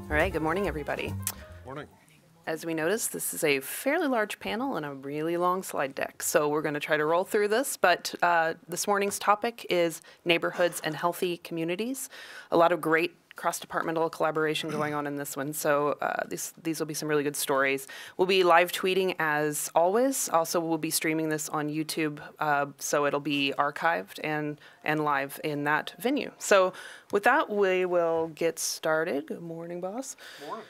All right, good morning, everybody. Morning. As we noticed, this is a fairly large panel and a really long slide deck, so we're going to try to roll through this, but this morning's topic is neighborhoods and healthy communities. A lot of great cross-departmental collaboration going on in this one, so these will be some really good stories. We'll be live tweeting as always. Also, we'll be streaming this on YouTube, so it'll be archived and live in that venue. So with that, we will get started. Good morning, boss. Morning.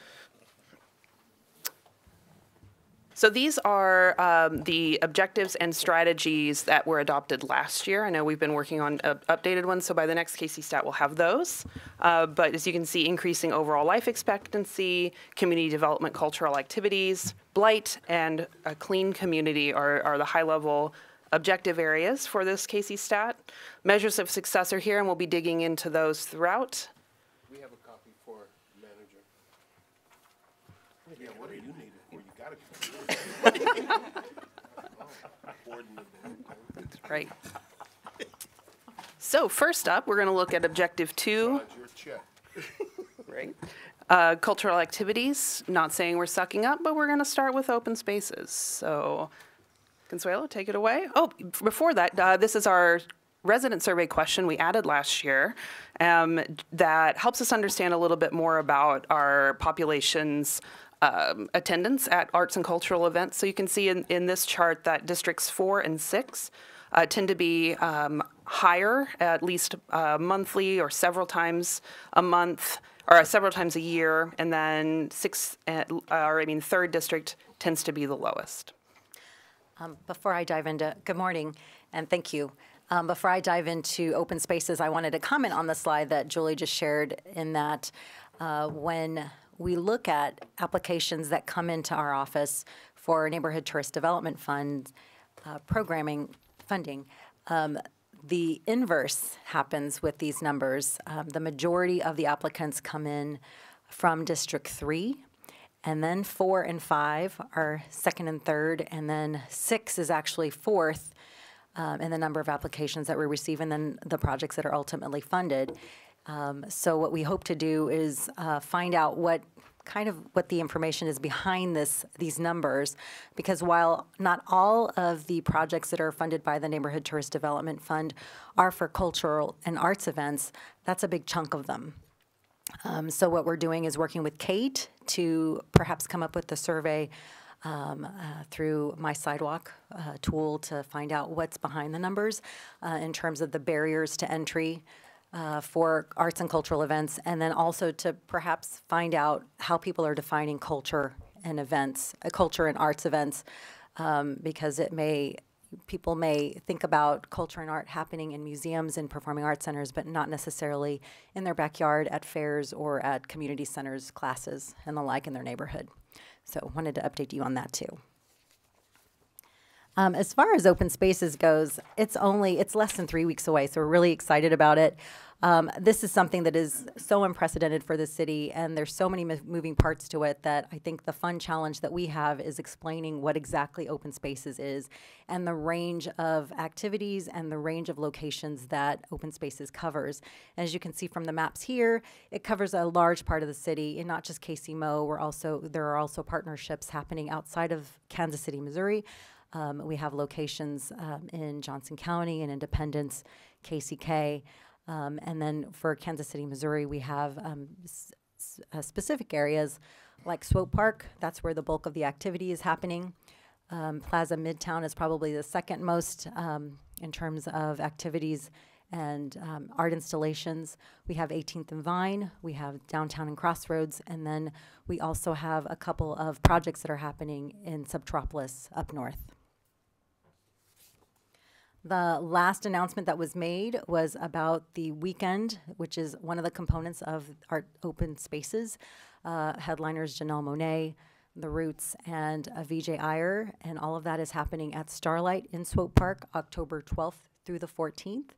So these are the objectives and strategies that were adopted last year. I know we've been working on updated ones, so by the next KC Stat we'll have those. But as you can see, increasing overall life expectancy, community development, cultural activities, blight, and a clean community are the high-level objective areas for this KC Stat. Measures of success are here, and we'll be digging into those throughout. We have a copy for manager. Yeah, what do you need it for? You gotta be. That's right. So first up, we're going to look at objective 2. Your check. Right. Cultural activities. Not saying we're sucking up, but we're going to start with open spaces. So, Consuelo, take it away. Oh, before that, this is our resident survey question we added last year that helps us understand a little bit more about our population's attendance at arts and cultural events. So you can see in this chart that districts 4 and 6 tend to be higher, at least monthly or several times a month, or several times a year, and then third district tends to be the lowest. Before I dive into, good morning, and thank you. Before I dive into open spaces, I wanted to comment on the slide that Julie just shared in that when we look at applications that come into our office for Neighborhood Tourist Development Fund programming funding. The inverse happens with these numbers. The majority of the applicants come in from District 3, and then 4 and 5 are second and third, and then 6 is actually fourth in the number of applications that we receive, and then the projects that are ultimately funded. So what we hope to do is find out what the information is behind these numbers, because while not all of the projects that are funded by the Neighborhood Tourist Development Fund are for cultural and arts events, that's a big chunk of them. So what we're doing is working with Kate to perhaps come up with the survey through My Sidewalk tool to find out what's behind the numbers in terms of the barriers to entry for arts and cultural events, and then also to perhaps find out how people are defining culture and events, culture and arts events, because people may think about culture and art happening in museums and performing arts centers, but not necessarily in their backyard, at fairs, or at community centers, classes, and the like in their neighborhood. So wanted to update you on that too. As far as open spaces goes, it's less than 3 weeks away, so we're really excited about it. This is something that is so unprecedented for the city, and there's so many moving parts to it that I think the fun challenge that we have is explaining what exactly open spaces is and the range of activities and the range of locations that open spaces covers. And as you can see from the maps here, it covers a large part of the city, and not just KCMO. There are also partnerships happening outside of Kansas City, Missouri. We have locations in Johnson County and Independence, KCK. And then for Kansas City, Missouri, we have specific areas like Swope Park. That's where the bulk of the activity is happening. Plaza Midtown is probably the second most in terms of activities and art installations. We have 18th and Vine. We have downtown and Crossroads. And then we also have a couple of projects that are happening in Subtropolis up north. The last announcement that was made was about the weekend, which is one of the components of Art Open Spaces. Headliners Janelle Monáe, The Roots, and Vijay Iyer, and all of that is happening at Starlight in Swope Park, October 12th through the 14th.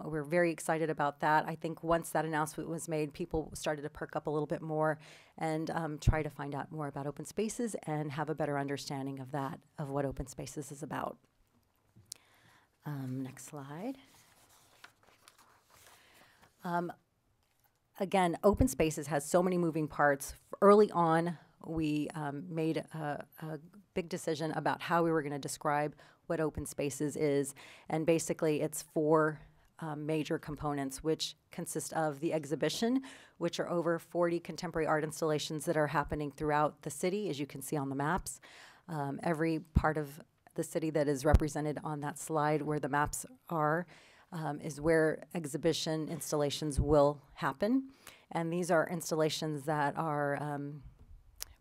We're very excited about that. I think once that announcement was made, people started to perk up a little bit more and try to find out more about open spaces and have a better understanding of what open spaces is about. Next slide. Again, open spaces has so many moving parts. Early on, we made a big decision about how we were going to describe what open spaces is. And basically, it's four major components, which consist of the exhibition, which are over 40 contemporary art installations that are happening throughout the city, as you can see on the maps. Every part of the city that is represented on that slide where the maps are is where exhibition installations will happen. And these are installations that are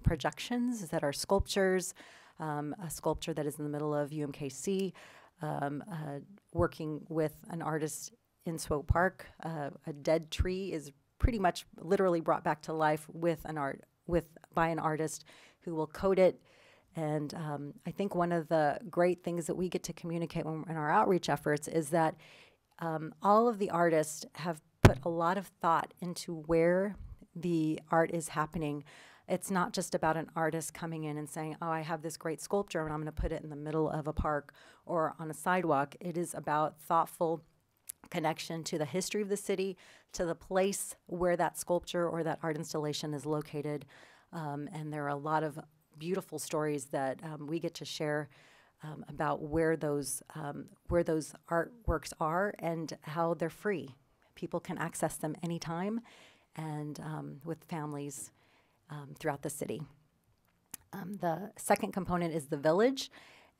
projections, that are sculptures, a sculpture that is in the middle of UMKC, working with an artist in Swope Park. A dead tree is pretty much literally brought back to life with by an artist who will coat it. And I think one of the great things that we get to communicate in our outreach efforts is that all of the artists have put a lot of thought into where the art is happening. It's not just about an artist coming in and saying, oh, I have this great sculpture and I'm going to put it in the middle of a park or on a sidewalk. It is about thoughtful connection to the history of the city, to the place where that sculpture or that art installation is located. And there are a lot of beautiful stories that we get to share about where those artworks are and how they're free. People can access them anytime and with families throughout the city. The second component is the village,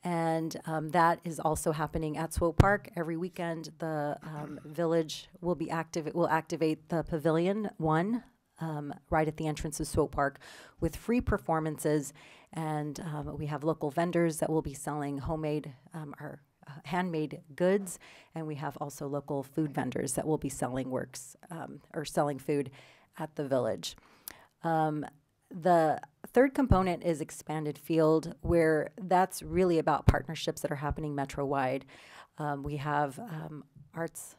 and that is also happening at Swope Park. Every weekend, the village will be active. It will activate the Pavilion 1 right at the entrance of Swope Park with free performances, and we have local vendors that will be selling homemade or handmade goods, and we have also local food vendors that will be selling works or selling food at the village. The third component is expanded field, where that's really about partnerships that are happening metro-wide. We have arts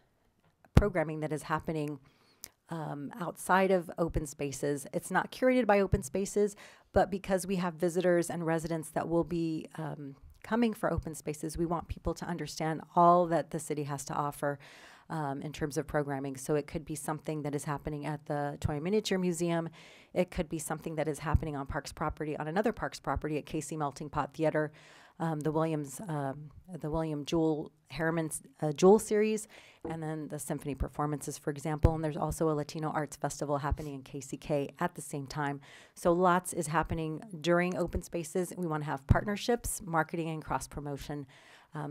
programming that is happening outside of open spaces. It's not curated by open spaces, but because we have visitors and residents that will be coming for open spaces, we want people to understand all that the city has to offer in terms of programming. So it could be something that is happening at the Toy and Miniature Museum. It could be something that is happening on Parks property, on another Parks property at Casey Melting Pot Theater, the William Jewell Harriman's Jewel series, and then the symphony performances, for example. And there's also a Latino Arts Festival happening in KCK at the same time. So lots is happening during open spaces. We want to have partnerships, marketing, and cross-promotion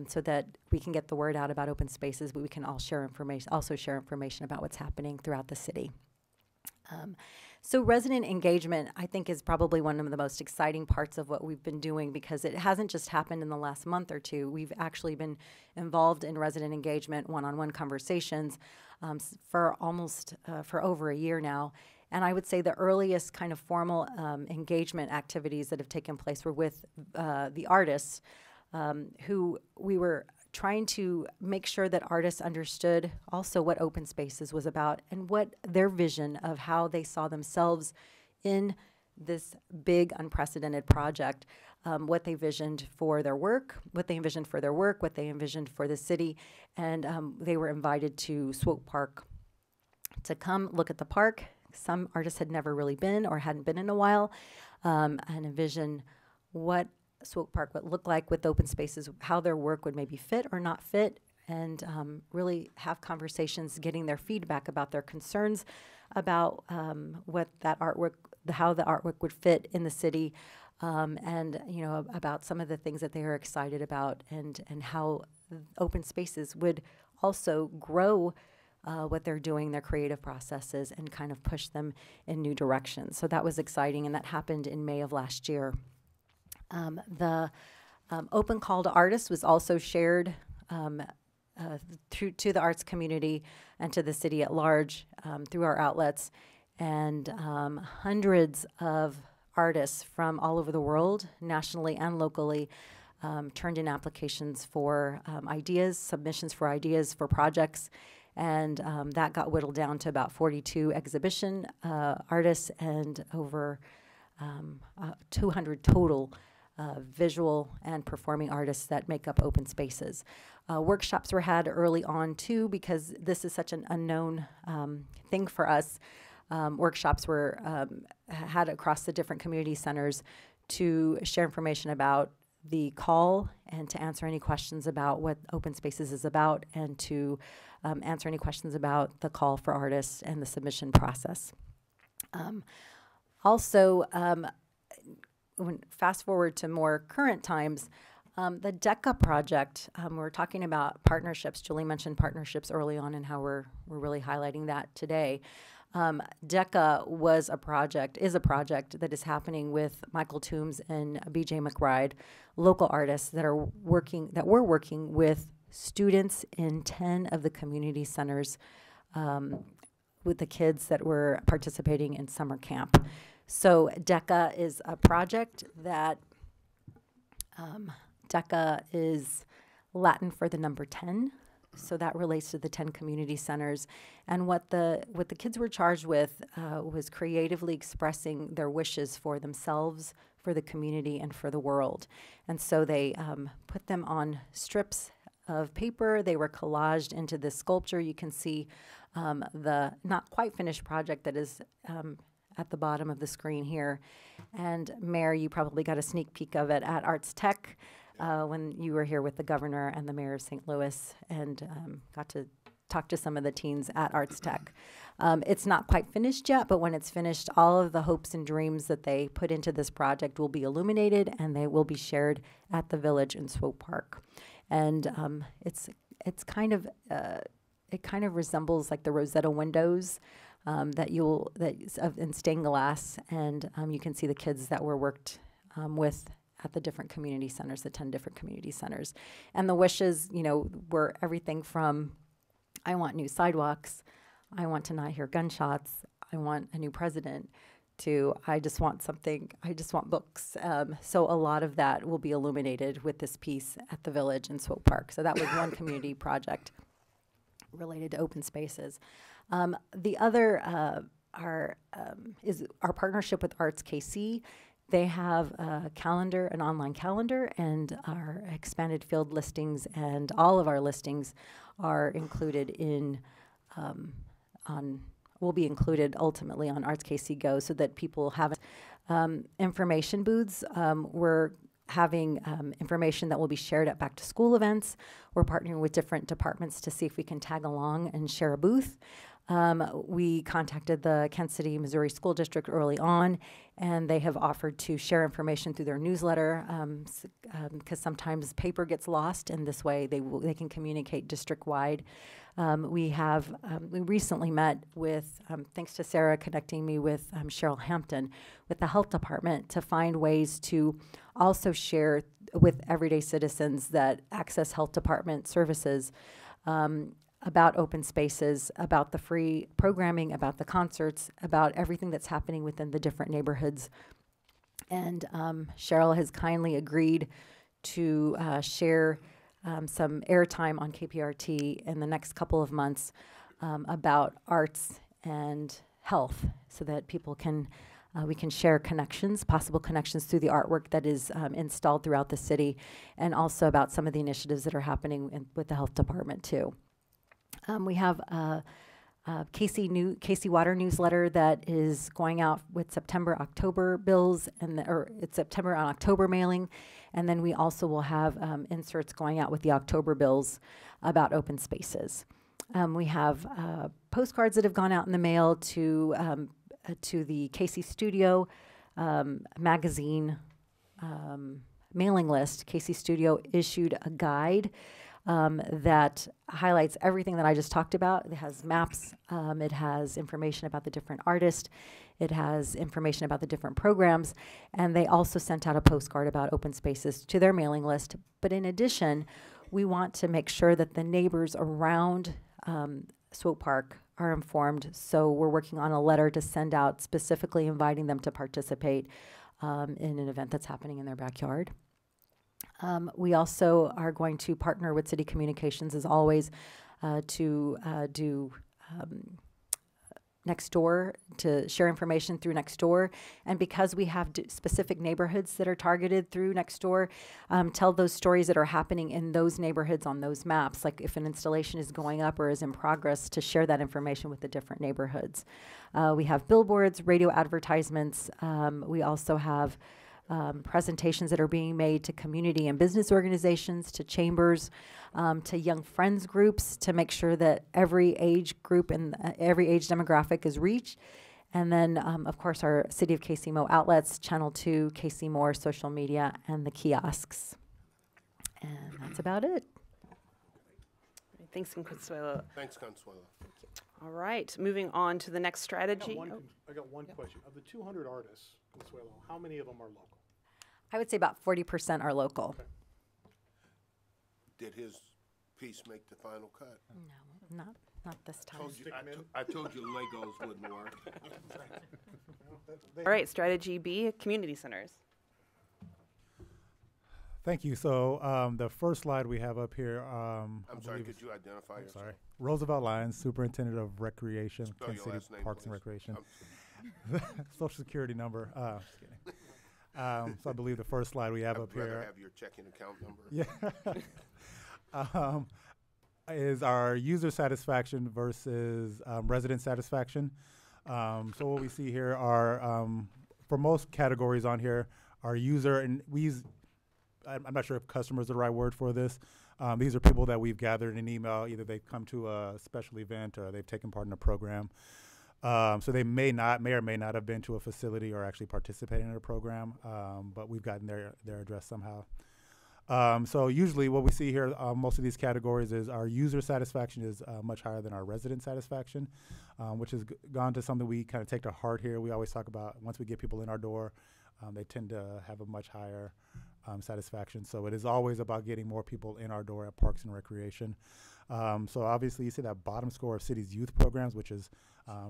so that we can get the word out about open spaces, but we can all share information about what's happening throughout the city. So resident engagement, I think, is probably one of the most exciting parts of what we've been doing, because it hasn't just happened in the last month or two. We've actually been involved in resident engagement, one-on-one conversations for over a year now. And I would say the earliest kind of formal engagement activities that have taken place were with the artists who we were trying to make sure that artists understood also what open spaces was about and what their vision of how they saw themselves in this big unprecedented project, what they envisioned for their work, what they envisioned for the city. And they were invited to Swope Park to come look at the park. Some artists had never really been or hadn't been in a while, and envision what Swope Park would look like with open spaces, how their work would maybe fit or not fit, and really have conversations, getting their feedback about their concerns about what that artwork, how the artwork would fit in the city, and about some of the things that they are excited about, and how open spaces would also grow what they're doing, their creative processes, and kind of push them in new directions. So that was exciting, and that happened in May of last year. The open call to artists was also shared to the arts community and to the city at large through our outlets. And hundreds of artists from all over the world, nationally and locally, turned in applications for submissions for ideas for projects. And that got whittled down to about 42 exhibition artists and over 200 total visual and performing artists that make up open spaces. Workshops were had early on too, because this is such an unknown thing for us. Workshops were had across the different community centers to share information about the call and to answer any questions about what Open Spaces is about, and to answer any questions about the call for artists and the submission process. Also, when fast forward to more current times, the DECA project, we're talking about partnerships. Julie mentioned partnerships early on and how we're really highlighting that today. DECA is a project that is happening with Michael Toombs and BJ McBride, local artists that we're working with students in 10 of the community centers, with the kids that were participating in summer camp. So DECA is a project that, DECA is Latin for the number 10. So that relates to the 10 community centers. And what the kids were charged with was creatively expressing their wishes for themselves, for the community, and for the world. And so they put them on strips of paper. They were collaged into this sculpture. You can see the not quite finished project that is at the bottom of the screen here. And Mayor, you probably got a sneak peek of it at Arts Tech when you were here with the governor and the mayor of St. Louis, and got to talk to some of the teens at Arts Tech. It's not quite finished yet, but when it's finished, all of the hopes and dreams that they put into this project will be illuminated, and they will be shared at the Village in Swope Park. And it's kind of it kind of resembles like the Rosetta windows in stained glass, and you can see the kids that were worked with at the different community centers, the 10 different community centers. And the wishes, were everything from, I want new sidewalks, I want to not hear gunshots, I want a new president, to I just want something, I just want books. So a lot of that will be illuminated with this piece at the Village in Swope Park. So that was one community project related to open spaces. The other is our partnership with Arts KC. They have a calendar, an online calendar, and our expanded field listings, and all of our listings are included will be included ultimately on Arts KC Go, so that people have information booths. We're having information that will be shared at back to school events. We're partnering with different departments to see if we can tag along and share a booth. We contacted the Kent City, Missouri School District early on, and they have offered to share information through their newsletter, because sometimes paper gets lost, and this way they can communicate district-wide. We recently met with, thanks to Sarah connecting me with Cheryl Hampton, with the health department, to find ways to also share with everyday citizens that access health department services about open spaces, about the free programming, about the concerts, about everything that's happening within the different neighborhoods. And Cheryl has kindly agreed to share some airtime on KPRT in the next couple of months about arts and health, so that people can we can share connections, possible connections through the artwork that is installed throughout the city, and also about some of the initiatives that are happening with the health department too. We have a KC Water newsletter that is going out with September-October bills, it's September and October mailing, and then we also will have inserts going out with the October bills about open spaces. We have postcards that have gone out in the mail to the KC Studio magazine mailing list. KC Studio issued a guide that highlights everything that I just talked about. It has maps, it has information about the different artists, it has information about the different programs, and they also sent out a postcard about open spaces to their mailing list. But in addition, we want to make sure that the neighbors around Swope Park are informed, so we're working on a letter to send out specifically inviting them to participate in an event that's happening in their backyard. We also are going to partner with City Communications, as always, to do Nextdoor to share information through Nextdoor. And because we have specific neighborhoods that are targeted through Nextdoor, tell those stories that are happening in those neighborhoods on those maps. Like if an installation is going up or is in progress, to share that information with the different neighborhoods. We have billboards, radio advertisements. We also have presentations that are being made to community and business organizations, to chambers, to young friends groups, to make sure that every age group and every age demographic is reached. And then, of course, our City of KC Mo outlets, Channel 2, KC More, social media, and the kiosks. And that's about it. Thanks, Consuelo. Thanks, Consuelo. All right, moving on to the next strategy. I got one question. Of the 200 artists, Consuelo, how many of them are local? I would say about 40% are local. Did his piece make the final cut? No, not this time. I told you Legos wouldn't work. All right, strategy B, community centers. Thank you. So the first slide we have up here. I'm sorry, could you identify yourself? Sorry. Roosevelt Lyons, Superintendent of Recreation, Spell Kansas your City last name, Parks and please. Recreation. Social Security number. Just kidding. So I believe the first slide we have I'd up rather here. have your checking account number. Yeah. Is our user satisfaction versus resident satisfaction. So what we see here are, for most categories on here, our user, and we use, I'm not sure if customer is the right word for this. These are people that we've gathered in email. Either they've come to a special event or they've taken part in a program. So they may or may not have been to a facility or actually participating in a program, but we've gotten their address somehow. So usually what we see here, most of these categories, is our user satisfaction is much higher than our resident satisfaction, which has gone to something we kind of take to heart here. We always talk about once we get people in our door, they tend to have a much higher satisfaction. So it is always about getting more people in our door at Parks and Recreation. So obviously you see that bottom score of city's youth programs, which is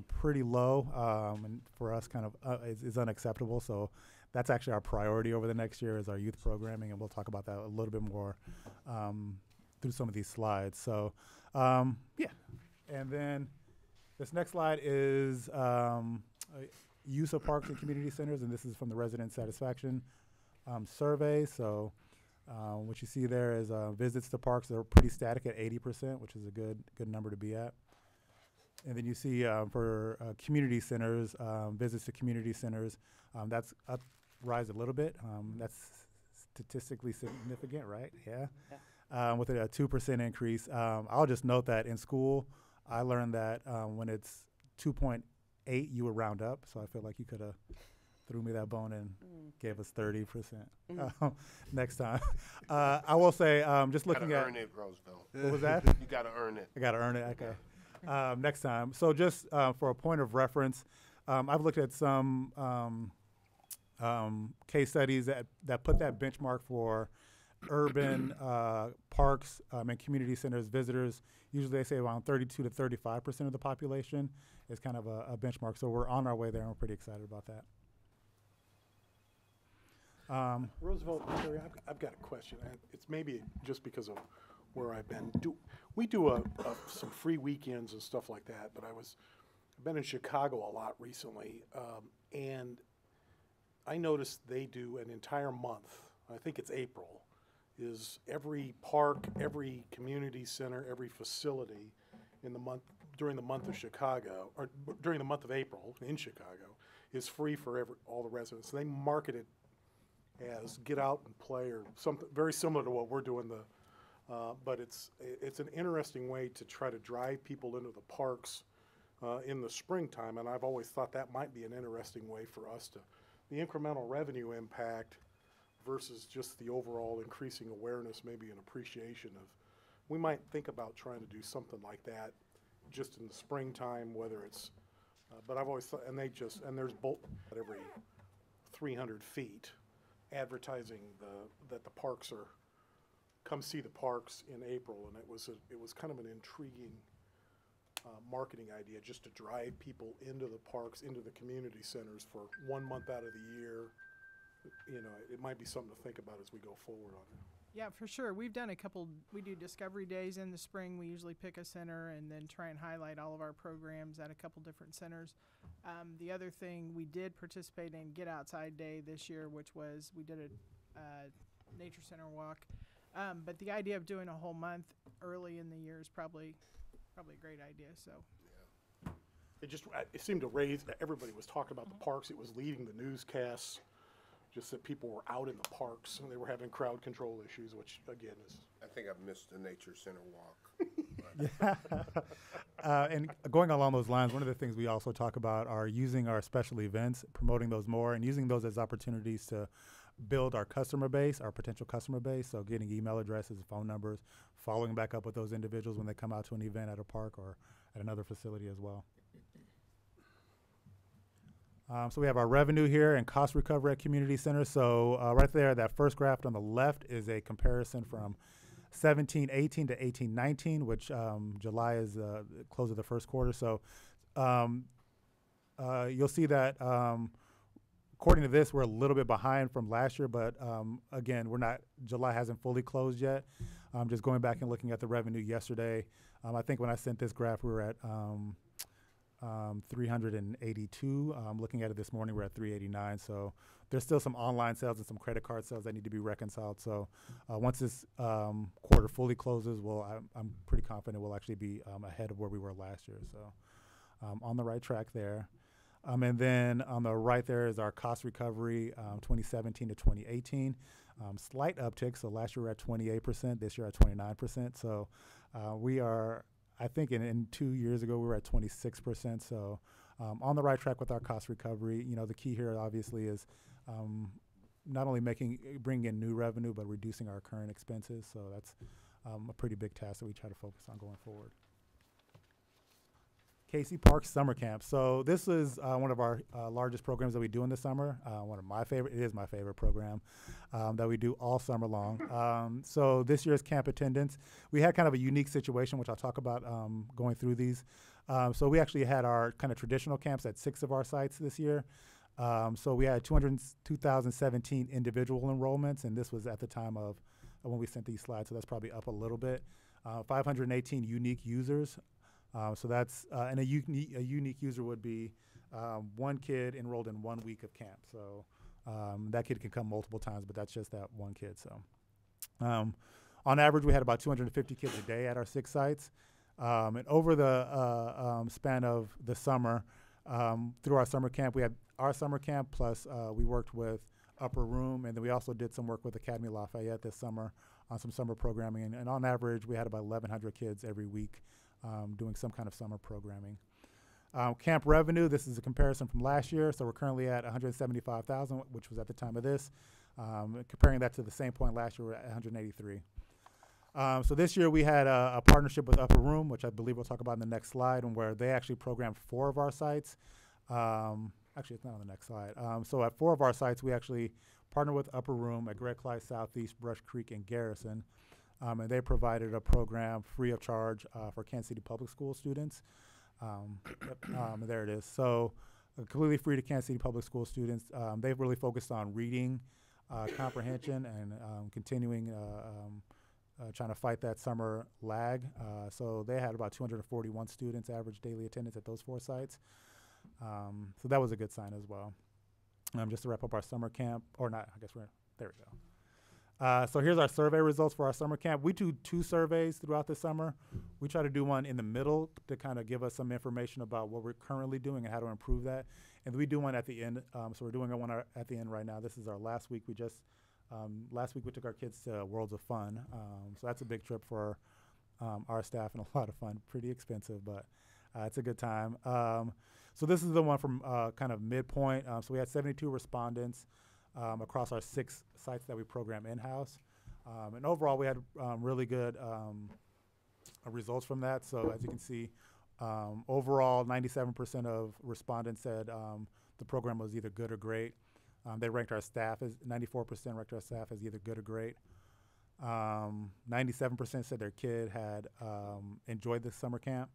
pretty low, and for us kind of is unacceptable. So that's actually our priority over the next year, is our youth programming, and we'll talk about that a little bit more through some of these slides. So yeah, and then this next slide is use of parks and community centers, and this is from the resident satisfaction survey. So what you see there is visits to parks that are pretty static at 80%, which is a good number to be at. And then you see for community centers, visits to community centers, that's rise a little bit. That's statistically significant, right? Yeah. With a 2% increase. I'll just note that in school, I learned that when it's 2.8, you would round up. So I feel like you could have threw me that bone and gave us 30% next time. I will say, just looking at— earn it, Roosevelt. What was that? You got to earn it. I got to earn it, okay. Next time. So just for a point of reference, I've looked at some case studies that put that benchmark for urban parks and community centers visitors. Usually they say around 32 to 35% of the population is kind of a benchmark. So we're on our way there, and we're pretty excited about that. Roosevelt, Terry, I've got a question. It's maybe just because of where I've been. We do some free weekends and stuff like that, but I've been in Chicago a lot recently, and I noticed they do an entire month, I think it's April, is every park, every community center, every facility in the month, during the month of Chicago, or during the month of April in Chicago, is free for all the residents. They market it as get out and play, or something very similar to what we're doing. But it's an interesting way to try to drive people into the parks in the springtime, and I've always thought that might be an interesting way for us to, the incremental revenue impact versus just the overall increasing awareness, maybe an appreciation of, we might think about trying to do something like that just in the springtime, whether it's, but I've always thought, and there's at every 300 feet, advertising that the parks are, come see the parks in April, and it was kind of an intriguing marketing idea, just to drive people into the parks, into the community centers for 1 month out of the year. You know, it might be something to think about as we go forward on it. Yeah, for sure. We've done we do discovery days in the spring. We usually pick a center and then try and highlight all of our programs at a couple different centers. The other thing, we did participate in Get Outside Day this year, which was, we did a nature center walk. But the idea of doing a whole month early in the year is probably a great idea, so. It seemed to raise, everybody was talking about the parks, it was leading the newscasts, just that people were out in the parks, and they were having crowd control issues, which, again, is... I think I've missed the nature center walk. And going along those lines, one of the things we also talk about are using our special events, promoting those more, and using those as opportunities to build our customer base, our potential customer base, so getting email addresses, phone numbers, following back up with those individuals when they come out to an event at a park or at another facility as well. So we have our revenue here and cost recovery at community centers. So right there, that first graph on the left is a comparison from 17-18 to 18-19, which July is the close of the first quarter. So you'll see that according to this, we're a little bit behind from last year, but again, July hasn't fully closed yet. Just going back and looking at the revenue yesterday, I think when I sent this graph, we were at 382. Looking at it this morning, we're at 389. So there's still some online sales and some credit card sales that need to be reconciled. So once this quarter fully closes, I'm pretty confident we'll actually be ahead of where we were last year. So on the right track there. And then on the right there is our cost recovery, 2017 to 2018. Slight uptick. So last year we were at 28%. This year at 29%. So we are, I think in 2 years ago, we were at 26%. So on the right track with our cost recovery. You know, the key here obviously is not only bringing in new revenue, but reducing our current expenses. So that's a pretty big task that we try to focus on going forward. Casey Park Summer Camp. So this is one of our largest programs that we do in the summer. It is my favorite program that we do all summer long. So this year's camp attendance, we had kind of a unique situation, which I'll talk about going through these. So we actually had our kind of traditional camps at 6 of our sites this year. So we had 2,017 individual enrollments, and this was at the time of when we sent these slides, so that's probably up a little bit. 518 unique users. So that's, and a unique user would be one kid enrolled in 1 week of camp. So that kid can come multiple times, but that's just that one kid. So on average, we had about 250 kids a day at our 6 sites. And over the span of the summer, through our summer camp, we had our summer camp, plus we worked with Upper Room, and then we also did some work with Academy Lafayette this summer on some summer programming. And on average, we had about 1,100 kids every week doing some kind of summer programming. Camp revenue, this is a comparison from last year. So we're currently at $175,000, which was at the time of this. Comparing that to the same point last year, we're at $183,000. So this year we had a partnership with Upper Room, which I believe we'll talk about in the next slide, and where they actually programmed 4 of our sites. Actually, it's not on the next slide. So at 4 of our sites, we actually partnered with Upper Room at Greg Clyde Southeast, Brush Creek, and Garrison. And they provided a program free of charge for Kansas City Public School students. There it is. So completely free to Kansas City Public School students. They've really focused on reading comprehension and continuing trying to fight that summer lag. So they had about 241 students average daily attendance at those 4 sites. So that was a good sign as well. Just to wrap up our summer camp, or not, I guess there we go. So here's our survey results for our summer camp. We do 2 surveys throughout the summer. We try to do one in the middle to kind of give us some information about what we're currently doing and how to improve that. And we do one at the end. So we're doing one at the end right now. This is our last week. Last week we took our kids to Worlds of Fun. So that's a big trip for our staff and a lot of fun. Pretty expensive, but it's a good time. So this is the one from kind of midpoint. So we had 72 respondents across our 6 sites that we program in-house. And overall, we had really good results from that. So as you can see, overall, 97% of respondents said the program was either good or great. They ranked our staff as 94% ranked our staff as either good or great. 97% said their kid had enjoyed the summer camp.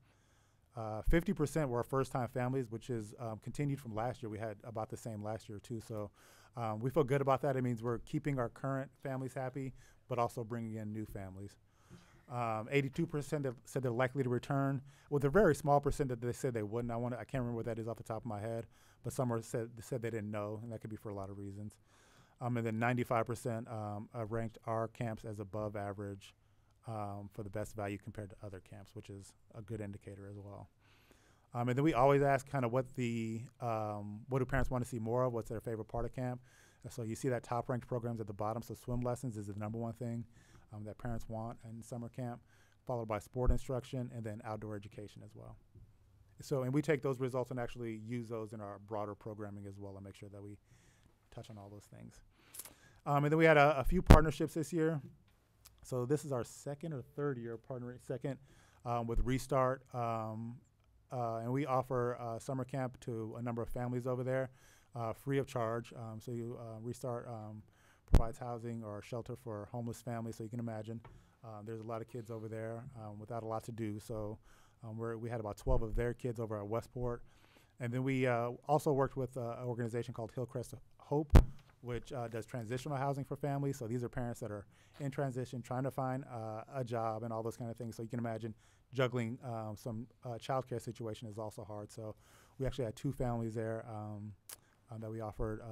50% were first-time families, which is continued from last year. We had about the same last year too. So we feel good about that. It means we're keeping our current families happy, but also bringing in new families. 82% have said they're likely to return, with a very small percent that they said they wouldn't. I can't remember what that is off the top of my head, but some said they didn't know, and that could be for a lot of reasons. And then 95% ranked our camps as above average for the best value compared to other camps, which is a good indicator as well. And then we always ask kind of what do parents want to see more of, what's their favorite part of camp. And so you see that top ranked programs at the bottom. So swim lessons is the number one thing that parents want in summer camp, followed by sport instruction and then outdoor education as well. So, and we take those results and actually use those in our broader programming as well and make sure that we touch on all those things. And then we had a few partnerships this year. So this is our second or third year partnering, with Restart. And we offer summer camp to a number of families over there, free of charge. Restart provides housing or shelter for homeless families. So you can imagine there's a lot of kids over there without a lot to do. So we had about 12 of their kids over at Westport. And then we also worked with an organization called Hillcrest Hope, which does transitional housing for families. So these are parents that are in transition, trying to find a job and all those kind of things. So you can imagine juggling some childcare situation is also hard. So we actually had 2 families there that we offered,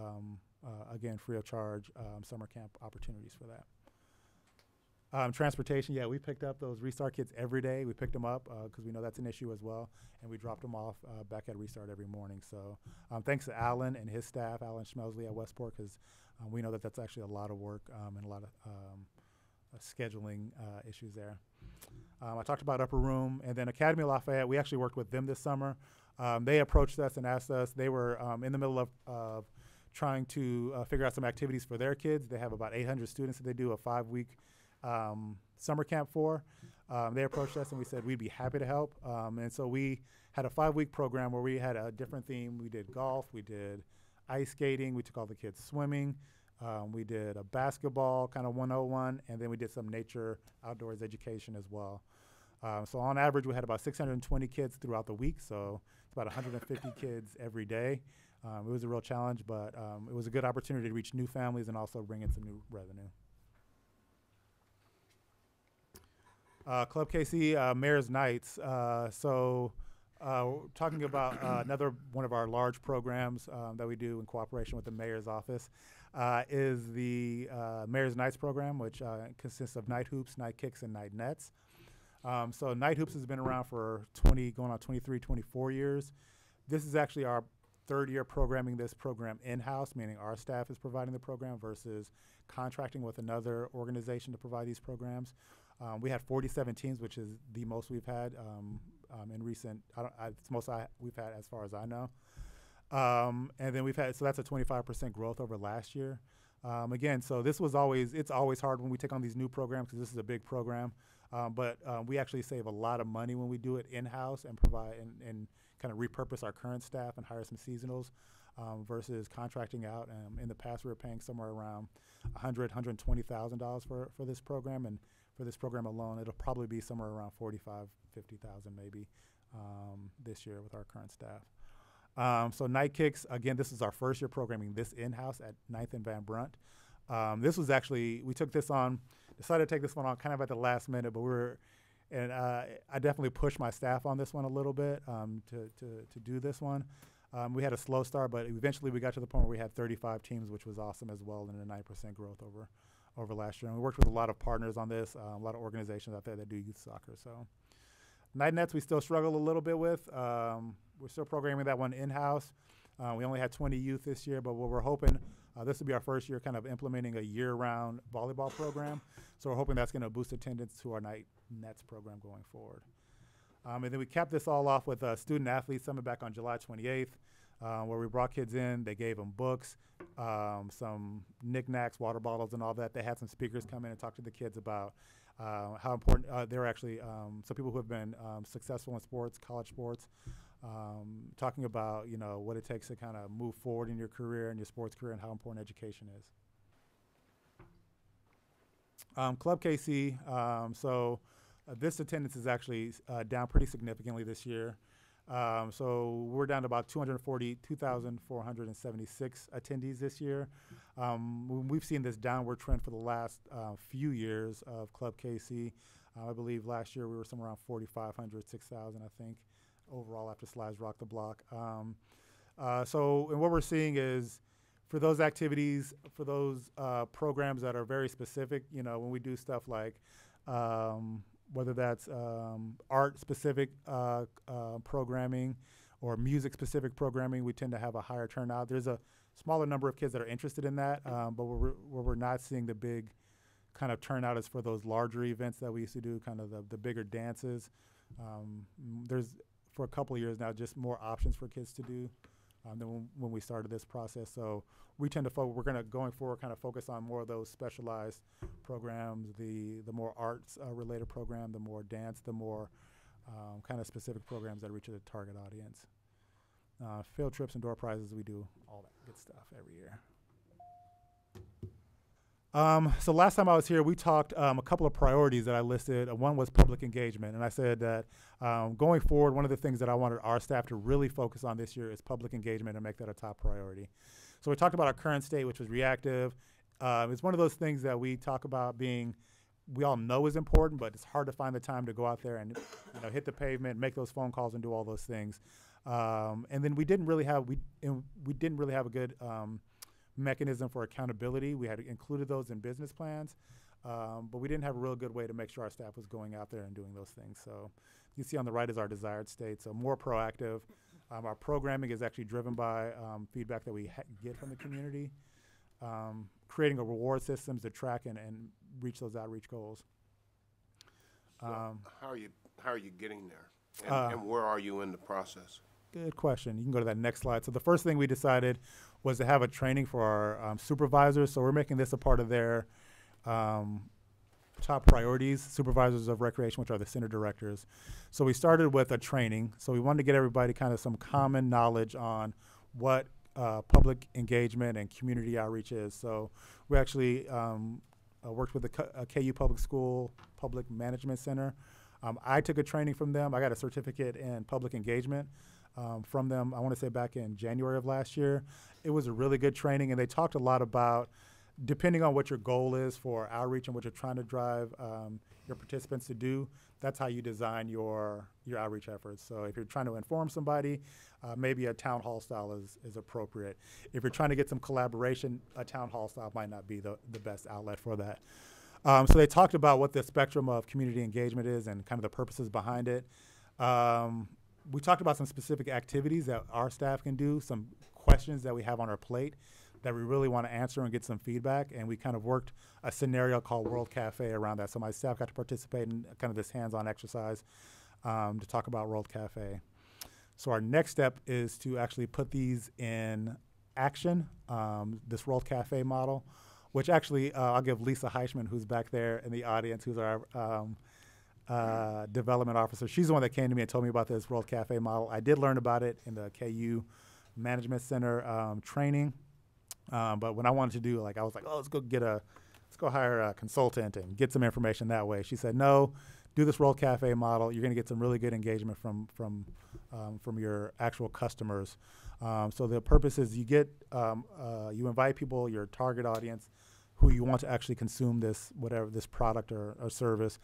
again, free of charge summer camp opportunities for that. Transportation, yeah, we picked up those Restart kids every day. We picked them up because we know that's an issue as well, and we dropped them off back at Restart every morning. So thanks to Alan and his staff, Alan Schmelsley at Westport, because we know that that's actually a lot of work and a lot of scheduling issues there. I talked about Upper Room, and then Academy Lafayette, we actually worked with them this summer. They approached us and asked us, they were in the middle of trying to figure out some activities for their kids. They have about 800 students that they do a 5-week summer camp for. They approached us and we said we'd be happy to help. And so we had a 5-week program where we had a different theme. We did golf, we did ice skating, we took all the kids swimming, we did a basketball kind of 101, and then we did some nature outdoors education as well. So on average, we had about 620 kids throughout the week, so it's about 150 kids every day. It was a real challenge, but it was a good opportunity to reach new families and also bring in some new revenue. Club KC Mayor's Nights. Talking about another one of our large programs that we do in cooperation with the Mayor's office is the Mayor's Nights program, which consists of night hoops, night kicks, and night nets. So night hoops has been around for going on 23, 24 years. This is actually our 3rd year programming this program in-house, meaning our staff is providing the program versus contracting with another organization to provide these programs. We had 47 teams, which is the most we've had in recent. It's the most we've had as far as I know. And then so that's a 25% growth over last year. Again, so it's always hard when we take on these new programs because this is a big program. But we actually save a lot of money when we do it in-house and provide and kind of repurpose our current staff and hire some seasonals versus contracting out. In the past, we were paying somewhere around $120,000 for this program, and for this program alone, it'll probably be somewhere around $45,000, $50,000 maybe this year with our current staff. So Night Kicks, again, this is our 1st year programming this in-house at 9th and Van Brunt. This was actually, we decided to take this one on kind of at the last minute, but I definitely pushed my staff on this one a little bit to do this one. We had a slow start, but eventually we got to the point where we had 35 teams, which was awesome as well, and a 9% growth over last year. And we worked with a lot of partners on this, a lot of organizations out there that do youth soccer. So night nets we still struggle a little bit with. We're still programming that one in-house. We only had 20 youth this year, but what we're hoping, this will be our 1st year kind of implementing a year-round volleyball program. So we're hoping that's going to boost attendance to our night nets program going forward. And then we capped this all off with a student athlete summit back on July 28th, where we brought kids in. They gave them books, some knickknacks, water bottles, and all that. They had some speakers come in and talk to the kids about how important they're actually some people who have been successful in sports, college sports, talking about what it takes to kind of move forward in your career and your sports career and how important education is. Club KC, this attendance is actually down pretty significantly this year. So we're down to about 242,476 attendees this year. We've seen this downward trend for the last few years of Club KC. I believe last year we were somewhere around 4,500, 6,000, I think, overall after Slides Rock the Block. And what we're seeing is for those activities, for those programs that are very specific, when we do stuff like whether that's art-specific programming or music-specific programming, we tend to have a higher turnout. There's a smaller number of kids that are interested in that, but where we're not seeing the big kind of turnout is for those larger events that we used to do, kind of the bigger dances. There's, for a couple of years now, just more options for kids to do than when we started this process. So we tend to we're going to, going forward, kind of focus on more of those specialized programs, the more arts related program, the more dance, the more kind of specific programs that reach a target audience. Field trips and door prizes, we do all that good stuff every year. So last time I was here, we talked a couple of priorities that I listed. One was public engagement, and I said that going forward, one of the things that I wanted our staff to really focus on this year is public engagement and make that a top priority. So we talked about our current state, which was reactive. It's one of those things that we talk about being, we all know is important, but it's hard to find the time to go out there and hit the pavement, make those phone calls, and do all those things. And then we didn't really have a good mechanism for accountability. We had included those in business plans, but we didn't have a real good way to make sure our staff was going out there and doing those things. So you see on the right is our desired state, so more proactive. Our programming is actually driven by feedback that we get from the community, creating a reward systems to track and reach those outreach goals. So how are you getting there, and where are you in the process? Good question. You can go to that next slide. So the first thing we decided was to have a training for our supervisors. So we're making this a part of their top priorities, supervisors of recreation, which are the center directors. So we started with a training. So we wanted to get everybody kind of some common knowledge on what public engagement and community outreach is. So we actually worked with the KU Public School Public Management Center. I took a training from them. I got a certificate in public engagement from them, I want to say back in January of last year. It was a really good training, and they talked a lot about, depending on what your goal is for outreach and what you're trying to drive your participants to do, that's how you design your outreach efforts. So if you're trying to inform somebody, maybe a town hall style is appropriate. If you're trying to get some collaboration, a town hall style might not be the best outlet for that. So they talked about what the spectrum of community engagement is and kind of the purposes behind it. We talked about some specific activities that our staff can do, some questions that we have on our plate that we really want to answer and get some feedback, and we kind of worked a scenario called World Cafe around that. So my staff got to participate in kind of this hands-on exercise to talk about World Cafe. So our next step is to actually put these in action, this World Cafe model, which actually I'll give Lisa Heichman, who's back there in the audience, who's our development officer. She's the one that came to me and told me about this World Cafe model. I did learn about it in the KU Management Center training, but when I wanted to do, I was like, oh, let's go hire a consultant and get some information that way. She said, no, do this World Cafe model. You're going to get some really good engagement from your actual customers. So the purpose is you invite people, your target audience, who you want to actually consume this product or service.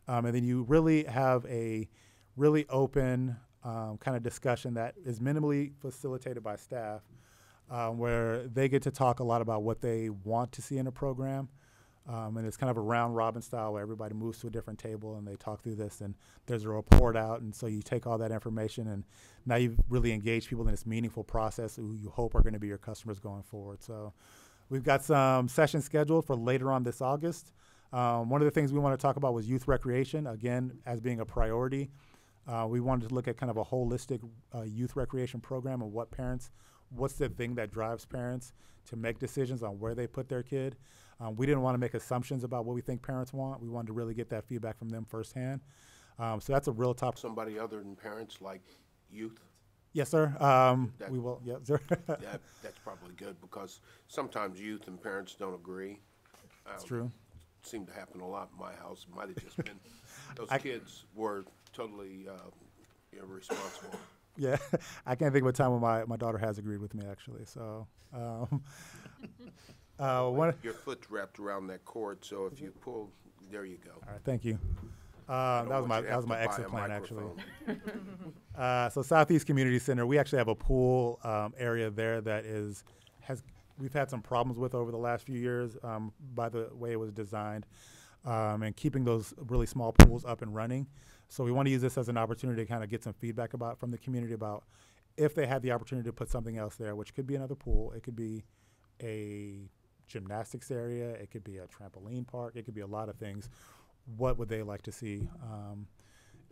And then you really have a really open kind of discussion that is minimally facilitated by staff, where they get to talk a lot about what they want to see in a program. And it's kind of a round robin style where everybody moves to a different table and they talk through this, and there's a report out. And so you take all that information, and now you've really engaged people in this meaningful process who you hope are going to be your customers going forward. So we've got some sessions scheduled for later on this August. One of the things we want to talk about was youth recreation, again, as being a priority. We wanted to look at kind of a holistic youth recreation program and what's the thing that drives parents to make decisions on where they put their kid. We didn't want to make assumptions about what we think parents want. We wanted to really get that feedback from them firsthand. So that's a real top. Somebody other than parents, like youth? Yes, sir. We will. Yeah, sir. That's probably good, because sometimes youth and parents don't agree. That's true. Seemed to happen a lot in my house. Might have just been those kids were totally irresponsible. Yeah, I can't think of a time when my daughter has agreed with me, actually. So, Your foot's wrapped around that cord, so if you pull, there you go. all right, thank you. I don't want you to That have was my to buy exit a plan, actually. microphone. So Southeast Community Center, we actually have a pool area there that we've had some problems with over the last few years by the way it was designed, and keeping those really small pools up and running. So we want to use this as an opportunity to kind of get some feedback from the community about if they had the opportunity to put something else there, which could be another pool, it could be a gymnastics area, it could be a trampoline park, it could be a lot of things. What would they like to see?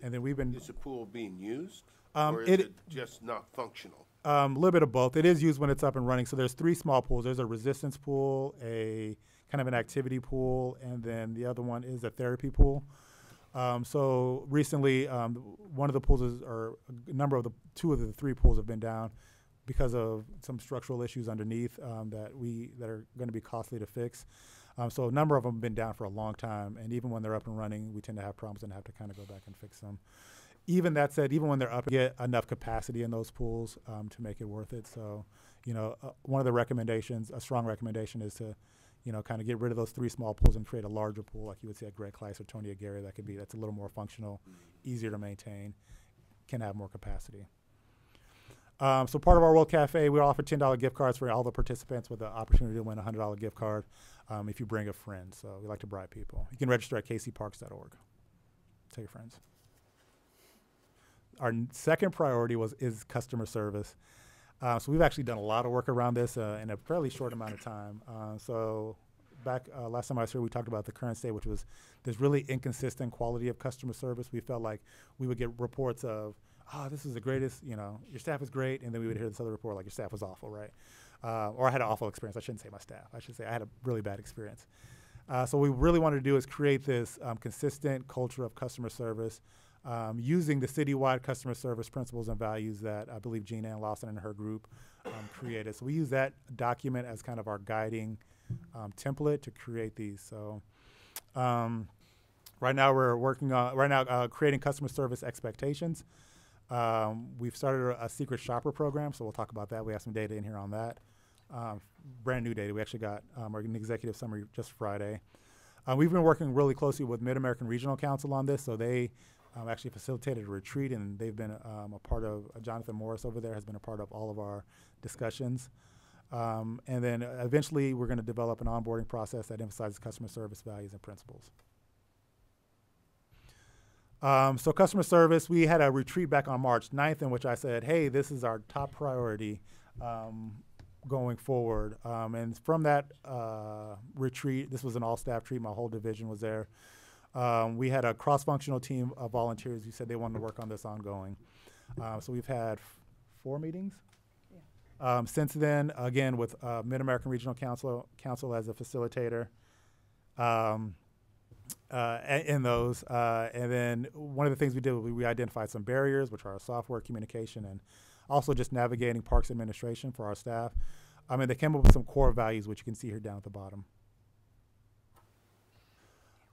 And then we've been Is the pool being used, Um, or is it- it just not functional? a little bit of both. It is used when it's up and running. So there's 3 small pools. There's a resistance pool, a kind of an activity pool, and then the other one is a therapy pool. So recently, one of the pools or a number of 2 of the 3 pools have been down because of some structural issues underneath that are going to be costly to fix. So a number of them have been down for a long time, and even when they're up and running, we tend to have problems and have to kind of go back and fix them. Even that said, even when they're up, get enough capacity in those pools to make it worth it. So, one of the recommendations, a strong recommendation, is to, kind of get rid of those 3 small pools and create a larger pool, like you would see at Greg Kleiss or Tony Aguirre. That's a little more functional, easier to maintain, can have more capacity. So part of our World Cafe, we offer $10 gift cards for all the participants with the opportunity to win a $100 gift card if you bring a friend. So we like to bribe people. You can register at kcparks.org. Tell your friends. Our second priority is customer service. So we've actually done a lot of work around this in a fairly short amount of time. So back last time I was here, we talked about the current state, which was there's really inconsistent quality of customer service. We felt like we would get reports of, this is the greatest, your staff is great, and then we would hear this other report like your staff was awful, right? Or I had an awful experience. I shouldn't say my staff. I should say I had a really bad experience. So what we really wanted to do is create this consistent culture of customer service using the citywide customer service principles and values that I believe Jean Ann Lawson and her group created. So we use that document as kind of our guiding template to create these. So right now we're working on creating customer service expectations. We've started a secret shopper program, so we'll talk about that. We have some data in here on that. Brand new data. We actually got our executive summary just Friday. We've been working really closely with Mid-American Regional Council on this, so they actually facilitated a retreat, and they've been a part of, Jonathan Morris over there has been a part of all of our discussions. And then eventually we're going to develop an onboarding process that emphasizes customer service values and principles. So customer service, we had a retreat back on March 9th in which I said, hey, this is our top priority going forward. And from that retreat, this was an all-staff retreat, my whole division was there. We had a cross-functional team of volunteers who said they wanted to work on this ongoing. So we've had 4 meetings. Yeah. Since then, again, with Mid-American Regional Council as a facilitator. In those. And then one of the things we did, we identified some barriers, which are our software communication and also just navigating parks administration for our staff. And they came up with some core values, which you can see here down at the bottom.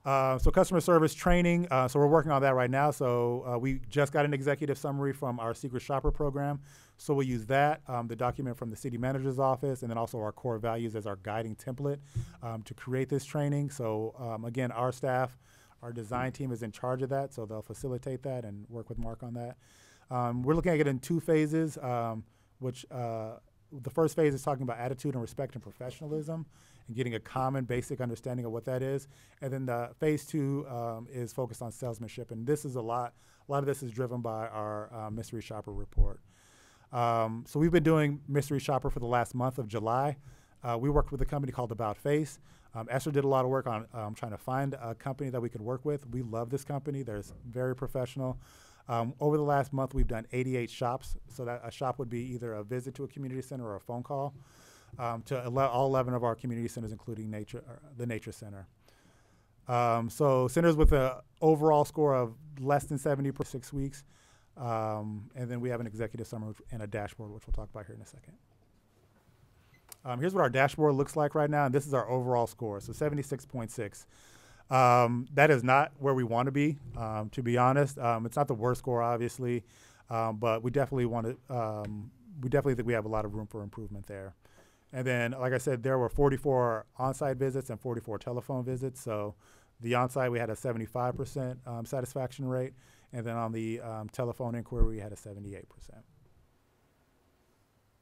So customer service training, so we're working on that right now. So we just got an executive summary from our secret shopper program. So we'll use that, the document from the city manager's office, and then also our core values as our guiding template to create this training. So again, our staff, our design team is in charge of that, so they'll facilitate that and work with Mark on that. We're looking at it in 2 phases, which the first phase is talking about attitude and respect and professionalism and getting a common basic understanding of what that is. And then the phase 2 is focused on salesmanship. And this is a lot of this is driven by our mystery shopper report. So we've been doing mystery shopper for the last month of July. We worked with a company called About Face. Esther did a lot of work on trying to find a company that we could work with. We love this company. They're very professional. Over the last month, we've done 88 shops. So that a shop would be either a visit to a community center or a phone call to all 11 of our community centers, including the Nature Center. So centers with an overall score of less than 70 per 6 weeks. And then we have an executive summary and a dashboard, which we'll talk about here in a second. Here's what our dashboard looks like right now, and this is our overall score, so 76.6. That is not where we want to be honest. It's not the worst score, obviously. But we definitely we definitely think we have a lot of room for improvement there. And then, like I said, there were 44 on-site visits and 44 telephone visits. So the on-site, we had a 75% satisfaction rate. And then on the telephone inquiry, we had a 78%.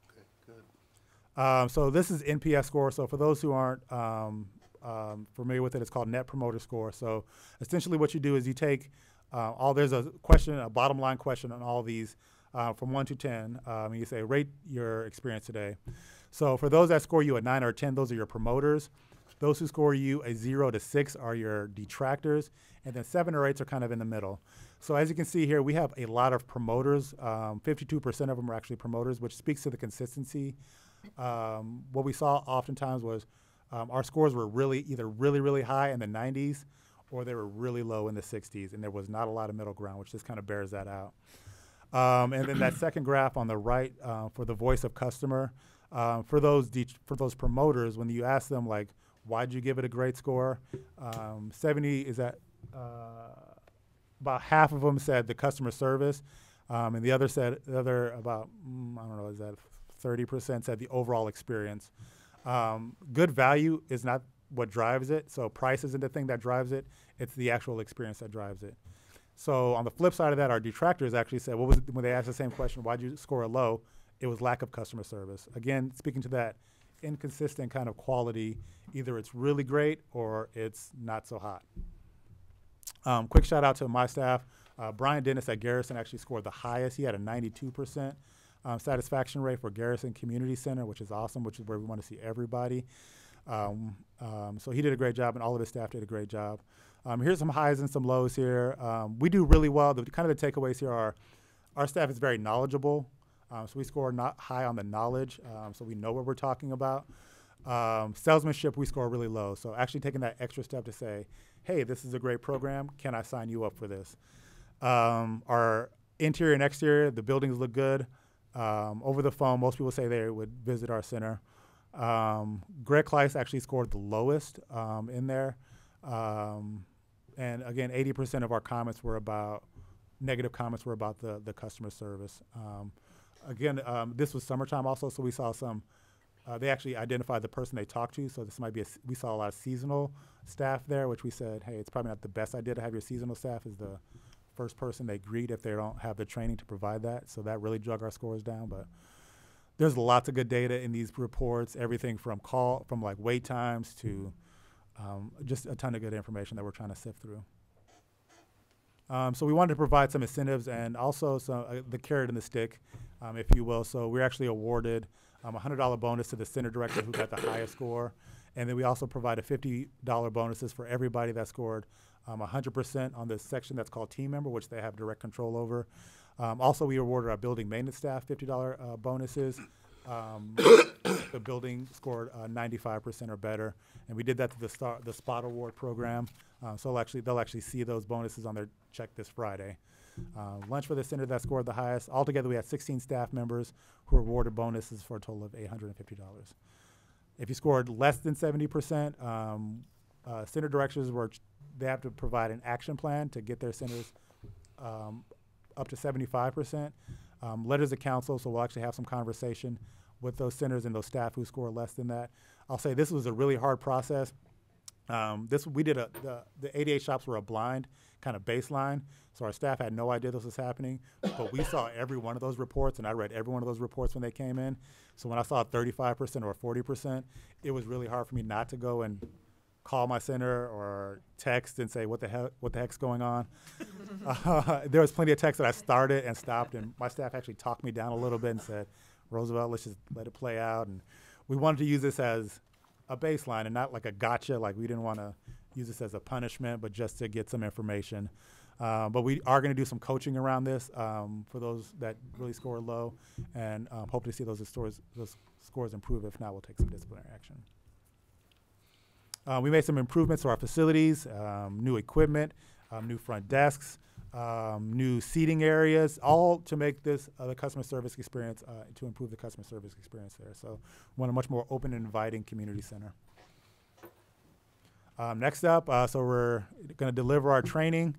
Okay, good. So this is NPS score. So for those who aren't familiar with it, it's called Net Promoter Score. So essentially what you do is you take there's a question, a bottom line question on all these from 1 to 10. And you say, rate your experience today. So for those that score you a 9 or a 10, those are your promoters. Those who score you a 0 to 6 are your detractors. And then 7 or 8 are kind of in the middle. So as you can see here, we have a lot of promoters. 52% of them are actually promoters, which speaks to the consistency. What we saw oftentimes was our scores were either really high in the 90s or they were really low in the 60s, and there was not a lot of middle ground, which just kind of bears that out. And then that second graph on the right for the voice of customer, for those promoters, when you ask them, like, why'd you give it a great score, 70 is that about half of them said the customer service, and the other about, I don't know, is that 30% said the overall experience. Good value is not what drives it. So price isn't the thing that drives it. It's the actual experience that drives it. So on the flip side of that, our detractors actually said, what was it, when they asked the same question, why'd you score a low? It was lack of customer service. Again, speaking to that inconsistent kind of quality, either it's really great or it's not so hot. Quick shout out to my staff. Brian Dennis at Garrison actually scored the highest. He had a 92% satisfaction rate for Garrison Community Center, which is awesome, which is where we want to see everybody. So he did a great job, and all of his staff did a great job. Here's some highs and some lows here. We do really well. The takeaways here are our staff is very knowledgeable. So we score not high on the knowledge, so we know what we're talking about. Salesmanship, we score really low. So actually taking that extra step to say, hey, this is a great program. Can I sign you up for this? Our interior and exterior, the buildings look good. Over the phone, most people say they would visit our center. Greg Kleiss actually scored the lowest in there. And again, 80% of our comments were about, negative comments were about the customer service. Again, this was summertime also, so we saw some, they actually identified the person they talked to, so this might be, we saw a lot of seasonal staff there, which we said, hey, it's probably not the best idea to have your seasonal staff as the first person they greet if they don't have the training to provide that, so that really drug our scores down, but there's lots of good data in these reports, everything from like wait times to just a ton of good information that we're trying to sift through. So we wanted to provide some incentives and also the carrot and the stick, if you will. So we're actually awarded a $100 bonus to the center director who got the highest score. And then we also provided $50 bonuses for everybody that scored 100% on the section that's called team member, which they have direct control over. Also, we awarded our building maintenance staff $50 bonuses. The building scored 95% or better, and we did that to the Spot Award program. So they'll actually see those bonuses on their check this Friday. Lunch for the center that scored the highest. Altogether, we had 16 staff members who were awarded bonuses for a total of $850. If you scored less than 70%, center directors they have to provide an action plan to get their centers up to 75%. Letters of counsel, so we'll actually have some conversation with those centers and those staff who score less than that. I'll say this was a really hard process. The 88 shops were a blind kind of baseline, so our staff had no idea this was happening, but we saw every one of those reports, and I read every one of those reports when they came in. So when I saw 35% or 40%, it was really hard for me not to go and call my center or text and say, what the heck's going on? There was plenty of texts that I started and stopped, and my staff actually talked me down a little bit and said, Roosevelt, let's just let it play out. And we wanted to use this as a baseline and not like a gotcha, like we didn't want to use this as a punishment, but just to get some information. But we are going to do some coaching around this for those that really score low, and hope to see those scores improve. If not, we'll take some disciplinary action. We made some improvements to our facilities, new equipment, new front desks, new seating areas, all to make this the customer service experience, to improve the customer service experience there. So we want a much more open and inviting community center. Next up, so we're going to deliver our training,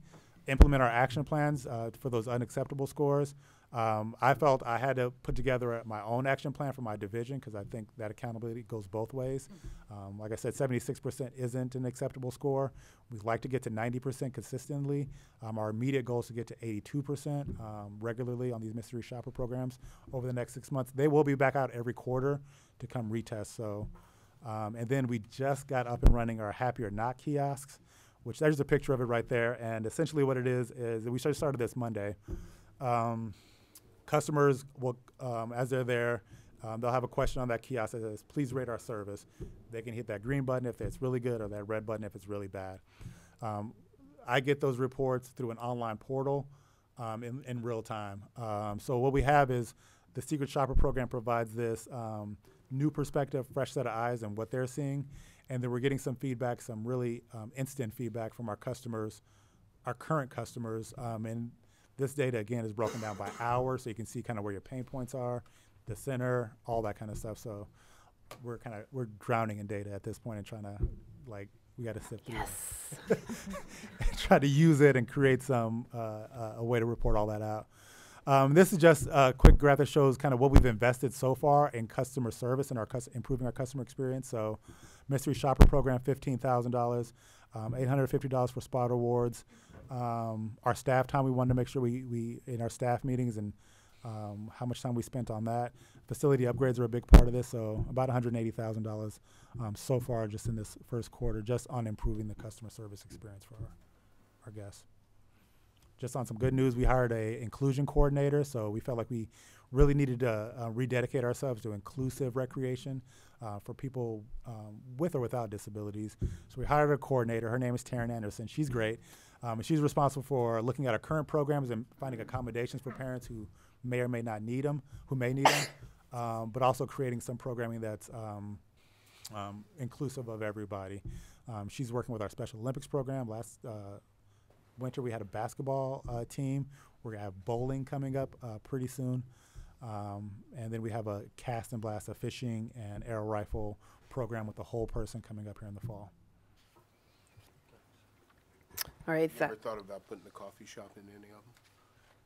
implement our action plans for those unacceptable scores. I felt I had to put together my own action plan for my division because I think that accountability goes both ways. Like I said, 76% isn't an acceptable score. We'd like to get to 90% consistently. Our immediate goal is to get to 82% regularly on these mystery shopper programs over the next 6 months. They will be back out every quarter to come retest. So, and then we just got up and running our Happy or Not kiosks, which there's a picture of it right there. And essentially what it is we started this Monday. Customers will, as they're there, they'll have a question on that kiosk that says, please rate our service. They can hit that green button if it's really good or that red button if it's really bad. I get those reports through an online portal in real time. So what we have is the Secret Shopper program provides this new perspective, fresh set of eyes on what they're seeing. And then we're getting some feedback, some really instant feedback from our customers, our current customers. And this data, again, is broken down by hour, so you can see kind of where your pain points are, the center, all that kind of stuff. So we're drowning in data at this point and trying to, we got to sift through it. Try to use it and create some a way to report all that out. This is just a quick graph that shows kind of what we've invested so far in customer service and improving our customer experience. So Mystery Shopper program, $15,000, $850 for spot awards. Our staff time, we wanted to make sure we in our staff meetings and how much time we spent on that. Facility upgrades are a big part of this, so about $180,000 so far just in this first quarter, just on improving the customer service experience for our guests. Just on some good news, we hired a inclusion coordinator, so we felt like we really needed to rededicate ourselves to inclusive recreation for people with or without disabilities. So we hired a coordinator. Her name is Taryn Anderson. She's great. And she's responsible for looking at our current programs and finding accommodations for parents who may or may not need them, but also creating some programming that's inclusive of everybody. She's working with our Special Olympics program. Last winter we had a basketball team. We're going to have bowling coming up pretty soon. And then we have a cast and blast, a fishing and arrow rifle program with the whole person coming up here in the fall. All right. You ever thought about putting a coffee shop in any of them?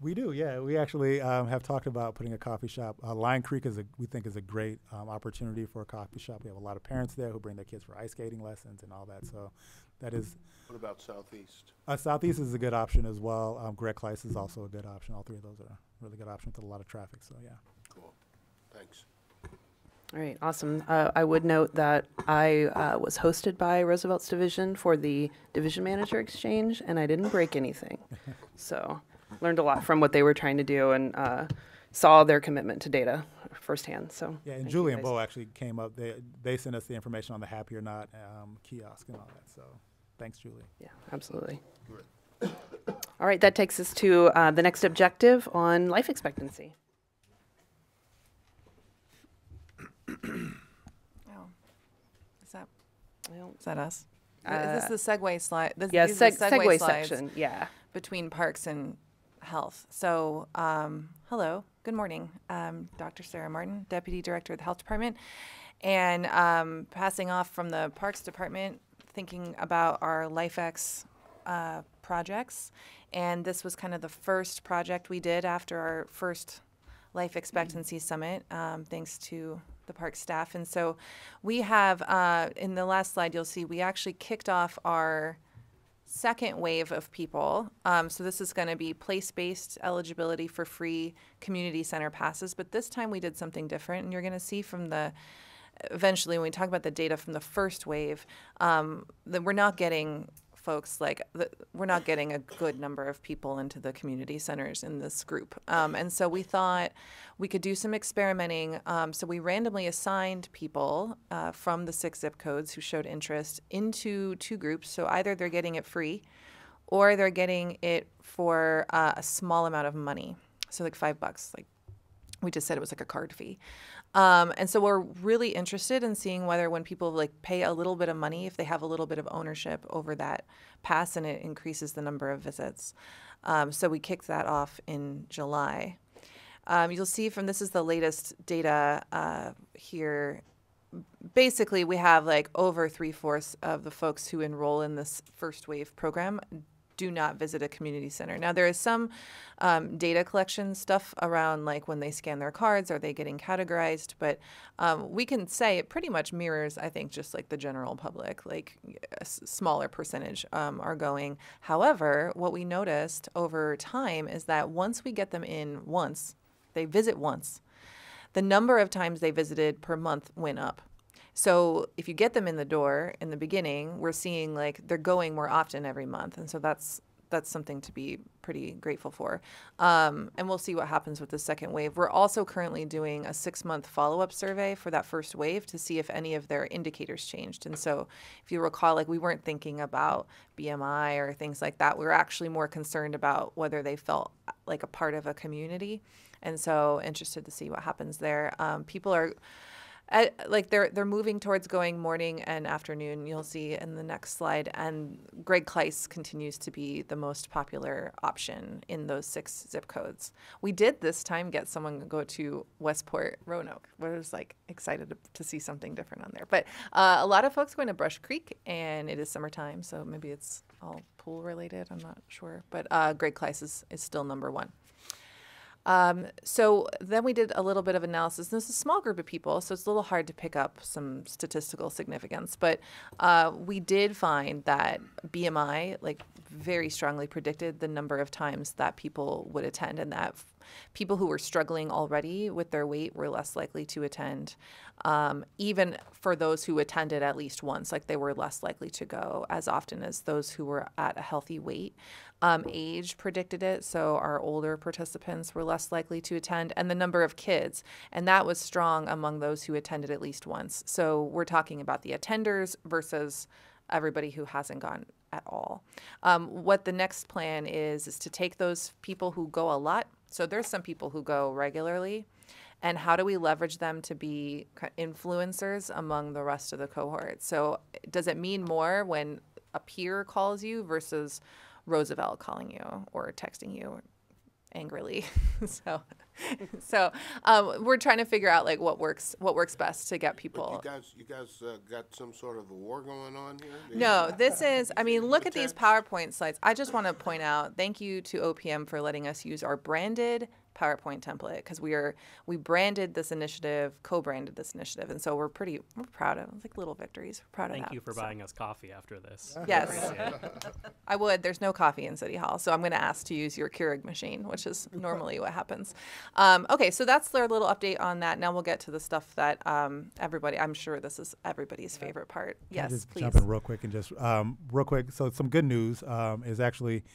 We do, yeah. We actually have talked about putting a coffee shop. Lion Creek we think is a great opportunity for a coffee shop. We have a lot of parents there who bring their kids for ice skating lessons and all that. So that is. What about Southeast? Southeast is a good option as well. Greg Kleiss is also a good option. All three of those are really good options with a lot of traffic. So yeah. Cool. Thanks. All right, awesome. I would note that I was hosted by Roosevelt's division for the division manager exchange, and I didn't break anything. So learned a lot from what they were trying to do and saw their commitment to data firsthand. So yeah, and Julie and Bo actually came up. They sent us the information on the Happy or Not kiosk and all that. So thanks, Julie. Yeah, absolutely. Good. All right, that takes us to the next objective on life expectancy. Oh, is that Well, is that us? Is this the segue slide? Yeah, these are the segue slides section. Yeah. between parks and health. So, hello, good morning. Dr. Sarah Martin, Deputy Director of the Health Department, and passing off from the Parks Department, thinking about our LifeX projects. And this was kind of the first project we did after our first Life Expectancy Summit, thanks to the park staff. And so we have, in the last slide, you'll see we actually kicked off our second wave of people. So this is going to be place-based eligibility for free community center passes. But this time we did something different. And you're going to see from eventually when we talk about the data from the first wave, that we're not getting folks we're not getting a good number of people into the community centers in this group. And so we thought we could do some experimenting. So we randomly assigned people from the 6 zip codes who showed interest into 2 groups. So either they're getting it free or they're getting it for a small amount of money. So like $5, like we just said it was like a card fee. And so we're really interested in seeing whether when people pay a little bit of money, if they have a little bit of ownership over that pass, and it increases the number of visits. So we kicked that off in July. You'll see this is the latest data here. Basically, we have over 3/4 of the folks who enroll in this first wave program do not visit a community center. Now, there is some data collection stuff around, like when they scan their cards, are they getting categorized? But we can say it pretty much mirrors, I think, just like the general public, like a smaller percentage are going. However, what we noticed over time is that once we get them in once, they visit once, the number of times they visited per month went up. So if you get them in the door in the beginning, we're seeing like they're going more often every month. And so that's something to be pretty grateful for. And we'll see what happens with the second wave. We're also currently doing a 6-month follow-up survey for that first wave to see if any of their indicators changed. And so if you recall, like we weren't thinking about BMI or things like that. We were actually more concerned about whether they felt like a part of a community. And so interested to see what happens there. People are like they're moving towards going morning and afternoon. You'll see in the next slide. And Greg Kleiss continues to be the most popular option in those 6 zip codes. We did this time get someone to go to Westport Roanoke. I was like excited to see something different on there. But a lot of folks going to Brush Creek, and it is summertime, so maybe it's all pool related. I'm not sure. But Greg Kleiss is still number 1. So then we did a little bit of analysis. This is a small group of people, so it's a little hard to pick up some statistical significance. But we did find that BMI like very strongly predicted the number of times that people would attend, and that people who were struggling already with their weight were less likely to attend. Even for those who attended at least once, like they were less likely to go as often as those who were at a healthy weight. Age predicted it, so our older participants were less likely to attend, and the number of kids, and that was strong among those who attended at least once. So we're talking about the attenders versus everybody who hasn't gone at all. What the next plan is to take those people who go a lot. So there's some people who go regularly, and how do we leverage them to be influencers among the rest of the cohort? So does it mean more when a peer calls you versus Roosevelt calling you or texting you angrily? So we're trying to figure out like what works best to get people. But you guys got some sort of a war going on here? No, this is, I mean, look at these PowerPoint slides. I just want to point out, thank you to OPM for letting us use our branded PowerPoint template, because we branded this initiative, co-branded this initiative, and so we're proud of it. It's like little victories. We're proud of that. Thank you for buying us coffee after this. Yes, I would. There's no coffee in City Hall, so I'm going to ask to use your Keurig machine, which is normally what happens. Okay, so that's their little update on that. Now we'll get to the stuff that everybody, I'm sure this is everybody's favorite part. Yes, just please. Jump in real quick and just real quick. So some good news is actually.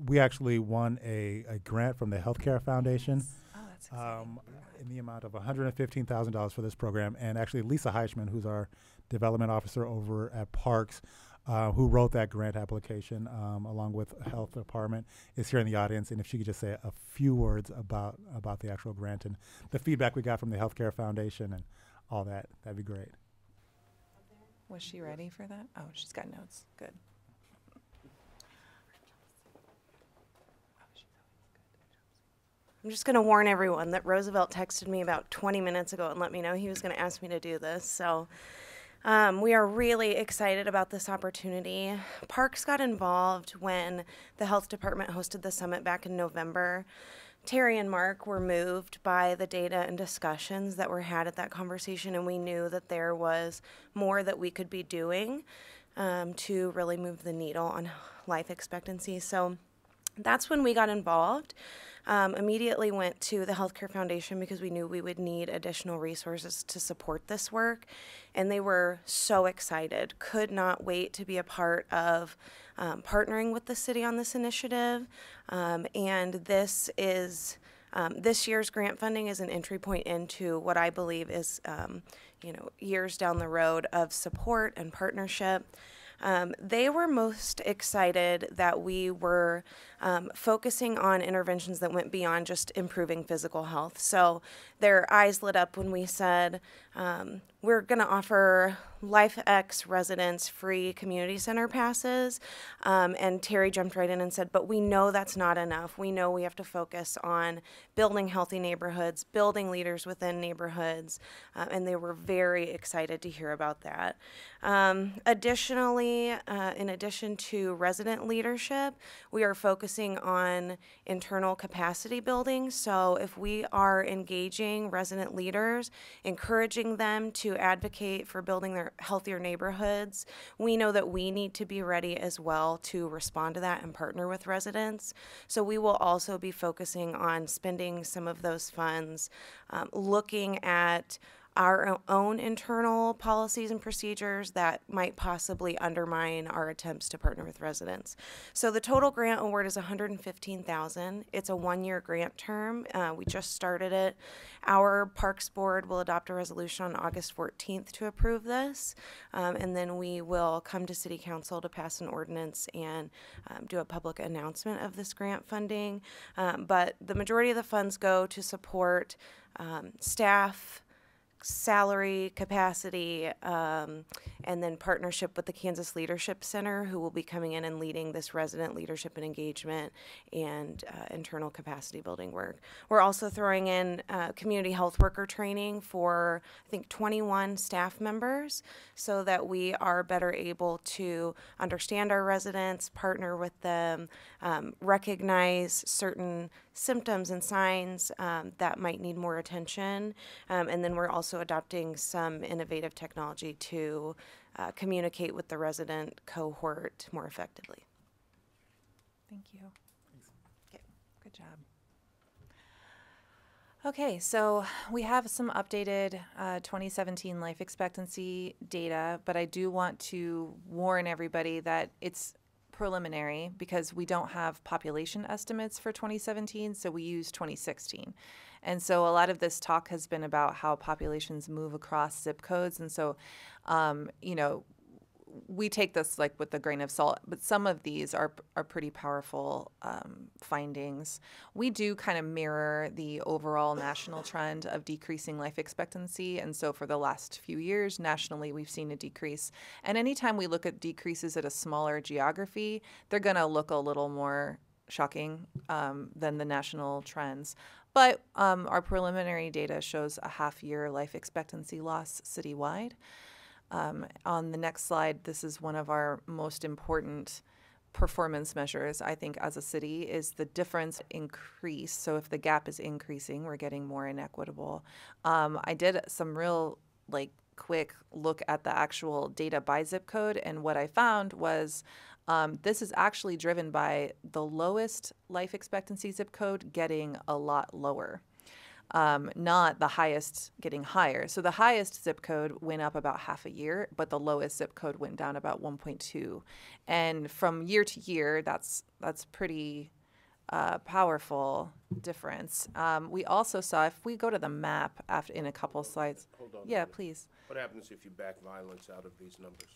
We actually won a grant from the Healthcare Foundation that's exciting. in the amount of $115,000 for this program. And actually, Lisa Heichman, who's our development officer over at Parks, who wrote that grant application along with Health Department, is here in the audience. And if she could just say a few words about the actual grant and the feedback we got from the Healthcare Foundation and all that, that'd be great. Was she ready for that? Oh, she's got notes. Good. I'm just going to warn everyone that Roosevelt texted me about 20 minutes ago and let me know he was going to ask me to do this. So we are really excited about this opportunity. Parks got involved when the health department hosted the summit back in November. Terry and Mark were moved by the data and discussions that were had at that conversation, and we knew that there was more that we could be doing to really move the needle on life expectancy. So that's when we got involved. Immediately went to the Healthcare Foundation because we knew we would need additional resources to support this work. And they were so excited, could not wait to be a part of partnering with the city on this initiative. And this is, this year's grant funding is an entry point into what I believe is, years down the road of support and partnership. They were most excited that we were focusing on interventions that went beyond just improving physical health. So their eyes lit up when we said, we're going to offer LifeX residents free community center passes. And Terry jumped right in and said, but we know that's not enough. We know we have to focus on building healthy neighborhoods, building leaders within neighborhoods. And they were very excited to hear about that. Additionally, in addition to resident leadership, we are focusing on internal capacity building. So if we are engaging resident leaders, encouraging them to advocate for building their healthier neighborhoods, we know that we need to be ready as well to respond to that and partner with residents. So we will also be focusing on spending some of those funds, looking at our own internal policies and procedures that might possibly undermine our attempts to partner with residents. So the total grant award is $115,000. It's a 1-year grant term. We just started it. Our Parks Board will adopt a resolution on August 14th to approve this, and then we will come to City Council to pass an ordinance and do a public announcement of this grant funding. But the majority of the funds go to support staff, salary, capacity, and then partnership with the Kansas Leadership Center, who will be coming in and leading this resident leadership and engagement and internal capacity building work. We're also throwing in community health worker training for, I think, 21 staff members so that we are better able to understand our residents, partner with them, recognize certain symptoms and signs that might need more attention. And then we're also adopting some innovative technology to communicate with the resident cohort more effectively. Thank you. Okay, good job. Okay, so we have some updated 2017 life expectancy data, but I do want to warn everybody that it's preliminary because we don't have population estimates for 2017, so we use 2016. And so a lot of this talk has been about how populations move across zip codes. And so, you know, we take this like with a grain of salt, but some of these are pretty powerful findings. We do kind of mirror the overall national trend of decreasing life expectancy. And so for the last few years, nationally, we've seen a decrease. And anytime we look at decreases at a smaller geography, they're going to look a little more shocking than the national trends. But our preliminary data shows a half-year life expectancy loss citywide. On the next slide, this is one of our most important performance measures, I think, as a city, is the difference increase. So if the gap is increasing, we're getting more inequitable. I did some real, quick look at the actual data by zip code, and what I found was this is actually driven by the lowest life expectancy zip code getting a lot lower. Not the highest getting higher. So the highest zip code went up about half a year, but the lowest zip code went down about 1.2. And from year to year, that's pretty powerful difference. We also saw, if we go to the map in a couple slides. Hold on. Yeah, please. What happens if you back violence out of these numbers?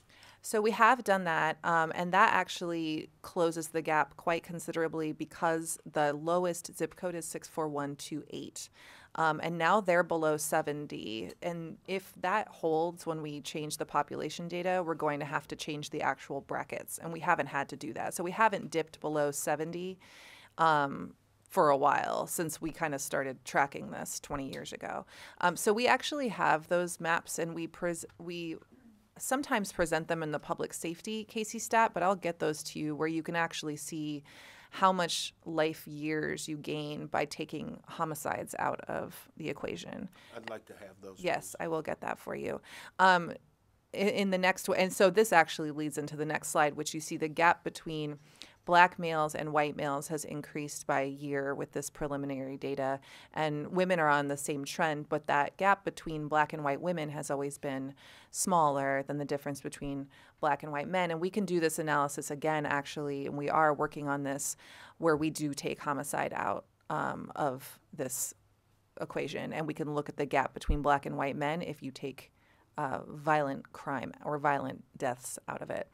So we have done that, and that actually closes the gap quite considerably because the lowest zip code is 64128. And now they're below 70. And if that holds when we change the population data, we're going to have to change the actual brackets. And we haven't had to do that. So we haven't dipped below 70 for a while since we kind of started tracking this 20 years ago. So we actually have those maps, and we sometimes present them in the public safety Casey stat, but I'll get those to you where you can actually see how much life years you gain by taking homicides out of the equation. I'd like to have those. Yes, I will get that for you. In the next, and so this actually leads into the next slide, which you see the gap between Black males and white males has increased by a year with this preliminary data, and women are on the same trend, but that gap between Black and white women has always been smaller than the difference between Black and white men. And we can do this analysis again, actually, and we are working on this, where we do take homicide out of this equation, and we can look at the gap between Black and white men if you take violent crime or violent deaths out of it.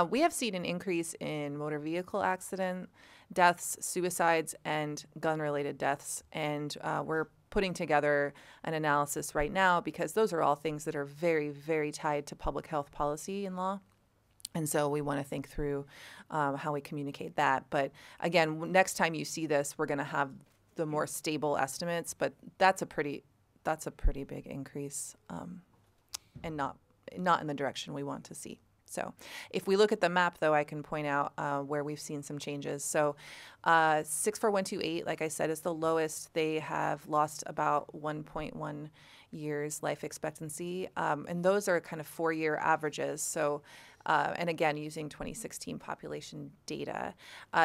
We have seen an increase in motor vehicle accident deaths, suicides, and gun-related deaths, and we're putting together an analysis right now because those are all things that are very, very tied to public health policy and law. And so we want to think through how we communicate that. But again, next time you see this, we're going to have the more stable estimates. But that's a pretty big increase, and not in the direction we want to see. So if we look at the map, though, I can point out where we've seen some changes. So 64128, like I said, is the lowest. They have lost about 1.1 years life expectancy, and those are kind of 4-year averages. So, and again, using 2016 population data.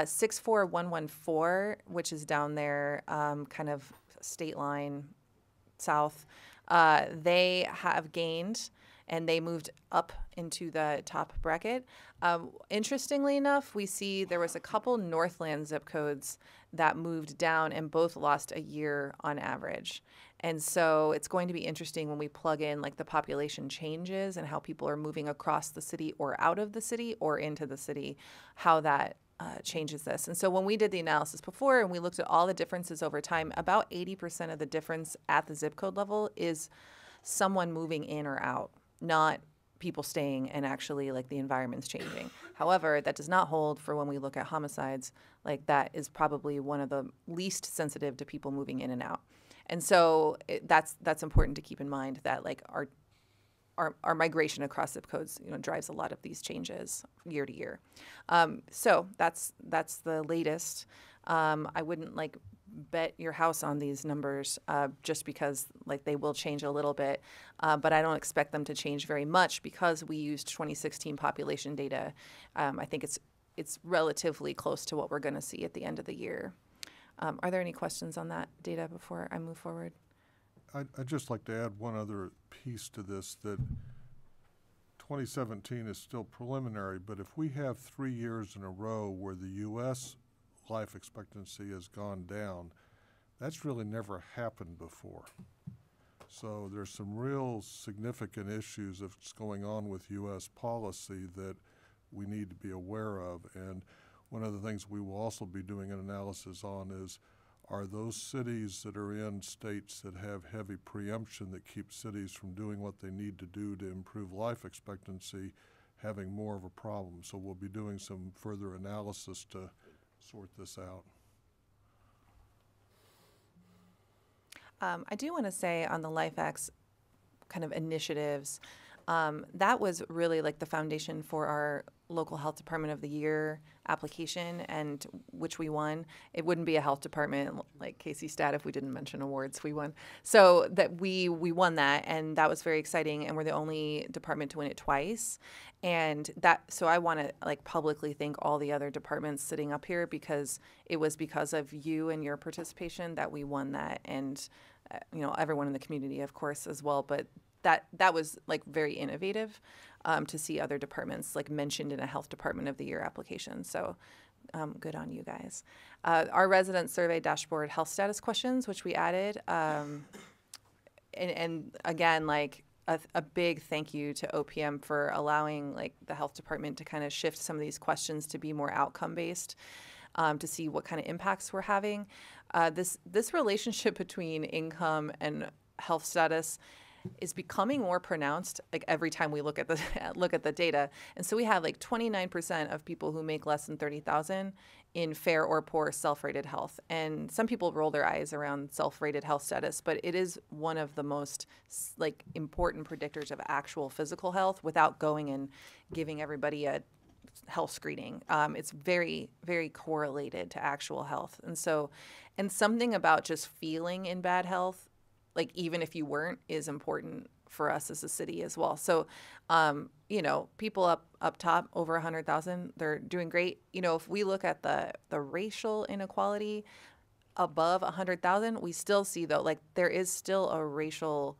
64114, which is down there, kind of state line south, they have gained, and they moved up into the top bracket. Interestingly enough, we see there was a couple Northland zip codes that moved down and both lost a year on average. And so it's going to be interesting when we plug in like the population changes and how people are moving across the city or out of the city or into the city, how that changes this. And so when we did the analysis before and we looked at all the differences over time, about 80% of the difference at the zip code level is someone moving in or out, not people staying and actually like the environment's changing. However, that does not hold for when we look at homicides. Like that is probably one of the least sensitive to people moving in and out. And so that's important to keep in mind that like our migration across zip codes, drives a lot of these changes year to year. So that's the latest. I wouldn't like bet your house on these numbers just because like they will change a little bit, but I don't expect them to change very much because we used 2016 population data. I think it's relatively close to what we're going to see at the end of the year. Are there any questions on that data before I move forward? I'd just like to add one other piece to this, that 2017 is still preliminary, but if we have 3 years in a row where the U.S. life expectancy has gone down, that's really never happened before. So there's some real significant issues that's going on with U.S. policy that we need to be aware of. And one of the things we will also be doing an analysis on is, are those cities that are in states that have heavy preemption that keep cities from doing what they need to do to improve life expectancy having more of a problem? So we'll be doing some further analysis to sort this out. I do want to say on the LifeX kind of initiatives, that was really like the foundation for our local health department of the year application, and which we won. It wouldn't be a health department like Casey Stat if we didn't mention awards. We won. So that we won that, and that was very exciting, and we're the only department to win it twice. And so I want to like publicly thank all the other departments sitting up here, because it was because of you and your participation that we won that, and everyone in the community, of course, as well. But that was like very innovative to see other departments like mentioned in a health department of the year application. So good on you guys. Our resident survey dashboard health status questions, which we added, and again, like a big thank you to OPM for allowing like the health department to kind of shift some of these questions to be more outcome based, to see what kind of impacts we're having. This relationship between income and health status is becoming more pronounced like every time we look at the data. And so we have like 29% of people who make less than 30,000 in fair or poor self-rated health. And some people roll their eyes around self-rated health status, but it is one of the most like important predictors of actual physical health without going and giving everybody a health screening. It's very, very correlated to actual health. And something about just feeling in bad health, like even if you weren't, is important for us as a city as well. So, people up top over 100,000, they're doing great. If we look at the racial inequality above 100,000, we still see though, like there is still a racial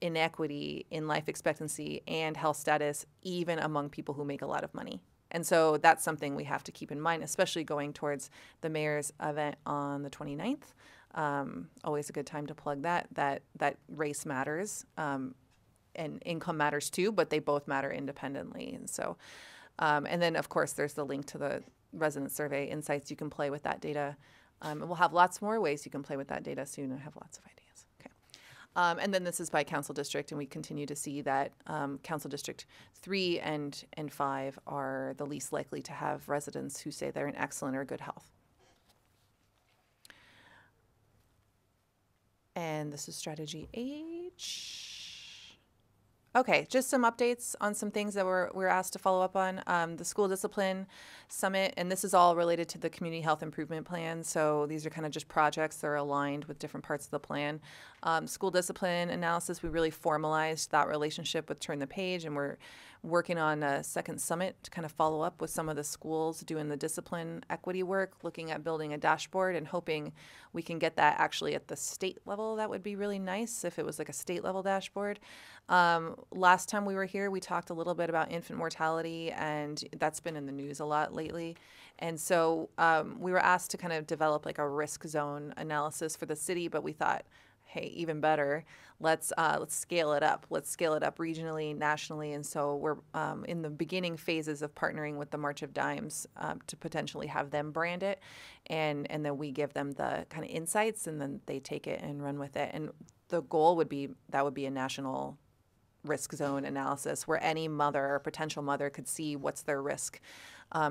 inequity in life expectancy and health status, even among people who make a lot of money. And so that's something we have to keep in mind, especially going towards the mayor's event on the 29th. Always a good time to plug that race matters. and income matters too, but they both matter independently. And so, and then of course there's the link to the resident survey insights. You can play with that data. And we'll have lots more ways you can play with that data soon. I have lots of ideas. Okay. And then this is by council district, and we continue to see that council district 3 and 5 are the least likely to have residents who say they're in excellent or good health. And this is strategy H. Okay, just some updates on some things that we're asked to follow up on. The School Discipline Summit, and this is all related to the Community Health Improvement Plan. So these are kind of just projects that are aligned with different parts of the plan. School discipline analysis, we really formalized that relationship with Turn the Page, and we're working on a second summit to kind of follow up with some of the schools doing the discipline equity work, looking at building a dashboard and hoping we can get that actually at the state level. That would be really nice if it was like a state level dashboard. Last time we were here, we talked a little bit about infant mortality, and that's been in the news a lot lately. And so we were asked to kind of develop like a risk zone analysis for the city, but we thought, hey, even better, let's scale it up. Let's scale it up regionally, nationally. And so we're in the beginning phases of partnering with the March of Dimes to potentially have them brand it. And then we give them the kind of insights, and then they take it and run with it. And the goal would be that would be a national risk zone analysis where any mother or potential mother could see what's their risk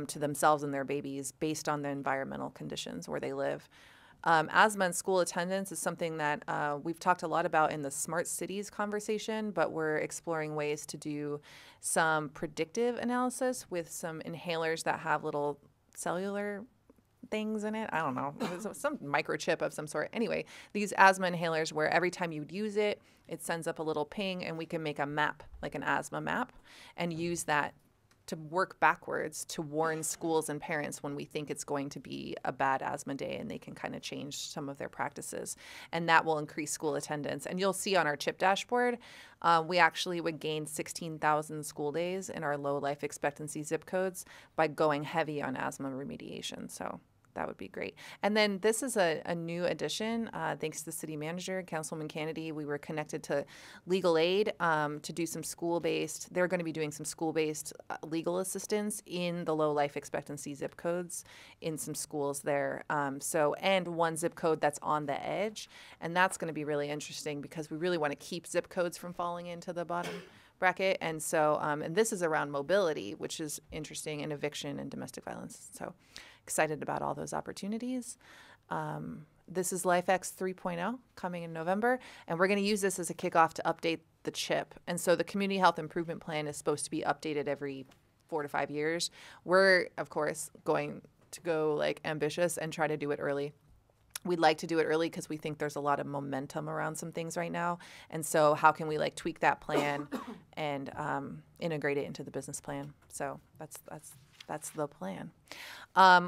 to themselves and their babies based on the environmental conditions where they live. Asthma and school attendance is something that we've talked a lot about in the smart cities conversation, but we're exploring ways to do some predictive analysis with some inhalers that have little cellular things in it. I don't know, some microchip of some sort. Anyway, these asthma inhalers where every time you use it, it sends up a little ping, and we can make a map, like an asthma map, and use that to work backwards to warn schools and parents when we think it's going to be a bad asthma day, and they can kind of change some of their practices. And that will increase school attendance. And you'll see on our CHIP dashboard, we actually would gain 16,000 school days in our low life expectancy zip codes by going heavy on asthma remediation. So that would be great. And then this is a new addition. Thanks to the city manager, Councilwoman Kennedy, we were connected to legal aid to do some school-based. They're going to be doing some school-based legal assistance in the low life expectancy zip codes in some schools there. And one zip code that's on the edge. And that's going to be really interesting because we really want to keep zip codes from falling into the bottom bracket. And so, and this is around mobility, which is interesting, and eviction and domestic violence. So excited about all those opportunities. This is LifeX 3.0 coming in November, and we're going to use this as a kickoff to update the CHIP. And so the Community Health Improvement Plan is supposed to be updated every 4 to 5 years. We're, of course, going to go like ambitious and try to do it early. We'd like to do it early because we think there's a lot of momentum around some things right now. And so how can we like tweak that plan and integrate it into the business plan? So that's the plan.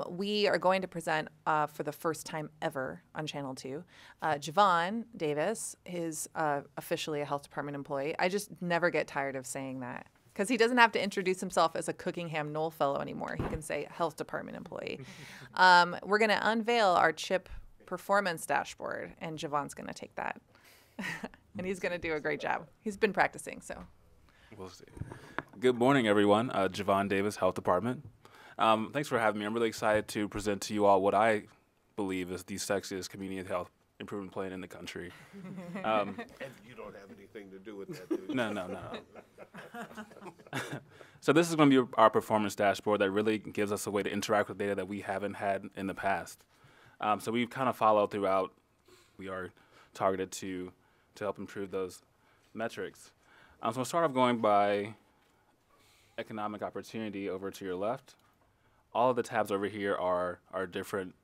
We are going to present for the first time ever on Channel 2. Javon Davis is officially a health department employee. I just never get tired of saying that because he doesn't have to introduce himself as a Cookingham Knoll fellow anymore. He can say health department employee. We're going to unveil our CHIP performance dashboard, and Javon's going to take that. And he's going to do a great job. He's been practicing, so. We'll see. Good morning, everyone. Javon Davis, Health Department. Thanks for having me. I'm really excited to present to you all what I believe is the sexiest community health improvement plan in the country. And you don't have anything to do with that, do you? No. So this is going to be our performance dashboard that really gives us a way to interact with data that we haven't had in the past. So we've kind of followed throughout. We are targeted to help improve those metrics. So we'll start off going by economic opportunity over to your left. All of the tabs over here are different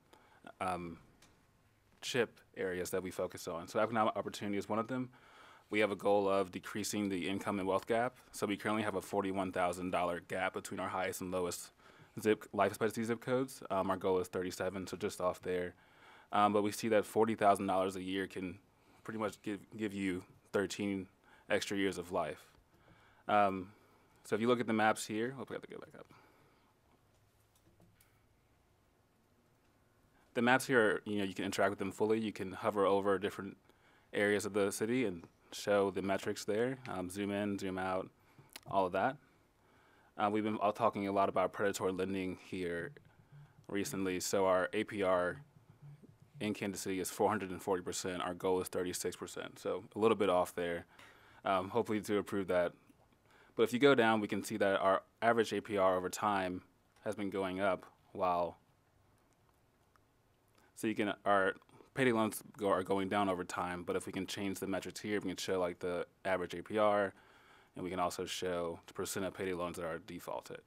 CHIP areas that we focus on. So economic opportunity is one of them. We have a goal of decreasing the income and wealth gap. So we currently have a $41,000 gap between our highest and lowest life expectancy zip codes. Our goal is 37, so just off there. But we see that $40,000 a year can pretty much give you 13 extra years of life. So if you look at the maps here, we have to go back up. The maps here are, you can interact with them fully. You can hover over different areas of the city and show the metrics there, zoom in, zoom out, all of that. We've been talking a lot about predatory lending here recently. So our APR in Kansas City is 440%. Our goal is 36%. So a little bit off there. Hopefully to improve that. But if you go down, we can see that our average APR over time has been going up while, so you can, our payday loans are going down over time, but if we can change the metrics here, we can show like the average APR, and we can also show the percent of payday loans that are defaulted.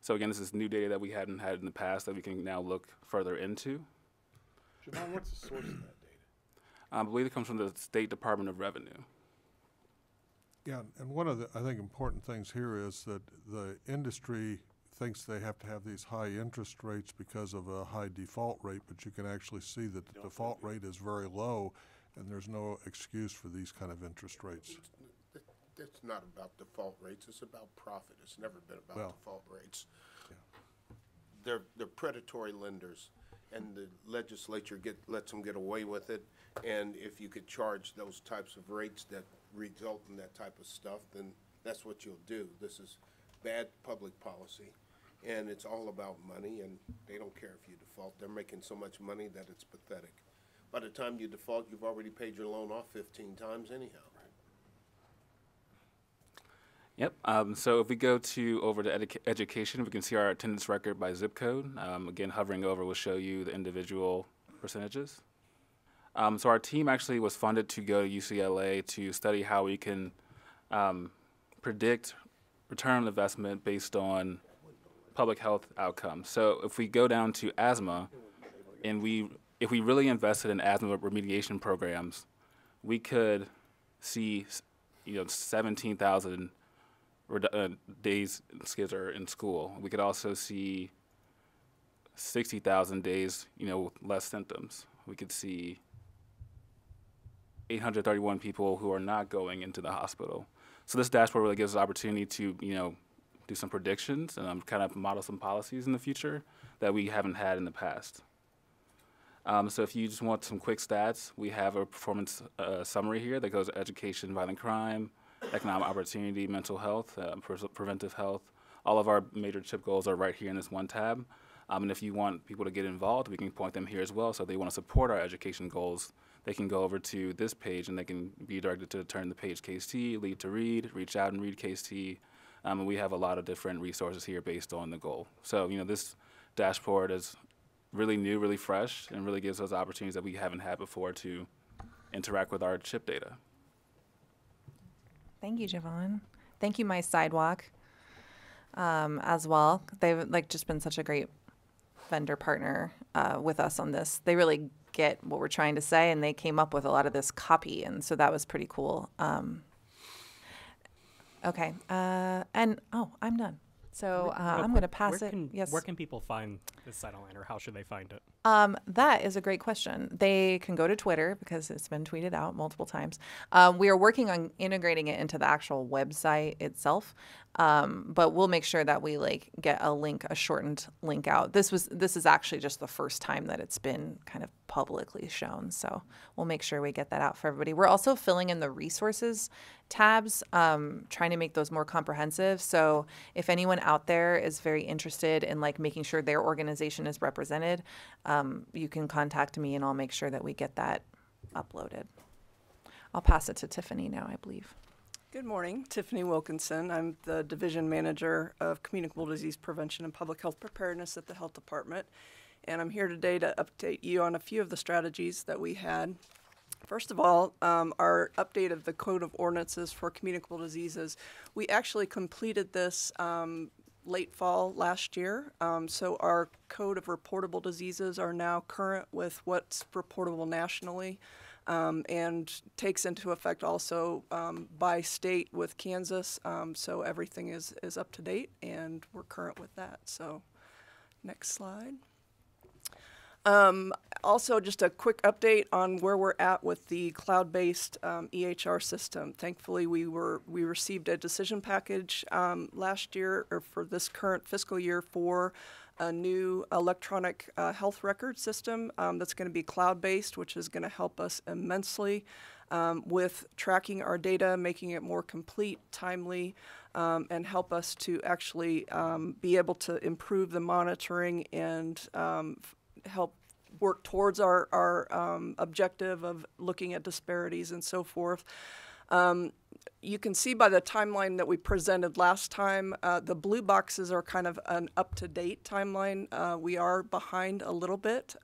So again, this is new data that we hadn't had in the past that we can now look further into. Javon, what's the source of that data? I believe it comes from the State Department of Revenue. Yeah, and one of the, I think, important things here is that the industry thinks they have to have these high interest rates because of a high default rate, but you can actually see that the default rate is very low, and there's no excuse for these kind of interest rates. It's not about default rates, it's about profit. It's never been about default rates. Yeah. They're predatory lenders, and the legislature lets them get away with it, and if you could charge those types of rates that result in that type of stuff, then that's what you'll do. This is bad public policy, and it's all about money, and they don't care if you default. They're making so much money that it's pathetic. By the time you default, you've already paid your loan off 15 times anyhow. Yep. So if we go to over to education, we can see our attendance record by zip code. Again, hovering over will show you the individual percentages. So our team actually was funded to go to UCLA to study how we can predict return on investment based on public health outcomes. So if we go down to asthma, and if we really invested in asthma remediation programs, we could see 17,000 days kids are in school. We could also see 60,000 days, with less symptoms. We could see 831 people who are not going into the hospital. So this dashboard really gives us opportunity to, do some predictions and kind of model some policies in the future that we haven't had in the past. So if you just want some quick stats, we have a performance summary here that goes to education, violent crime, economic opportunity, mental health, preventive health. All of our major CHIP goals are right here in this one tab. And if you want people to get involved, we can point them here as well. So if they want to support our education goals, they can go over to this page and they can be directed to Turn the Page KST, Lead to Read, Reach Out and Read KST. And we have a lot of different resources here based on the goal. So, this dashboard is really new, really fresh, and really gives us opportunities that we haven't had before to interact with our CHIP data. Thank you, Javon. Thank you, My Sidewalk, as well. They've just been such a great vendor partner with us on this. They really get what we're trying to say, and they came up with a lot of this copy, and so that was pretty cool. Okay, and I'm done. So I'm going to pass it. Yes. Where can people find this site online, or how should they find it? That is a great question. They can go to Twitter because it's been tweeted out multiple times. We are working on integrating it into the actual website itself, but we'll make sure that we get a shortened link out. This is actually just the first time that it's been kind of publicly shown, so we'll make sure we get that out for everybody. We're also filling in the resources tabs, trying to make those more comprehensive. So if anyone out there is very interested in making sure their organization is represented, you can contact me and I'll make sure that we get that uploaded. I'll pass it to Tiffany now, I believe. Good morning, Tiffany Wilkinson. I'm the Division Manager of Communicable Disease Prevention and Public Health Preparedness at the Health Department. And I'm here today to update you on a few of the strategies that we had. First of all, our update of the Code of Ordinances for Communicable Diseases. We actually completed this late fall last year. So our Code of Reportable Diseases are now current with what's reportable nationally, and takes into effect also by state with Kansas. So everything is up to date, and we're current with that. So next slide. Also, just a quick update on where we're at with the cloud-based EHR system. Thankfully, we received a decision package last year, or for this current fiscal year, for a new electronic health record system that's going to be cloud-based, which is going to help us immensely. with tracking our data, making it more complete, timely, and help us to actually be able to improve the monitoring and help work towards our objective of looking at disparities and so forth. You can see by the timeline that we presented last time, the blue boxes are kind of an up-to-date timeline. We are behind a little bit.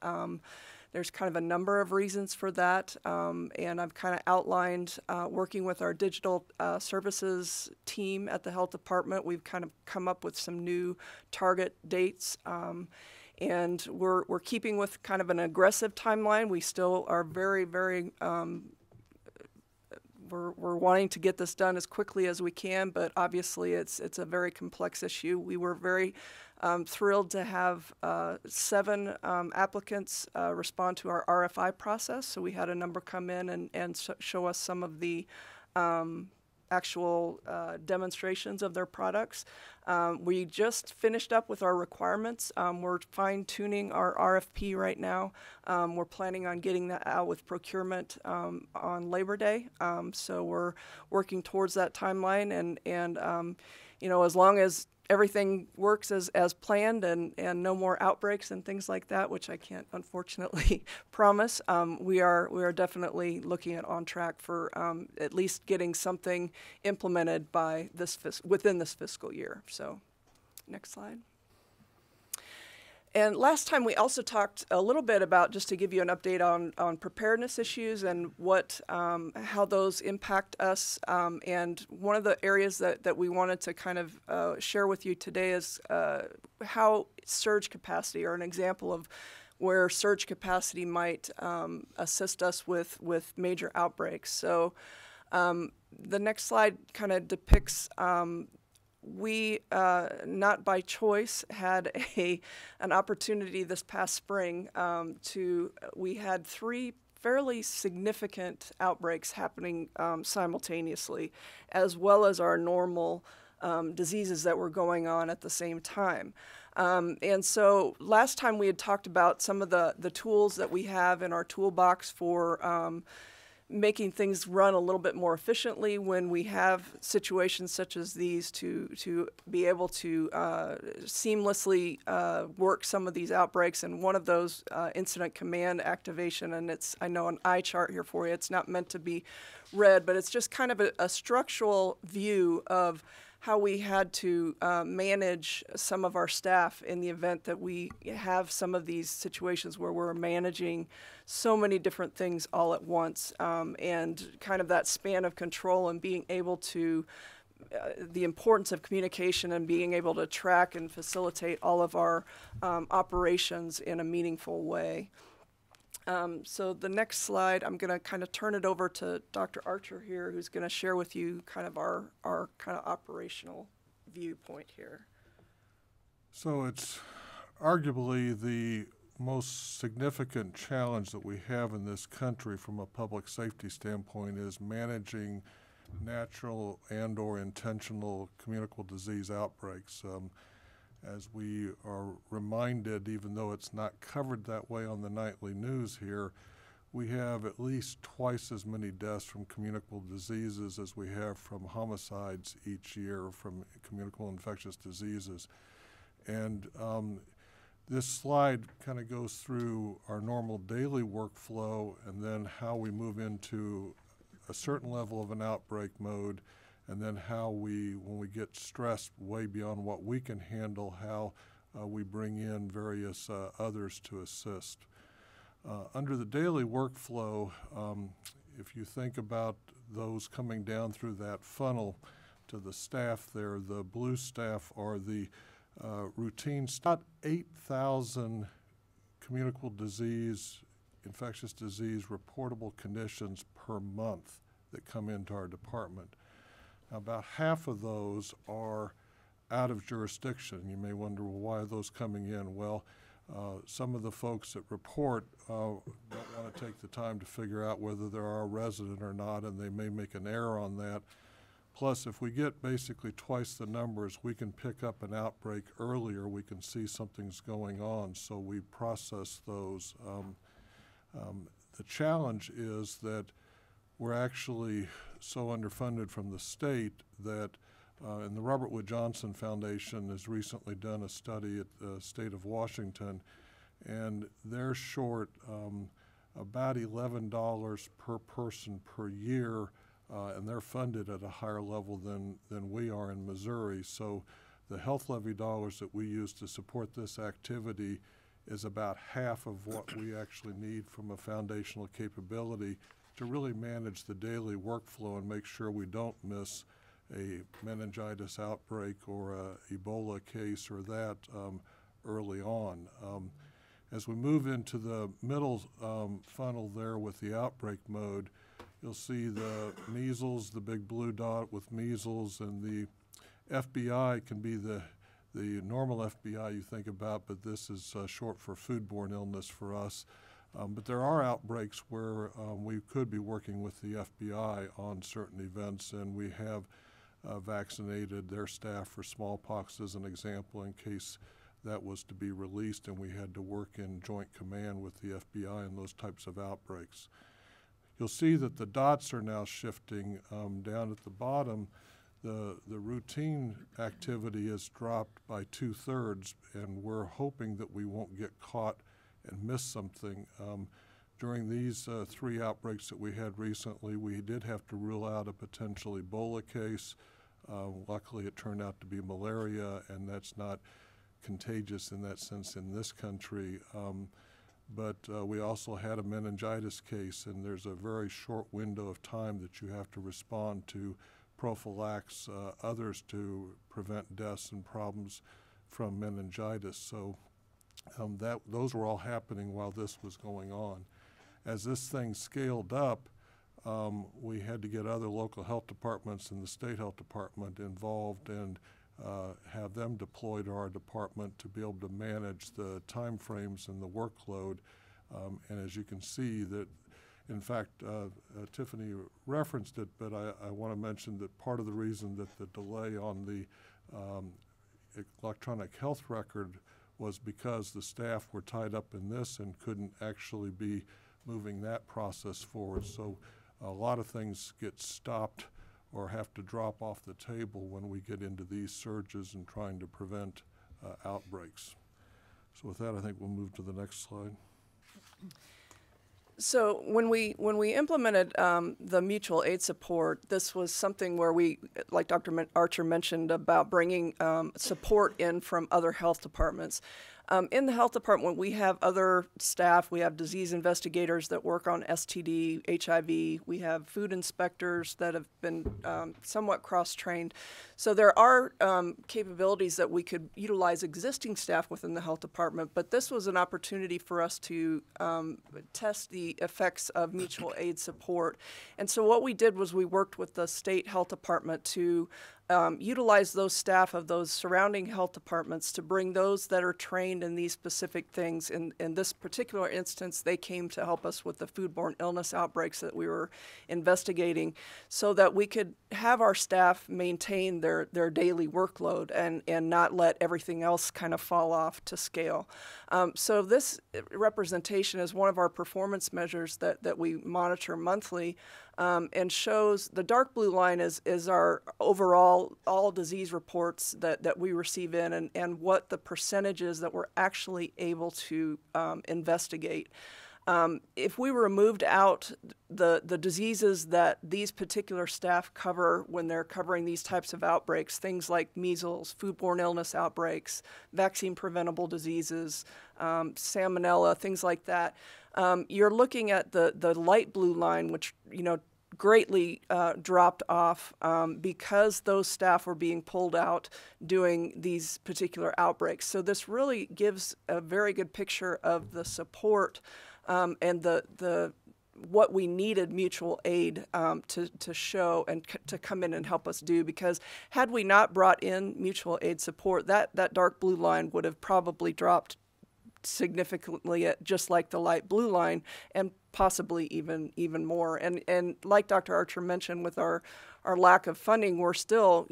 There's kind of a number of reasons for that, and I've kind of outlined working with our digital services team at the health department. We've kind of come up with some new target dates, and we're keeping with kind of an aggressive timeline. We still are very, very we're wanting to get this done as quickly as we can, but obviously it's a very complex issue. We were very thrilled to have 7 applicants respond to our RFI process. So we had a number come in and show us some of the actual demonstrations of their products. We just finished up with our requirements. We're fine-tuning our RFP right now. We're planning on getting that out with procurement on Labor Day. So we're working towards that timeline, and you know, as long as everything works as planned and no more outbreaks and things like that, which I can't unfortunately promise, we are definitely looking at on track for at least getting something implemented by within this fiscal year. So next slide. And last time we also talked a little bit about, just to give you an update on preparedness issues and how those impact us. And one of the areas that we wanted to kind of share with you today is how surge capacity, or an example of where surge capacity might assist us with major outbreaks. So the next slide kind of depicts we, not by choice, had an opportunity this past spring we had 3 fairly significant outbreaks happening simultaneously, as well as our normal diseases that were going on at the same time. And so last time we had talked about some of the tools that we have in our toolbox for making things run a little bit more efficiently when we have situations such as these, to be able to seamlessly work some of these outbreaks. And one of those, incident command activation, and I know an eye chart here for you. It's not meant to be read, but it's just kind of a structural view of how we had to manage some of our staff in the event that we have some of these situations where we're managing so many different things all at once, and kind of that span of control and being able to, the importance of communication and being able to track and facilitate all of our operations in a meaningful way. So the next slide, I'm going to kind of turn it over to Dr. Archer here, who's going to share with you kind of our kind of operational viewpoint here. So it's arguably the most significant challenge that we have in this country from a public safety standpoint is managing natural and or intentional communicable disease outbreaks. As we are reminded, even though it's not covered that way on the nightly news here, we have at least twice as many deaths from communicable diseases as we have from homicides each year from communicable infectious diseases. And this slide kind of goes through our normal daily workflow and then how we move into a certain level of an outbreak mode, and then how when we get stressed way beyond what we can handle, how we bring in various others to assist. Under the daily workflow, if you think about those coming down through that funnel to the staff there, the blue staff are the routine staff. 8,000 communicable disease, infectious disease reportable conditions per month that come into our department. About half of those are out of jurisdiction. You may wonder, well, why are those coming in? Well, some of the folks that report don't want to take the time to figure out whether they're a resident or not, and they may make an error on that. Plus, if we get basically twice the numbers, we can pick up an outbreak earlier. We can see something's going on, so we process those. The challenge is that we're actually so underfunded from the state that, and the Robert Wood Johnson Foundation has recently done a study at the state of Washington, and they're short about $11 per person per year, and they're funded at a higher level than we are in Missouri. So the health levy dollars that we use to support this activity is about half of what we actually need from a foundational capability to really manage the daily workflow and make sure we don't miss a meningitis outbreak or a Ebola case or that early on. As we move into the middle funnel there with the outbreak mode, you'll see the measles, the big blue dot with measles, and the FBI can be the normal FBI you think about, but this is short for foodborne illness for us. But there are outbreaks where we could be working with the FBI on certain events, and we have vaccinated their staff for smallpox as an example in case that was to be released and we had to work in joint command with the FBI in those types of outbreaks. You'll see that the dots are now shifting down at the bottom. The routine activity has dropped by 2/3, and we're hoping that we won't get caught and miss something. During these 3 outbreaks that we had recently, we did have to rule out a potential Ebola case. Luckily, it turned out to be malaria, and that's not contagious in that sense in this country. But we also had a meningitis case, and there's a very short window of time that you have to respond to prophylax others to prevent deaths and problems from meningitis. So those were all happening while this was going on. As this thing scaled up, we had to get other local health departments and the state health department involved and have them deployed to our department to be able to manage the time frames and the workload. And as you can see that, in fact, Tiffany referenced it, but I want to mention that part of the reason that the delay on the electronic health record was because the staff were tied up in this and couldn't actually be moving that process forward. So a lot of things get stopped or have to drop off the table when we get into these surges and trying to prevent outbreaks. So with that, I think we'll move to the next slide. So when we implemented the mutual aid support, this was something where we, like Dr. Archer mentioned, about bringing support in from other health departments. In the health department, we have other staff. We have disease investigators that work on STD, HIV. We have food inspectors that have been somewhat cross-trained. So there are capabilities that we could utilize existing staff within the health department, but this was an opportunity for us to test the effects of mutual aid support. And so what we did was we worked with the state health department to utilize those staff of those surrounding health departments to bring those that are trained in these specific things. In this particular instance, they came to help us with the foodborne illness outbreaks that we were investigating so that we could have our staff maintain their daily workload and not let everything else kind of fall off to scale. So this representation is one of our performance measures that we monitor monthly. And shows the dark blue line is our overall all disease reports that we receive in and what the percentages that we're actually able to investigate. If we removed out the diseases that these particular staff cover when they're covering these types of outbreaks, things like measles, foodborne illness outbreaks, vaccine preventable diseases, salmonella, things like that, you're looking at the light blue line, which, greatly dropped off because those staff were being pulled out doing these particular outbreaks. So this really gives a very good picture of the support and the what we needed mutual aid to show and to come in and help us do, because had we not brought in mutual aid support, that dark blue line would have probably dropped significantly, just like the light blue line, and possibly even more. And like Dr. Archer mentioned, with our lack of funding, we're still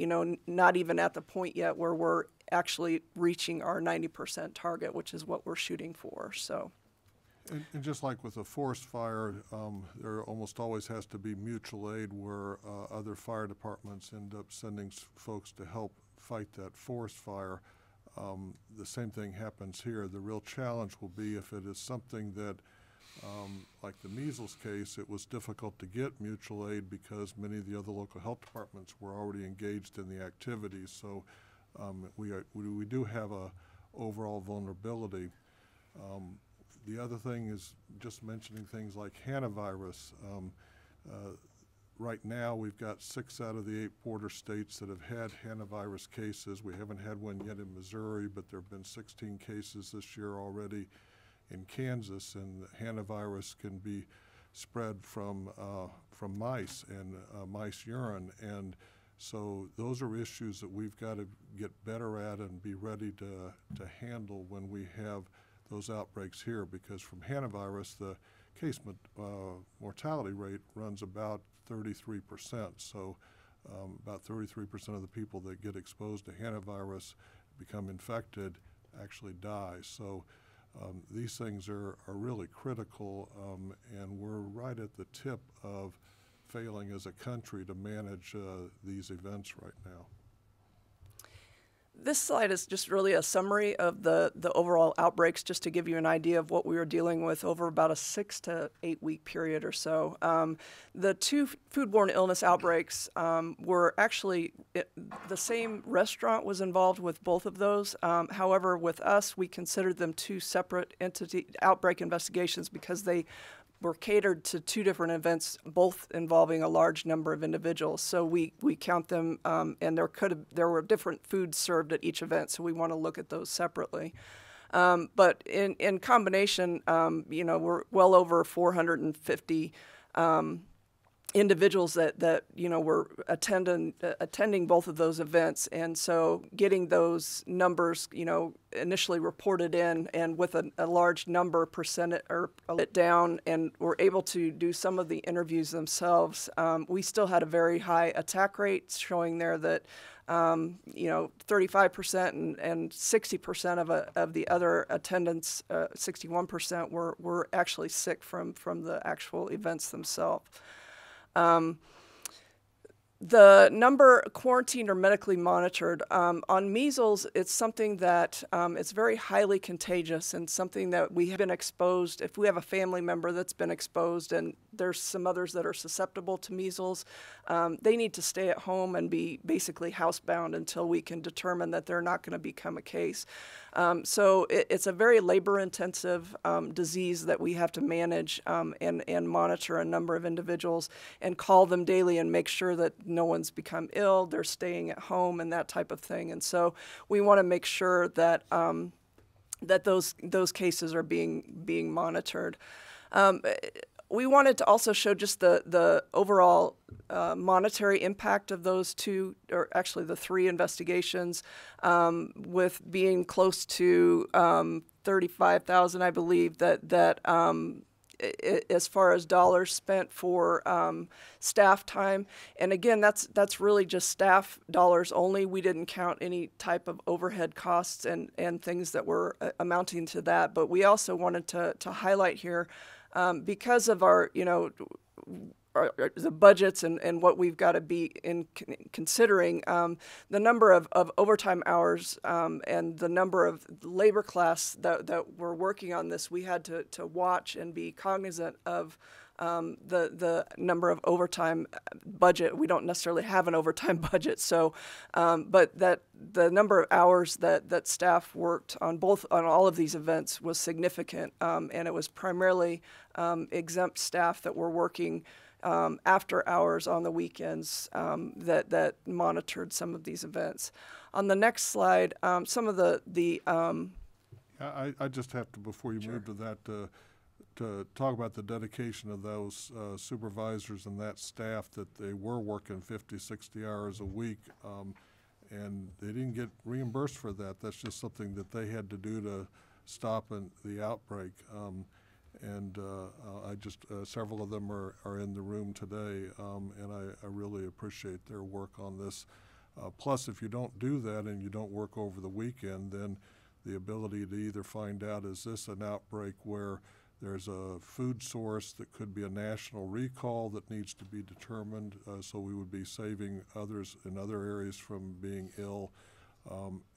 not even at the point yet where we're actually reaching our 90% target, which is what we're shooting for. So. And just like with a forest fire, there almost always has to be mutual aid where other fire departments end up sending folks to help fight that forest fire. The same thing happens here. The real challenge will be if it is something that, like the measles case, it was difficult to get mutual aid because many of the other local health departments were already engaged in the activities. So we do have a overall vulnerability. The other thing is just mentioning things like hantavirus. Right now, we've got 6 out of the 8 border states that have had hantavirus cases. We haven't had one yet in Missouri, but there have been 16 cases this year already in Kansas, and hantavirus can be spread from mice and mice urine. And so those are issues that we've got to get better at and be ready to handle when we have those outbreaks here, because from hantavirus, the case mortality rate runs about 33%. So about 33% of the people that get exposed to hantavirus become infected actually die. So these things are really critical, and we're right at the tip of failing as a country to manage these events right now. This slide is just really a summary of the overall outbreaks, just to give you an idea of what we were dealing with over about a 6 to 8 week period or so. The 2 foodborne illness outbreaks were actually, the same restaurant was involved with both of those. However, with us, we considered them 2 separate outbreak investigations because they were catered to 2 different events, both involving a large number of individuals. So we count them, and there were different foods served at each event, so we want to look at those separately. But in combination, we're well over 450 individuals that were attending both of those events, and so getting those numbers initially reported in, and with a large number percentage or it down, and were able to do some of the interviews themselves. We still had a very high attack rate, showing there that 35% and 60% of the other attendants, 61% were actually sick from the actual events themselves. The number quarantined or medically monitored. On measles, it's something that it's very highly contagious, and something that we have been exposed. If we have a family member that's been exposed and there's some others that are susceptible to measles, they need to stay at home and be basically housebound until we can determine that they're not going to become a case. So it's a very labor-intensive disease that we have to manage and monitor a number of individuals and call them daily and make sure that no one's become ill, they're staying at home, and that type of thing. And so we want to make sure that that those cases are being monitored. We wanted to also show just the overall monetary impact of those 2, or actually the 3 investigations, with being close to 35,000, I believe, that as far as dollars spent for staff time. And again, that's really just staff dollars only. We didn't count any type of overhead costs and things that were amounting to that. But we also wanted to highlight here, because of our, the budgets and what we've got to be considering, the number of overtime hours and the number of labor class that were working on this, we had to watch and be cognizant of the number of overtime budget. We don't necessarily have an overtime budget, so but that the number of hours that staff worked on all of these events was significant, and it was primarily exempt staff that were working after hours on the weekends that monitored some of these events. On the next slide, some of the I just have to, before you move to that, to talk about the dedication of those supervisors and that staff, that they were working 50, 60 hours a week, and they didn't get reimbursed for that. That's just something that they had to do to stop the outbreak. I just, several of them are in the room today, and I really appreciate their work on this. Plus, if you don't do that and you don't work over the weekend, then the ability to either find out, is this an outbreak where There's a food source that could be a national recall that needs to be determined, so we would be saving others in other areas from being ill,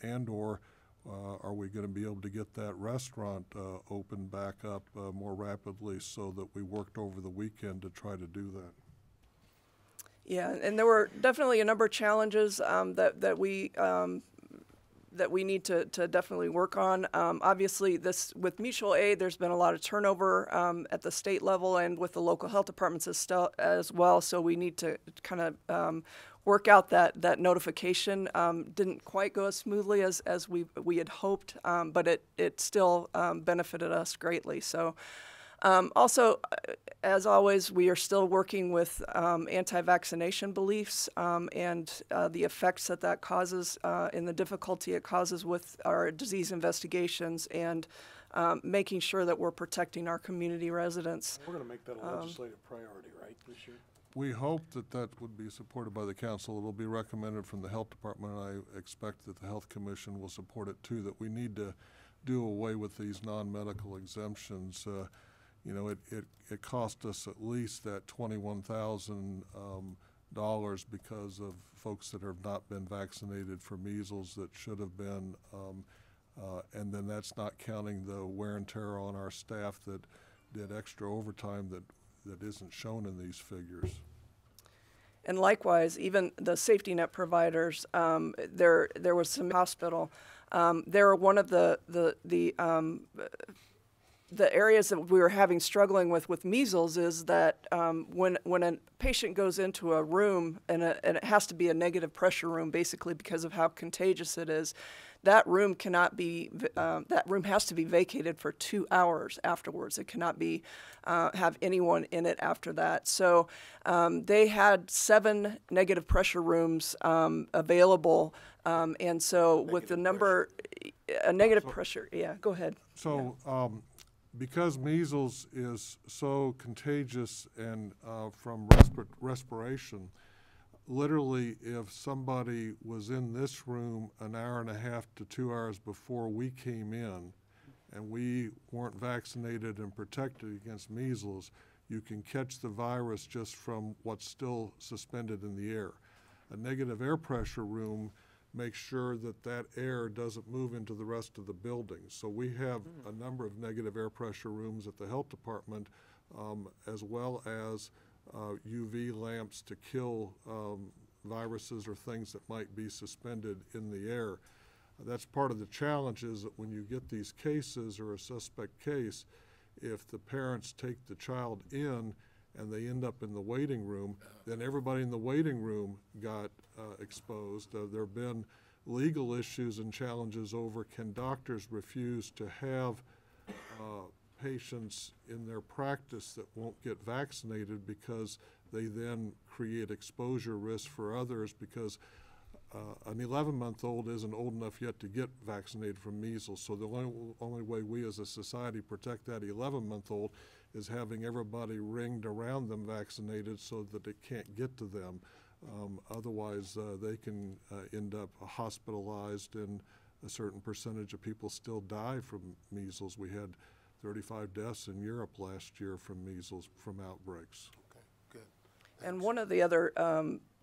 and/or are we going to be able to get that restaurant open back up more rapidly so that we worked over the weekend to try to do that? Yeah, and there were definitely a number of challenges that we need to definitely work on. Obviously, this with mutual aid, there's been a lot of turnover at the state level and with the local health departments as well. So we need to kind of work out that notification. Didn't quite go as smoothly as we had hoped, but it still benefited us greatly. So. Also, as always, we are still working with anti-vaccination beliefs and the effects that causes and the difficulty it causes with our disease investigations and making sure that we're protecting our community residents. We're going to make that a legislative priority, right, this year? We hope that would be supported by the council. It'll be recommended from the health department, and I expect that the health commission will support it too, that we need to do away with these non-medical exemptions. You know, it cost us at least that $21,000 because of folks that have not been vaccinated for measles that should have been, and then that's not counting the wear and tear on our staff that did extra overtime that isn't shown in these figures. And likewise, even the safety net providers, there was some hospital. They're one of the areas that we were struggling with measles is that when a patient goes into a room and it has to be a negative pressure room basically because of how contagious it is, that room cannot be that room has to be vacated for 2 hours afterwards. It cannot be have anyone in it after that. So they had 7 negative pressure rooms available, and so with the number negative pressure, yeah, go ahead. So. Because measles is so contagious and from respiration, literally if somebody was in this room an hour and a half to 2 hours before we came in and we weren't vaccinated and protected against measles, you can catch the virus just from what's still suspended in the air. A negative air pressure room make sure that air doesn't move into the rest of the building. So we have a number of negative air pressure rooms at the health department, as well as UV lamps to kill viruses or things that might be suspended in the air. That's part of the challenge is that when you get these cases or a suspect case, if the parents take the child in and they end up in the waiting room, then everybody in the waiting room got exposed. There have been legal issues and challenges over can doctors refuse to have patients in their practice that won't get vaccinated because they then create exposure risk for others because an 11-month-old isn't old enough yet to get vaccinated from measles. So the only way we as a society protect that 11-month-old is having everybody ringed around them vaccinated so that it can't get to them. Otherwise, they can end up hospitalized, and a certain percentage of people still die from measles. We had 35 deaths in Europe last year from measles from outbreaks. Okay, good. And one of the other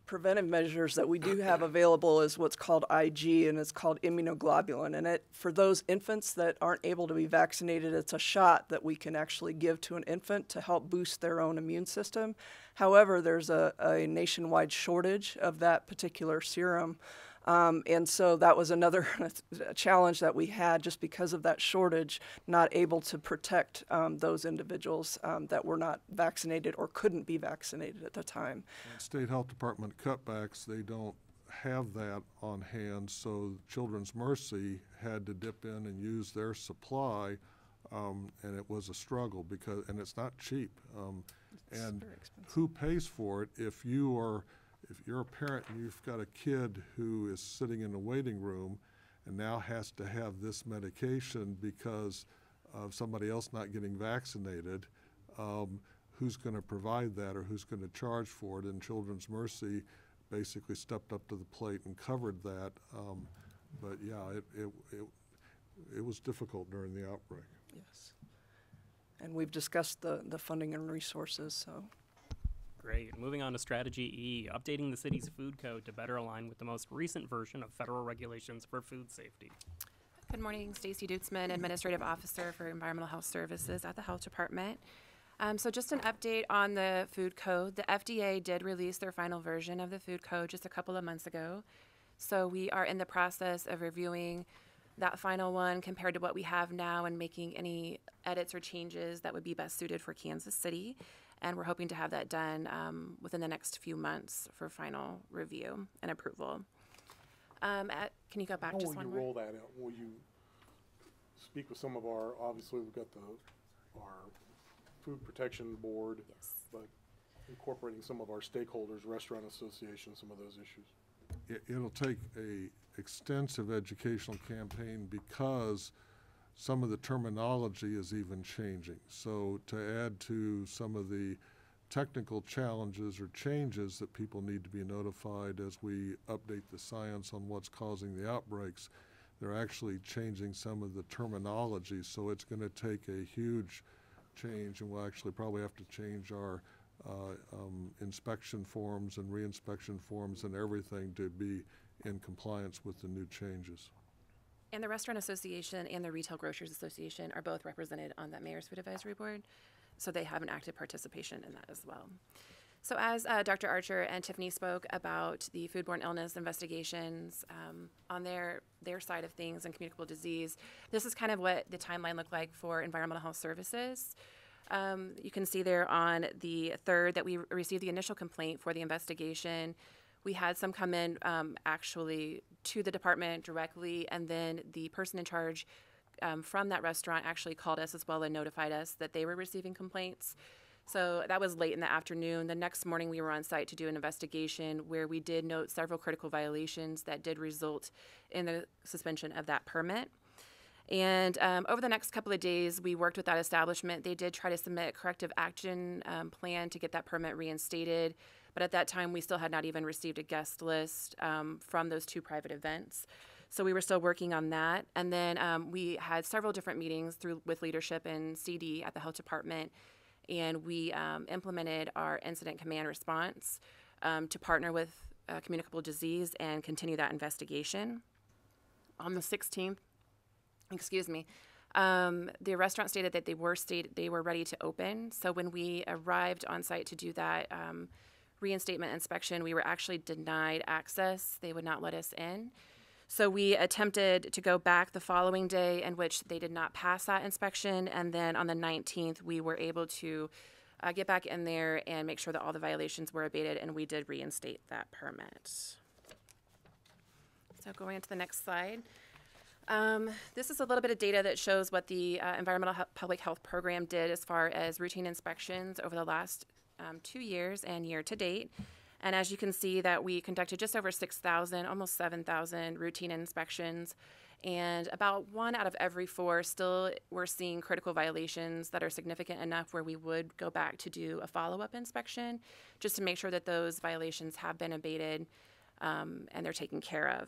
preventive measures that we do have available is what's called IG, and it's called immunoglobulin. And for those infants that aren't able to be vaccinated, it's a shot that we can actually give to an infant to help boost their own immune system. However, there's a nationwide shortage of that particular serum. And so that was another challenge that we had just because of that shortage, not able to protect those individuals that were not vaccinated or couldn't be vaccinated at the time. State Health Department cutbacks, they don't have that on hand, so Children's Mercy had to dip in and use their supply, and it was a struggle and it's not cheap. And who pays for it if you're a parent and you've got a kid who is sitting in a waiting room and now has to have this medication because of somebody else not getting vaccinated, who's going to provide that or who's going to charge for it? And Children's Mercy basically stepped up to the plate and covered that. But yeah, it was difficult during the outbreak. Yes. and we've discussed the funding and resources. So. Great. Moving on to strategy E, updating the city's food code to better align with the most recent version of federal regulations for food safety. Good morning, Stacy Dutzman, Administrative Officer for Environmental Health Services at the Health Department. So just an update on the food code. The FDA did release their final version of the food code just a couple of months ago. So we are in the process of reviewing that final one compared to what we have now and making any edits or changes that would be best suited for Kansas City. And we're hoping to have that done within the next few months for final review and approval. Can you go back just one more? How will you roll that out? Will you speak with some of obviously we've got our Food Protection Board, Yes. but incorporating some of our stakeholders, restaurant associations, some of those issues? It'll take a extensive educational campaign because some of the terminology is even changing. So to add to some of the technical challenges or changes that people need to be notified as we update the science on what's causing the outbreaks, they're actually changing some of the terminology. So it's going to take a huge change, and we'll actually probably have to change our inspection forms and reinspection forms and everything to be in compliance with the new changes. And the Restaurant Association and the Retail Grocers Association are both represented on that Mayor's Food Advisory Board, so they have an active participation in that as well. So as Dr. Archer and Tiffany spoke about the foodborne illness investigations on their side of things and communicable disease, this is kind of what the timeline looked like for Environmental Health Services. You can see there on the 3rd that we received the initial complaint for the investigation. We had some come in actually to the department directly, and then the person in charge from that restaurant actually called us as well and notified us that they were receiving complaints. So that was late in the afternoon. The next morning we were on site to do an investigation where we did note several critical violations that did result in the suspension of that permit. And over the next couple of days, we worked with that establishment. They did try to submit a corrective action plan to get that permit reinstated. But at that time, we still had not even received a guest list from those 2 private events. So we were still working on that. And then we had several different meetings with leadership and CD at the Health Department. And we implemented our incident command response to partner with communicable disease and continue that investigation. On the 16th, the restaurant stated that they were ready to open. So when we arrived on site to do that reinstatement inspection, we were actually denied access. They would not let us in. So we attempted to go back the following day, in which they did not pass that inspection. And then on the 19th, we were able to get back in there and make sure that all the violations were abated, and we did reinstate that permit. So going into the next slide. This is a little bit of data that shows what the Environmental Public Health Program did as far as routine inspections over the last 2 years and year to date. And as you can see that we conducted just over 6,000, almost 7,000 routine inspections, and about 1 out of every 4 still we're seeing critical violations that are significant enough where we would go back to do a follow-up inspection just to make sure that those violations have been abated and they're taken care of.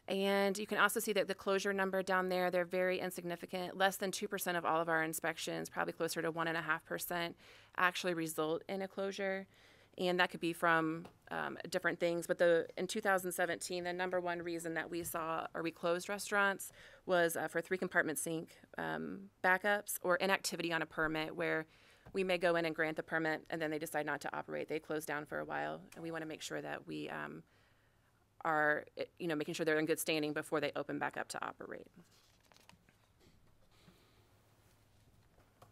And you can also see that the closure number down there, they're very insignificant. Less than 2% of all of our inspections, probably closer to 1.5%, actually result in a closure. And that could be from different things. But in 2017, the number one reason that we closed restaurants was for 3-compartment sink backups or inactivity on a permit, where we may go in and grant the permit and then they decide not to operate. They close down for a while, and we want to make sure that we are making sure they're in good standing before they open back up to operate.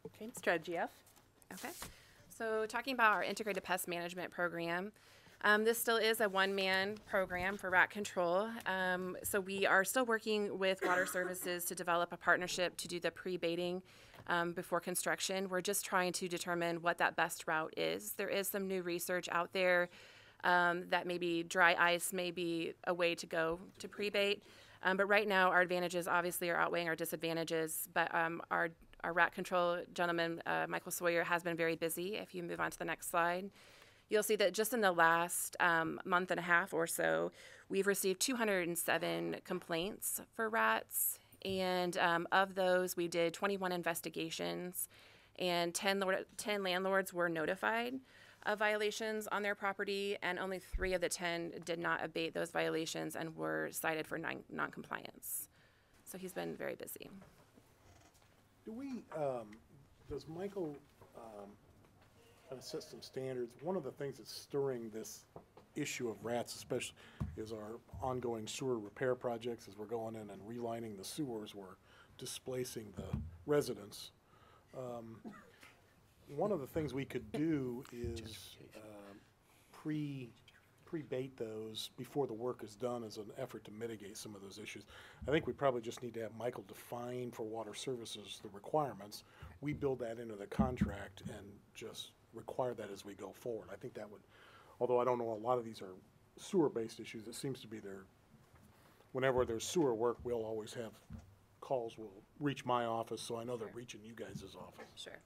Okay, strategy F. Okay. So talking about our integrated pest management program, this still is a one-man program for rat control. So we are still working with Water Services to develop a partnership to do the pre-baiting before construction. We're just trying to determine what that best route is. There is some new research out there that maybe dry ice may be a way to go to pre-bait. But right now our advantages obviously are outweighing our disadvantages. But our rat control gentleman, Michael Sawyer, has been very busy. If you move on to the next slide, you'll see that just in the last month and a half or so, we've received 207 complaints for rats. And of those, we did 21 investigations. and 10 landlords were notified of violations on their property, and only 3 of the 10 did not abate those violations and were cited for non-compliance. So he's been very busy. Do we, does Michael kind of set some standards? One of the things that's stirring this issue of rats especially is our ongoing sewer repair projects. As we're going in and relining the sewers, we're displacing the residents. One of the things we could do is pre-bait those before the work is done as an effort to mitigate some of those issues. I think we probably just need to have Michael define for water services the requirements. We build that into the contract and just require that as we go forward. I think that would, although I don't know, a lot of these are sewer-based issues, it seems to be whenever there's sewer work, we'll always have calls will reach my office, so I know they're reaching you guys' office. Sure.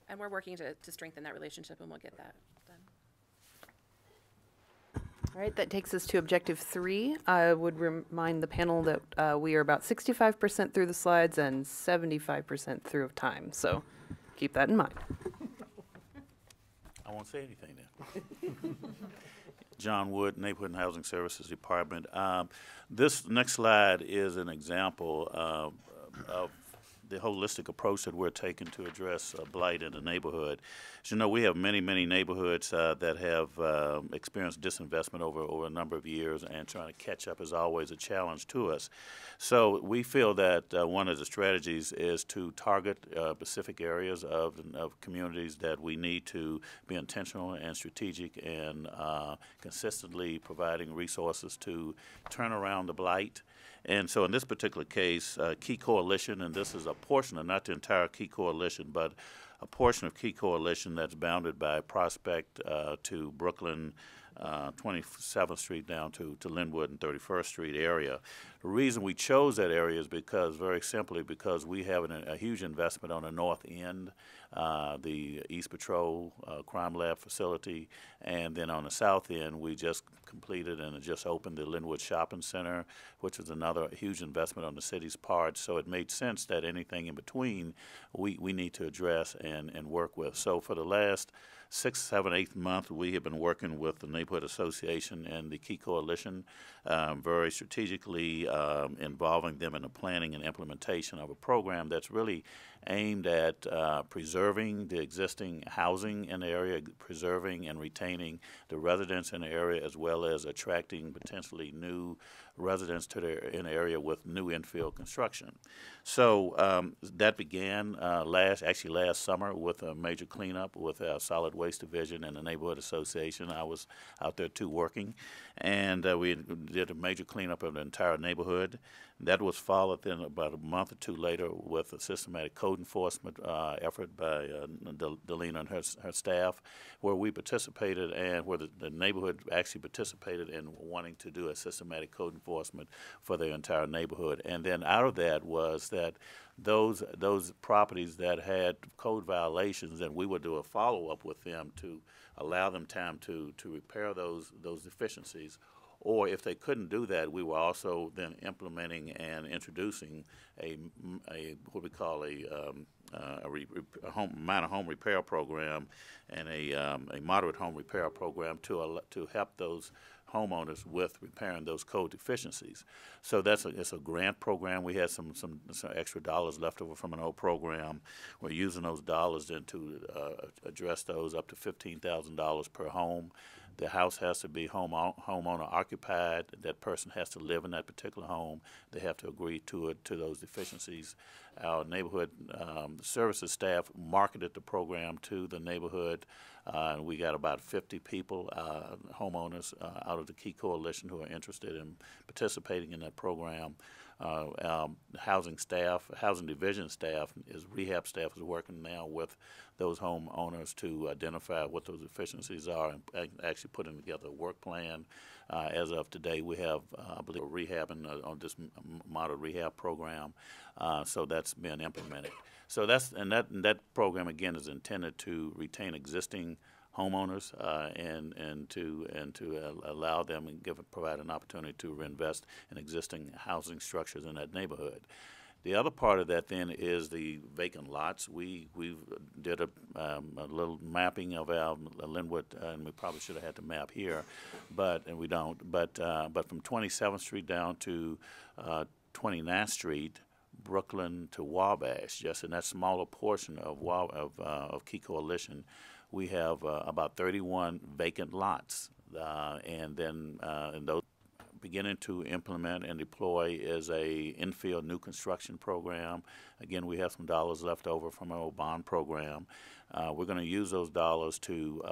And we're working to strengthen that relationship, and we'll get that done. All right, that takes us to objective 3. I would remind the panel that we are about 65% through the slides and 75% through of time, so keep that in mind. I won't say anything then. John Wood, Neighborhood and Housing Services Department. This next slide is an example of the holistic approach that we're taking to address blight in the neighborhood. As you know, we have many, many neighborhoods that have experienced disinvestment over a number of years, and trying to catch up is always a challenge to us. So we feel that one of the strategies is to target specific areas of communities that we need to be intentional and strategic and consistently providing resources to turn around the blight. And so in this particular case, Key Coalition, and this is a portion of, not the entire Key Coalition, but a portion of Key Coalition that's bounded by Prospect to Brooklyn, 27th Street down to Linwood and 31st Street area. The reason we chose that area is because, very simply, because we have a huge investment on the north end, the East Patrol Crime Lab facility, and then on the south end we just completed and just opened the Linwood Shopping Center, which is another huge investment on the city's part. So it made sense that anything in between we need to address and work with. So for the last 6, 7, 8 months, we have been working with the Neighborhood Association and the Key Coalition, very strategically involving them in the planning and implementation of a program that's really aimed at preserving the existing housing in the area, preserving and retaining the residents in the area, as well as attracting potentially new residents to in the area with new infill construction. So that began last summer with a major cleanup with our Solid Waste Division and the Neighborhood Association. I was out there too working, and we did a major cleanup of the entire neighborhood. That was followed then about a month or 2 later with a systematic code enforcement effort by Delina and her staff, where we participated and where the neighborhood actually participated in wanting to do a systematic code enforcement for their entire neighborhood. And then out of that was that those properties that had code violations, and we would do a follow-up with them to allow them time to repair those deficiencies. Or if they couldn't do that, we were also then implementing and introducing a what we call a minor home repair program and a moderate home repair program to help those homeowners with repairing those code deficiencies. So it's a grant program. We had some extra dollars left over from an old program. We're using those dollars then to address those up to $15,000 per home. The house has to be homeowner occupied. That person has to live in that particular home. They have to agree to those deficiencies. Our neighborhood services staff marketed the program to the neighborhood. We got about 50 people, homeowners out of the Key Coalition who are interested in participating in that program. Housing division staff, rehab staff is working now with those homeowners to identify what those deficiencies are and actually putting together a work plan. As of today, we have, I believe, rehabbing on this model rehab program. So that's been implemented. So that program again is intended to retain existing homeowners and to allow them and provide an opportunity to reinvest in existing housing structures in that neighborhood. The other part of that then is the vacant lots. We did a little mapping of our Linwood, and we probably should have had the map here, and we don't. But from 27th Street down to 29th Street, Brooklyn to Wabash, just in that smaller portion of Key Coalition, we have about 31 vacant lots, and then in those. Beginning to implement and deploy is a infill new construction program. Again, we have some dollars left over from our bond program. We're going to use those dollars to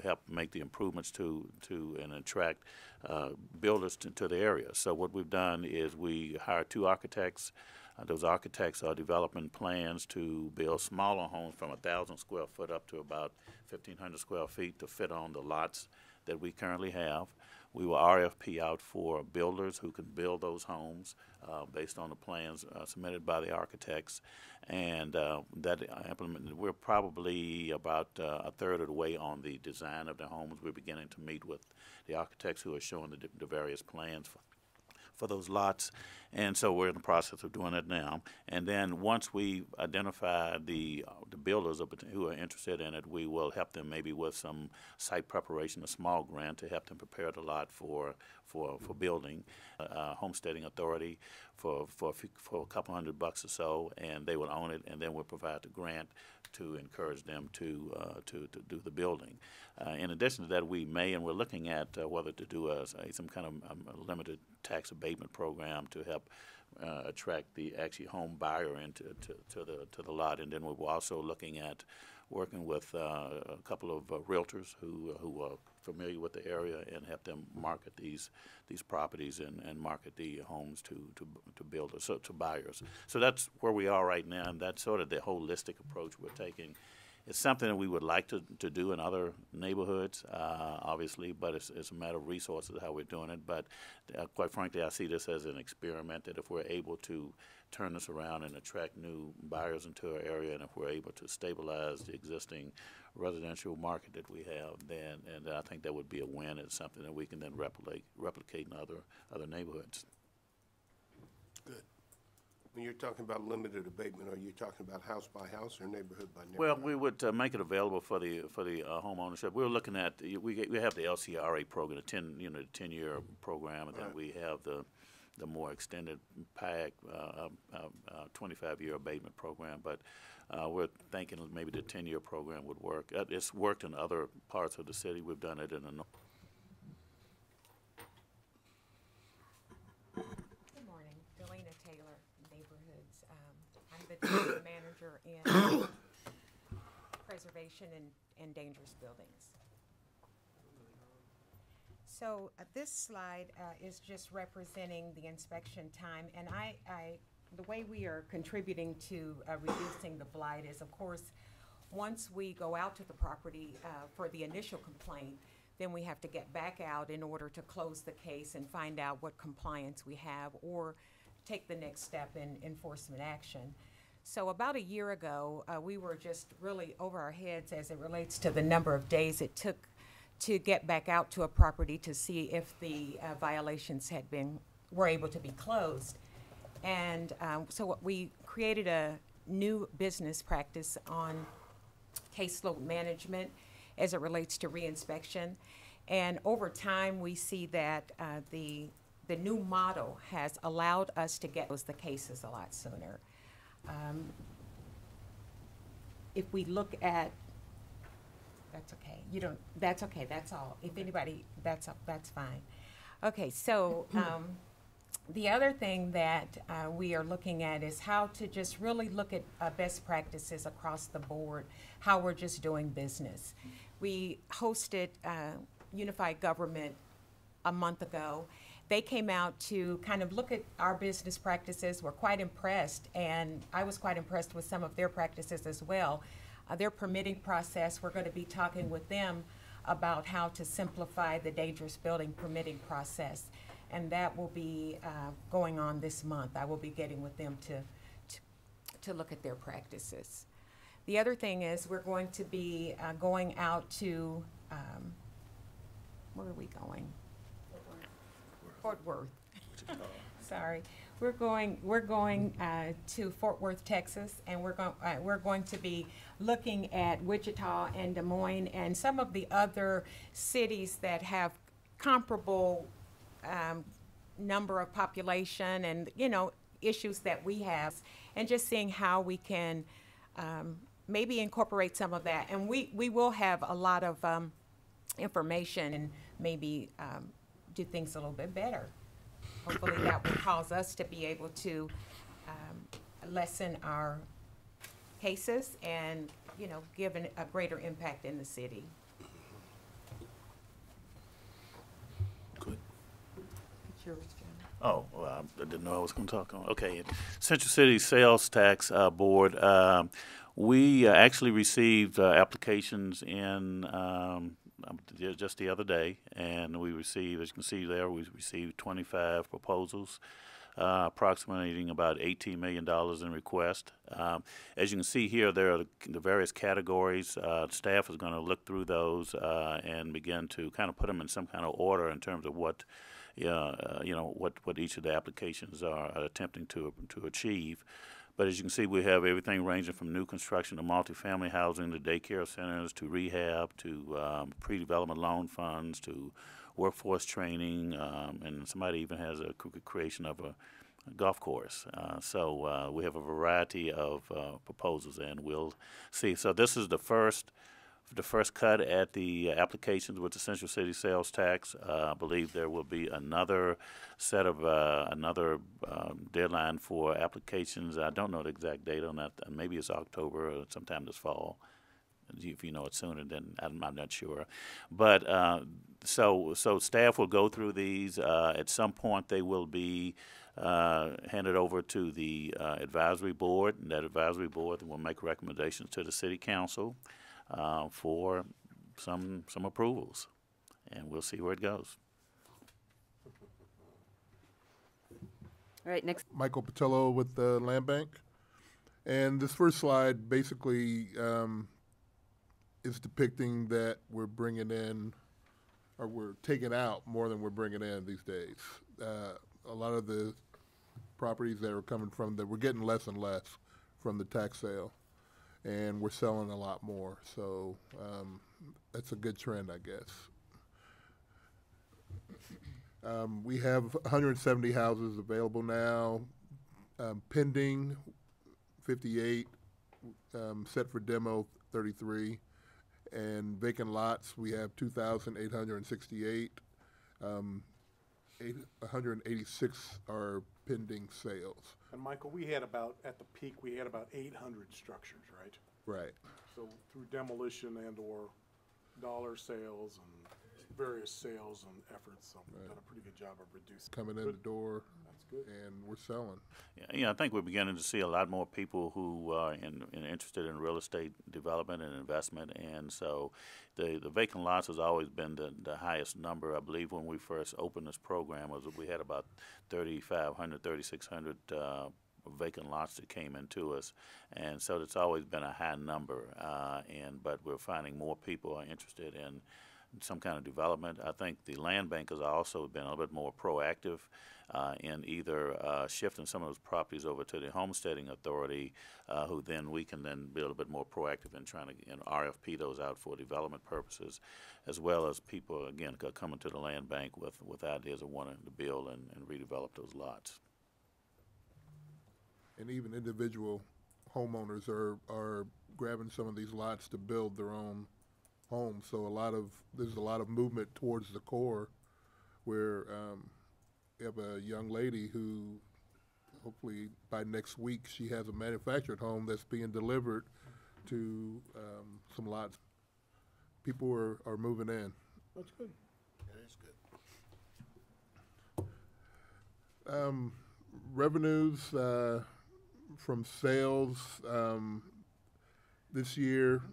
help make the improvements and attract builders to the area. So what we've done is we hired 2 architects. Those architects are developing plans to build smaller homes from 1,000 square foot up to about 1,500 square feet to fit on the lots that we currently have. We will RFP out for builders who can build those homes based on the plans submitted by the architects, and that implemented. We're probably about a third of the way on the design of the homes. We're beginning to meet with the architects who are showing the various plans for those lots, and so we're in the process of doing it now. And then once we identify the builders who are interested in it, we will help them maybe with some site preparation, a small grant to help them prepare the lot for building. Homesteading Authority for a couple $100 or so, and they will own it, and then we'll provide the grant to encourage them to do the building. In addition to that, we may, and we're looking at whether to do some kind of limited tax abatement program to help attract the actually home buyer into the lot. And then we're also looking at working with a couple of realtors who are familiar with the area and help them market these properties and market the homes to builders, so to buyers. So that's where we are right now, and that's sort of the holistic approach we're taking. It's something that we would like to do in other neighborhoods, obviously, but it's a matter of resources how we're doing it. But quite frankly, I see this as an experiment, that if we're able to turn this around and attract new buyers into our area, and if we're able to stabilize the existing residential market that we have, then I think that would be a win. It's something that we can then replicate in other neighborhoods. Good. When you're talking about limited abatement, are you talking about house by house or neighborhood by neighborhood? Well, we would make it available for the home ownership. We're looking at we have the LCRA program, the 10-year program, and then we have the more extended PAC 25-year abatement program. But we're thinking maybe the 10-year program would work. It's worked in other parts of the city. We've done it in the north. I'm the division manager in preservation and dangerous buildings. So this slide is just representing the inspection time, and the way we are contributing to reducing the blight is, of course, once we go out to the property for the initial complaint, then we have to get back out in order to close the case and find out what compliance we have or take the next step in enforcement action. So about a year ago, we were just really over our heads as it relates to the number of days it took to get back out to a property to see if the violations were able to be closed. And so we created a new business practice on caseload management as it relates to reinspection. And over time, we see that the new model has allowed us to get the cases a lot sooner. If we look at, that's okay. That's okay. That's all. If anybody, that's fine. Okay. So the other thing that we are looking at is how to just really look at best practices across the board, how we're just doing business. We hosted Unified Government a month ago. They came out to kind of look at our business practices. We're quite impressed, and I was quite impressed with some of their practices as well. Their permitting process, we're going to be talking with them about how to simplify the dangerous building permitting process, and that will be going on this month. I will be getting with them to look at their practices. The other thing is we're going to be going out to, where are we going? Fort Worth. Sorry. We're going to Fort Worth, Texas, and we're going to be looking at Wichita and Des Moines and some of the other cities that have comparable number of population and, you know, issues that we have, and just seeing how we can maybe incorporate some of that. And we will have a lot of information and maybe do things a little bit better. Hopefully that will cause us to be able to lessen our cases and, you know, give a greater impact in the city. Good. It's yours, John. Oh, well, I didn't know I was going to talk on. Okay, Central City Sales Tax Board. We actually received applications in just the other day, and we received, as you can see there, we received 25 proposals, approximating about $18 million in request. As you can see here, there are the various categories. Staff is going to look through those and begin to kind of put them in some kind of order in terms of what what each of the applications are attempting to achieve. But as you can see, we have everything ranging from new construction to multifamily housing to daycare centers to rehab to pre-development loan funds to workforce training, and somebody even has a creation of a golf course. So we have a variety of proposals, and we'll see. So this is the first cut at the applications with the Central City Sales Tax. I believe there will be another set of deadline for applications. I don't know the exact date on that. Maybe it's October or sometime this fall. If you know it sooner, then I'm not sure. But so staff will go through these. At some point, they will be handed over to the advisory board, and that advisory board will make recommendations to the city council for some approvals, and we'll see where it goes. All right, next. Michael Patillo with the Land Bank. And this first slide basically is depicting that we're bringing in, or we're taking out more than we're bringing in these days. A lot of the properties that are coming from that, we're getting less and less from the tax sale, and we're selling a lot more. So that's a good trend, I guess. We have 170 houses available now, pending 58, set for demo 33, and vacant lots we have 2,868. 186 are pending sales. And Michael, we had about, at the peak, we had about 800 structures, right? Right. So through demolition and or dollar sales and various sales and efforts, so we've done a pretty good job of reducing. Coming in the door. That's good. And we're selling. Yeah, I think we're beginning to see a lot more people who are interested in real estate development and investment, and so the vacant lots has always been the highest number. I believe when we first opened this program, we had about 3,500, 3,600 vacant lots that came into us, and so it's always been a high number. But we're finding more people are interested in some kind of development. I think the land bank has also been a little bit more proactive in either shifting some of those properties over to the homesteading authority, who then we can then be a little bit more proactive in trying to RFP those out for development purposes, as well as people, again, coming to the land bank with ideas of wanting to build and redevelop those lots. And even individual homeowners are grabbing some of these lots to build their own home. So there's a lot of movement towards the core, where you have a young lady who, hopefully by next week, she has a manufactured home that's being delivered to some lots. People are moving in. That's good. That is good. Revenues from sales this year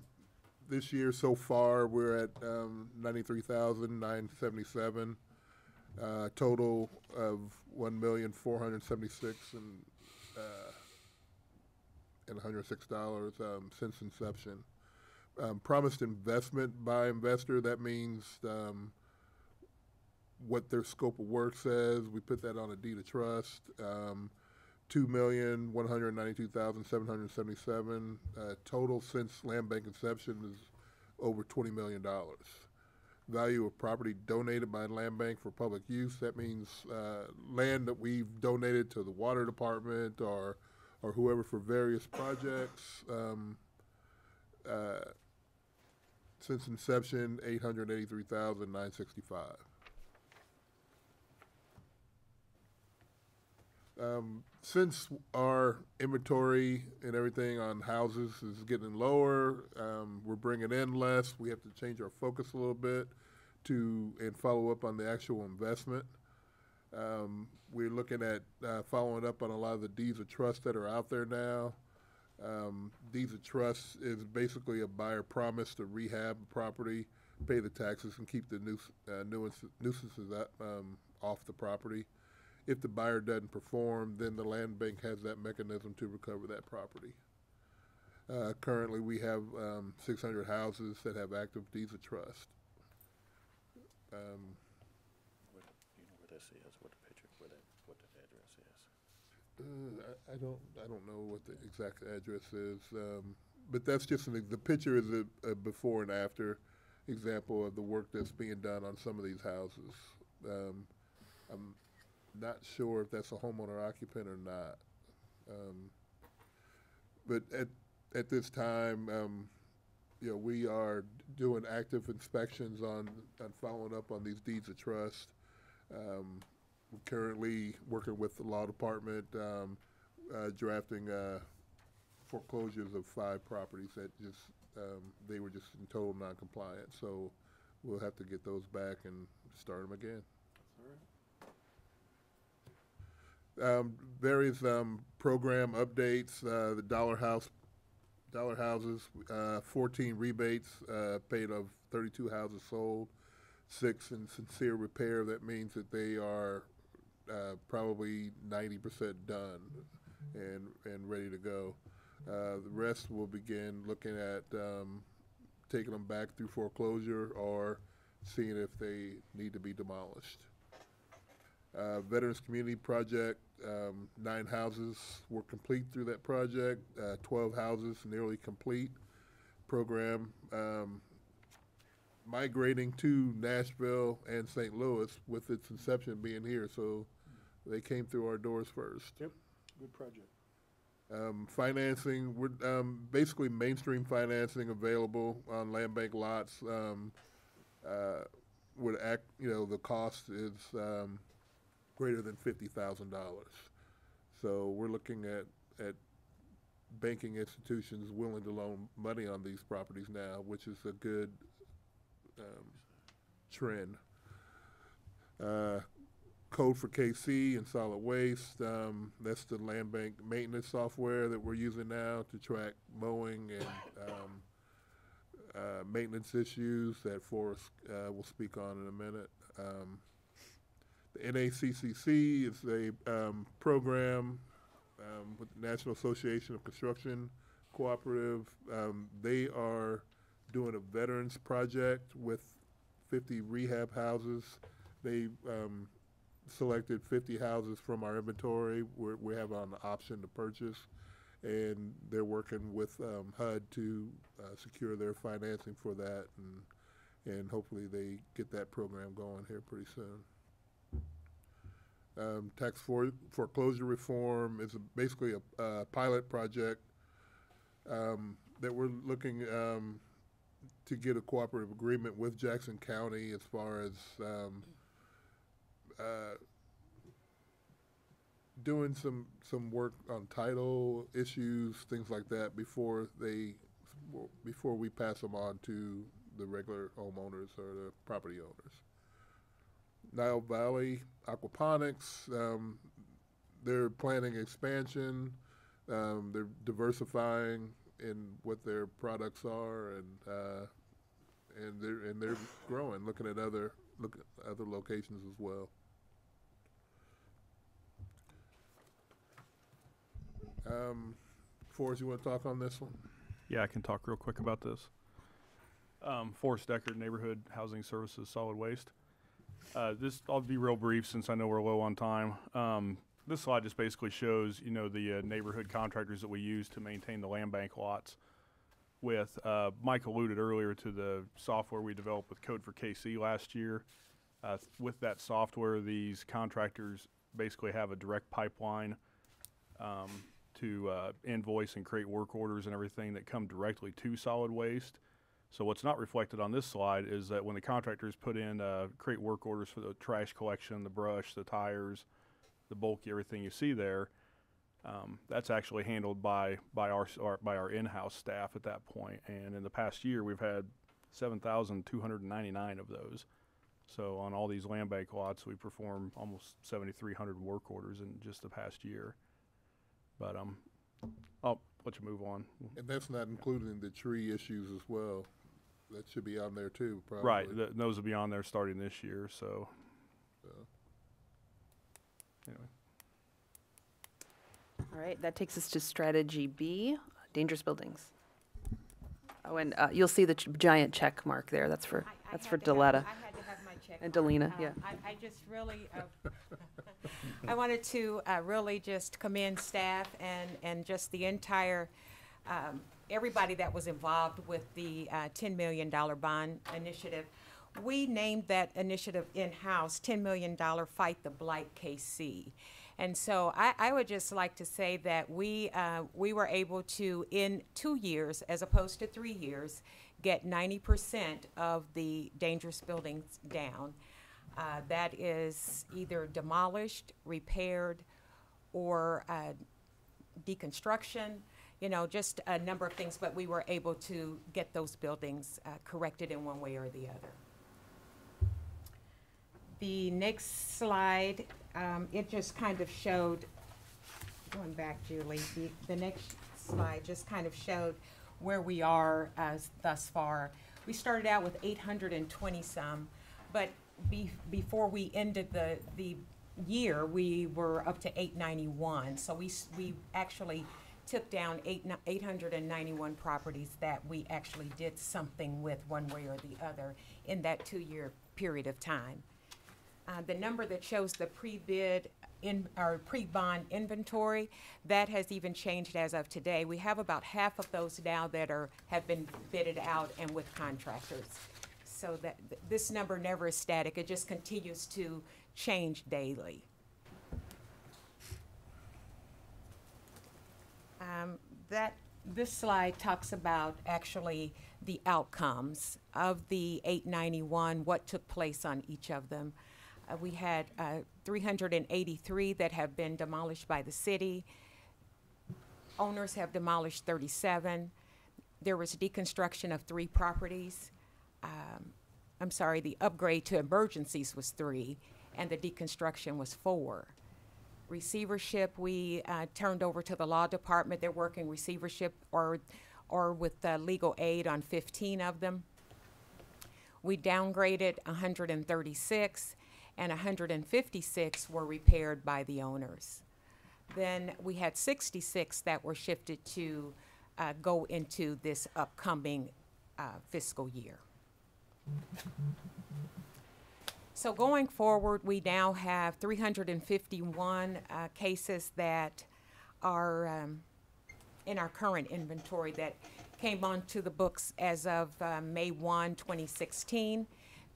so far we're at 93,977. Total of 1,476,000 and $106 since inception. Promised investment by investor, that means what their scope of work says. We put that on a deed of trust. $2,192,777. Total since land bank inception is over $20 million. Value of property donated by land bank for public use. That means land that we've donated to the water department or whoever for various projects. Since inception, $883,965. Since our inventory and everything on houses is getting lower, we're bringing in less. We have to change our focus a little bit and follow up on the actual investment. We're looking at following up on a lot of the deeds of trust that are out there now. Deeds of trust is basically a buyer promise to rehab the property, pay the taxes, and keep the nuisances off the property. If the buyer doesn't perform, then the land bank has that mechanism to recover that property. Currently, we have 600 houses that have active deeds of trust. Do you know where this is? What the picture? What the address is? I don't know what the exact address is, but that's just the picture is a before and after example of the work that's being done on some of these houses. I'm not sure if that's a homeowner occupant or not, but at this time, we are doing active inspections on following up on these deeds of trust. We're currently working with the law department, drafting foreclosures of 5 properties that they were just in total non-compliance. So we'll have to get those back and start them again. Various program updates, the Dollar Houses, 14 rebates paid of 32 houses sold, 6 in sincere repair. That means that they are probably 90% done and ready to go. The rest will begin looking at taking them back through foreclosure or seeing if they need to be demolished. Veterans Community Project, 9 houses were complete through that project, 12 houses nearly complete. Program migrating to Nashville and St. Louis with its inception being here, so they came through our doors first. Yep, good project. Financing, we're basically mainstream financing available on land bank lots. The cost is greater than $50,000. So we're looking at banking institutions willing to loan money on these properties now, which is a good trend. Code for KC and solid waste. That's the land bank maintenance software that we're using now to track mowing and maintenance issues that Forrest will speak on in a minute. The NACCC is a program with the National Association of Construction Cooperative. They are doing a veterans project with 50 rehab houses. They selected 50 houses from our inventory. We have on the option to purchase, and they're working with HUD to secure their financing for that, and hopefully they get that program going here pretty soon. Tax foreclosure reform is basically a pilot project that we're looking to get a cooperative agreement with Jackson County as far as doing some work on title issues, things like that, before we pass them on to the regular homeowners or the property owners. Nile Valley Aquaponics, they're planning expansion. They're diversifying in what their products are, and they're growing, looking at other locations as well. Forrest, you want to talk on this one? Yeah, I can talk real quick about this. Forrest Deckard, Neighborhood Housing Services, Solid Waste. I'll be real brief since I know we're low on time. This slide just basically shows, the neighborhood contractors that we use to maintain the land bank lots. With Mike alluded earlier to the software we developed with Code for KC last year. With that software, these contractors basically have a direct pipeline to invoice and create work orders and everything that come directly to solid waste. So what's not reflected on this slide is that when the contractors put in create work orders for the trash collection, the brush, the tires, the bulky, everything you see there, that's actually handled by our in-house staff at that point. And in the past year, we've had 7,299 of those. So on all these land bank lots, we perform almost 7,300 work orders in just the past year. But I'll let you move on. And that's not including the tree issues as well. That should be on there too, probably. Right, those will be on there starting this year, so. Anyway. All right, that takes us to strategy B, dangerous buildings. Oh, and you'll see the giant check mark there. That's for Deletta. I had to have my check and mark. Delina, yeah. I just really, I wanted to really just commend staff and just the entire, everybody that was involved with the $10 million bond initiative. We named that initiative in-house, $10 million Fight the Blight KC. And so I would just like to say that we were able to, in 2 years, as opposed to 3 years, get 90% of the dangerous buildings down. That is either demolished, repaired, or deconstruction, just a number of things, but we were able to get those buildings corrected in one way or the other. The next slide, it just kind of showed, going back, Julie, the next slide just kind of showed where we are thus far. We started out with 820 some, but before we ended the year, we were up to 891. So we actually took down 891 properties that we actually did something with one way or the other in that 2-year period of time. The number that shows the pre-bid or pre-bond inventory, that has even changed as of today. We have about half of those now that have been bidded out and with contractors. So that this number never is static. It just continues to change daily. This slide talks about actually the outcomes of the 891, what took place on each of them. We had 383 that have been demolished by the city. Owners have demolished 37. There was deconstruction of 3 properties. I'm sorry, the upgrade to emergencies was 3, and the deconstruction was 4. Receivership, we turned over to the law department. They're working receivership or with legal aid on 15 of them. We downgraded 136, and 156 were repaired by the owners. Then we had 66 that were shifted to go into this upcoming fiscal year. So going forward, we now have 351 cases that are in our current inventory that came onto the books as of May 1, 2016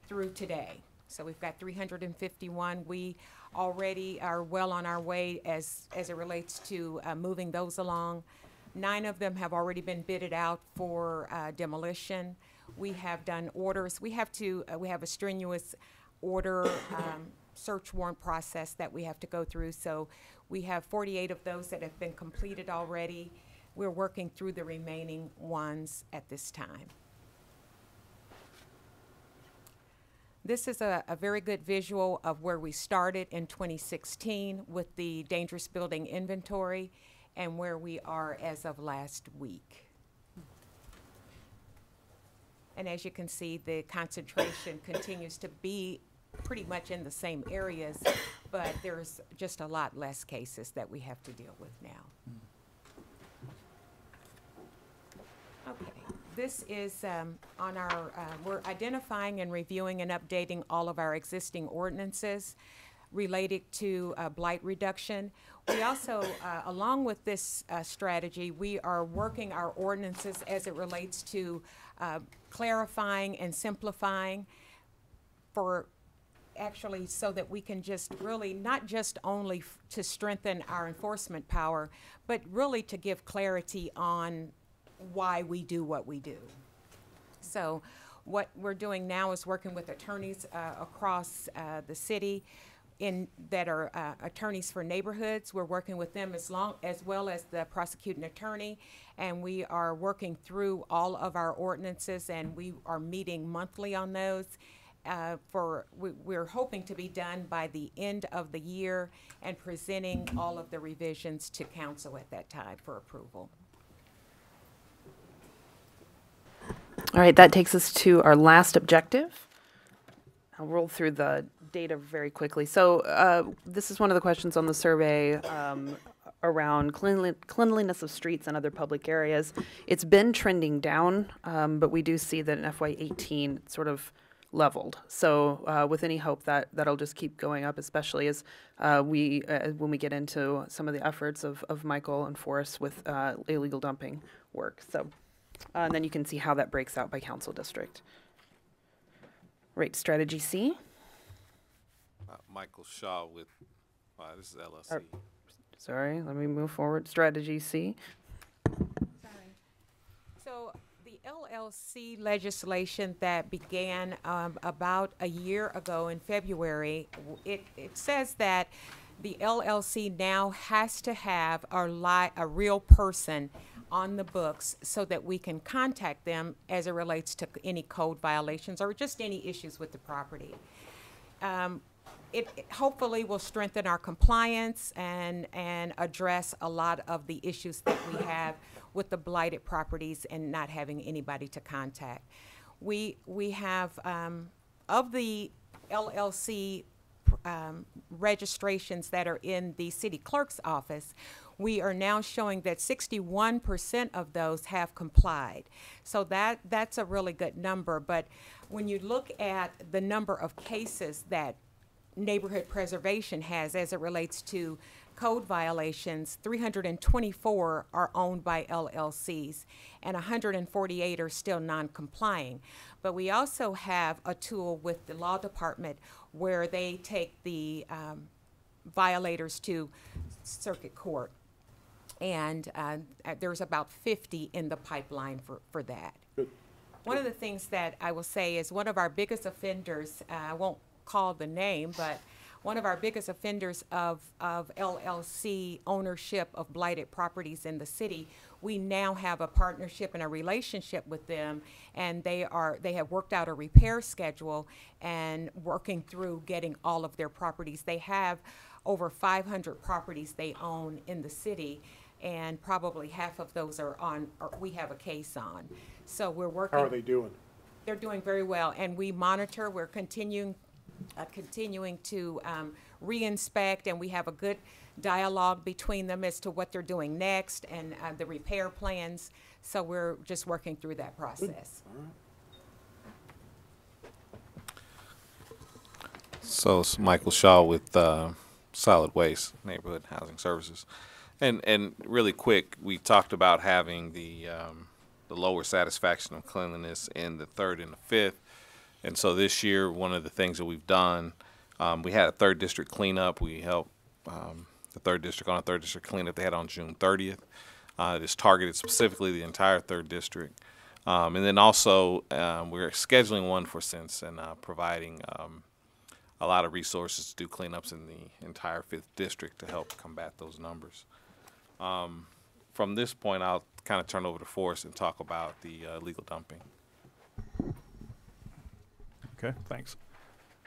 through today. So we've got 351. We already are well on our way as it relates to moving those along. 9 of them have already been bidded out for demolition. We have done orders. We have a strenuous order search warrant process that we have to go through. So we have 48 of those that have been completed already. We're working through the remaining ones at this time. This is a very good visual of where we started in 2016 with the dangerous building inventory and where we are as of last week. And as you can see, the concentration continues to be pretty much in the same areas, but there's just a lot less cases that we have to deal with now. Okay, this is on our, we're identifying and reviewing and updating all of our existing ordinances related to blight reduction. We also, along with this strategy, we are working our ordinances as it relates to clarifying and simplifying for actually so that we can just really, not just only to strengthen our enforcement power, but really to give clarity on why we do what we do. So what we're doing now is working with attorneys across the city that are attorneys for neighborhoods. We're working with them as well as the prosecuting attorney, and we are working through all of our ordinances, and we are meeting monthly on those. We're hoping to be done by the end of the year and presenting all of the revisions to council at that time for approval. All right, that takes us to our last objective. I'll roll through the data very quickly. So this is one of the questions on the survey around cleanliness of streets and other public areas. It's been trending down, but we do see that in FY18 it's sort of leveled. So with any hope that that'll just keep going up, especially as when we get into some of the efforts of Michael and Forrest with illegal dumping work. So and then you can see how that breaks out by council district. Right, strategy C. Michael Shaw with, this is LLC. Sorry, let me move forward. Strategy C. Sorry. So the LLC legislation that began about a year ago in February, it says that the LLC now has to have a real person on the books so that we can contact them as it relates to any code violations or just any issues with the property. It hopefully will strengthen our compliance and address a lot of the issues that we have with the blighted properties and not having anybody to contact. We have, of the LLC registrations that are in the city clerk's office, we are now showing that 61% of those have complied. So that's a really good number. But when you look at the number of cases that neighborhood preservation has as it relates to code violations, 324 are owned by LLCs and 148 are still non-complying. But we also have a tool with the law department where they take the violators to circuit court. And there's about 50 in the pipeline for that. Good. One of the things that I will say is one of our biggest offenders, I won't call the name, but one of our biggest offenders of LLC ownership of blighted properties in the city, we now have a partnership and a relationship with them, and they have worked out a repair schedule and working through getting all of their properties. They have over 500 properties they own in the city, and probably half of those we have a case on. So we're working. How are they doing? They're doing very well, and we monitor. We're continuing to re-inspect, and we have a good dialogue between them as to what they're doing next and the repair plans. So we're just working through that process. So it's Michael Shaw with Solid Waste Neighborhood Housing Services. And really quick, we talked about having the lower satisfaction of cleanliness in the 3rd and the 5th. And so this year, one of the things that we've done, we had a 3rd district cleanup. We helped the 3rd district on a 3rd district cleanup they had on June 30th. It's targeted specifically the entire 3rd district. And then also, we're scheduling one for Sense and providing a lot of resources to do cleanups in the entire 5th district to help combat those numbers. From this point, I'll kind of turn over to Forrest and talk about the illegal dumping. Okay, thanks.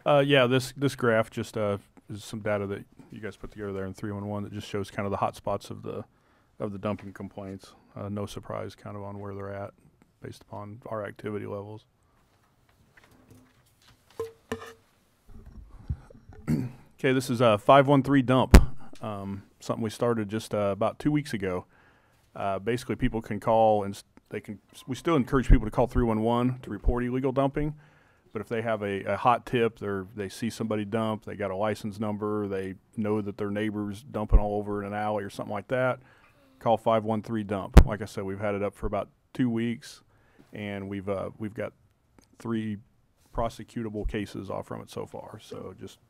Yeah, this graph just is some data that you guys put together there in 311 that just shows kind of the hot spots of the dumping complaints. No surprise kind of on where they're at based upon our activity levels. Okay, this is a 513 dump, something we started just about 2 weeks ago. Basically, people can call we still encourage people to call 311 to report illegal dumping. But if they have a hot tip, they see somebody dump, they got a license number, they know that their neighbor's dumping all over in an alley or something like that, call 513 dump. Like I said, we've had it up for about 2 weeks, and we've got 3 prosecutable cases off from it so far. So just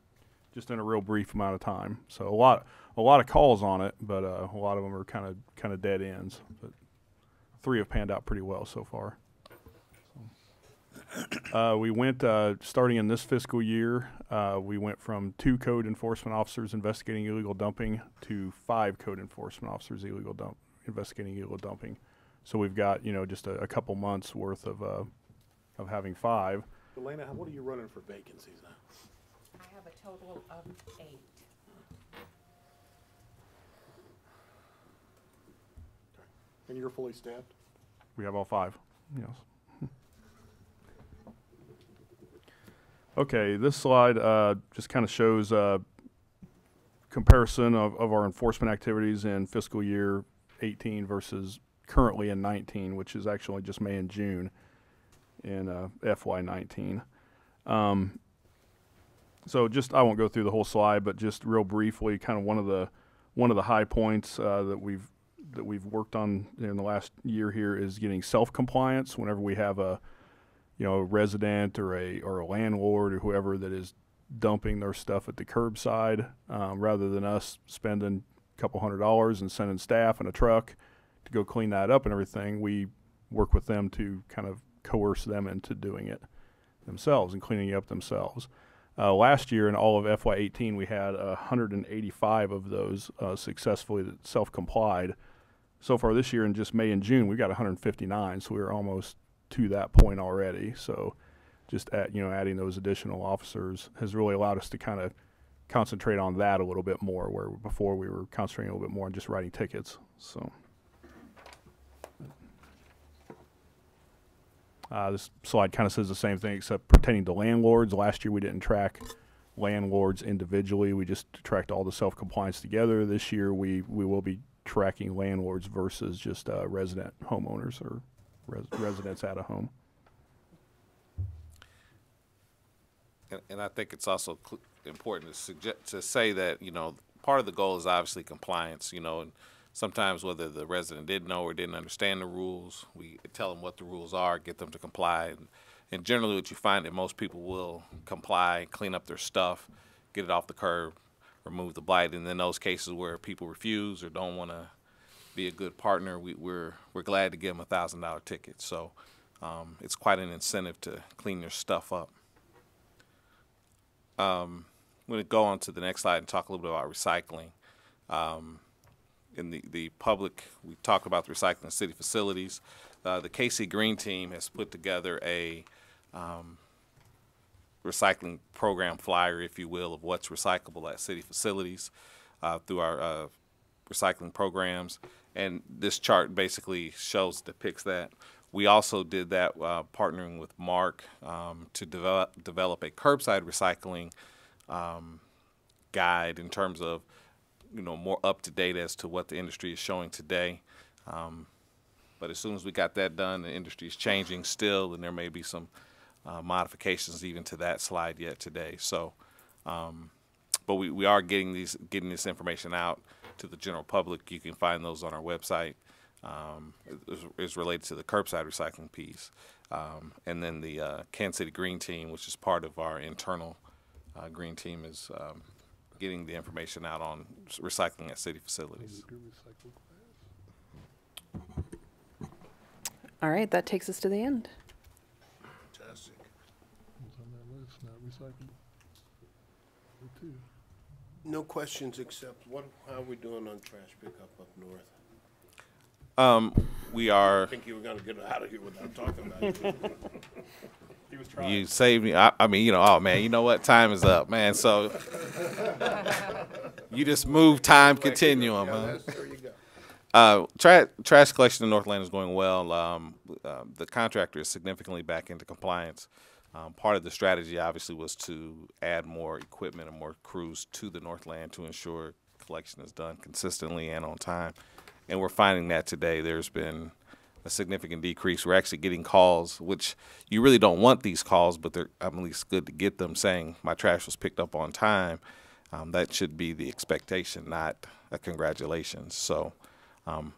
in a real brief amount of time. So a lot of calls on it, but a lot of them are kind of dead ends. But 3 have panned out pretty well so far. We went, starting in this fiscal year, we went from 2 code enforcement officers investigating illegal dumping to 5 code enforcement officers investigating illegal dumping. So we've got, just a couple months worth of having 5. Elena, what are you running for vacancies now? I have a total of 8. And you're fully staffed? We have all 5, yes. Okay, this slide just kind of shows comparison of our enforcement activities in fiscal year 18 versus currently in 19, which is actually just May and June in FY 19. So I won't go through the whole slide, but just real briefly, kind of one of the high points that we've worked on in the last year here is getting self-compliance whenever we have a resident or a landlord or whoever that is dumping their stuff at the curbside, rather than us spending a couple $100 and sending staff and a truck to go clean that up and everything. We work with them to kind of coerce them into doing it themselves and cleaning it up themselves. Last year in all of FY 18, we had 185 of those successfully that self-complied. So far this year in just May and June, we've got 159, so we're almost to that point already. So just adding those additional officers has really allowed us to kind of concentrate on that a little bit more, where before we were concentrating a little bit more on just writing tickets. So this slide kind of says the same thing except pertaining to landlords. Last year we didn't track landlords individually, we just tracked all the self-compliance together. This year we will be tracking landlords versus just resident homeowners or residents at a home. And I think it's also important to say that, part of the goal is obviously compliance, and sometimes whether the resident didn't know or didn't understand the rules, we tell them what the rules are, get them to comply. And generally what you find that most people will comply, clean up their stuff, get it off the curb, remove the blight. And in those cases where people refuse or don't want to be a good partner, we're glad to give them a $1,000 ticket. So it's quite an incentive to clean their stuff up. I'm going to go on to the next slide and talk a little bit about recycling. In the public, we talked about the recycling city facilities. The KC Green team has put together a recycling program flyer, if you will, of what's recyclable at city facilities through our recycling programs. And this chart basically depicts that. We also did that partnering with Mark to develop a curbside recycling guide in terms of more up to date as to what the industry is showing today. But as soon as we got that done, the industry is changing still, and there may be some modifications even to that slide yet today. So, but we are getting this information out to the general public. You can find those on our website. Is related to the curbside recycling piece, and then the Kansas City Green Team, which is part of our internal green team, is getting the information out on recycling at city facilities. All right, that takes us to the end. Fantastic. What's on that list? Not recyclable. No questions except how are we doing on trash pickup up north? We are. I think you were going to get out of here without talking about it. He was trying. You saved me. I mean, oh man, you know what? Time is up, man. So you just move time continuum, huh? There you go. Trash collection in Northland is going well. The contractor is significantly back into compliance. Part of the strategy, obviously, was to add more equipment and more crews to the Northland to ensure collection is done consistently and on time. And we're finding that today there's been a significant decrease. We're actually getting calls, which you really don't want these calls, but I'm at least good to get them saying my trash was picked up on time. That should be the expectation, not a congratulations. So,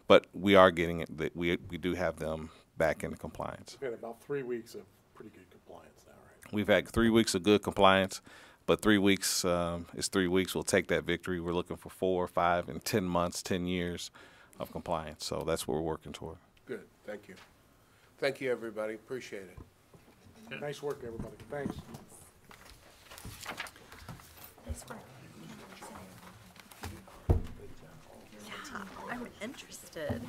but we are getting it. We do have them back into compliance. We've had about 3 weeks of pretty good compliance now, right? We've had 3 weeks of good compliance, but 3 weeks is 3 weeks. We'll take that victory. We're looking for 4, 5, and 10 months, 10 years of compliance. So that's what we're working toward. Good, thank you. Thank you, everybody, appreciate it. Nice work, everybody. Thanks. Yeah, I'm interested.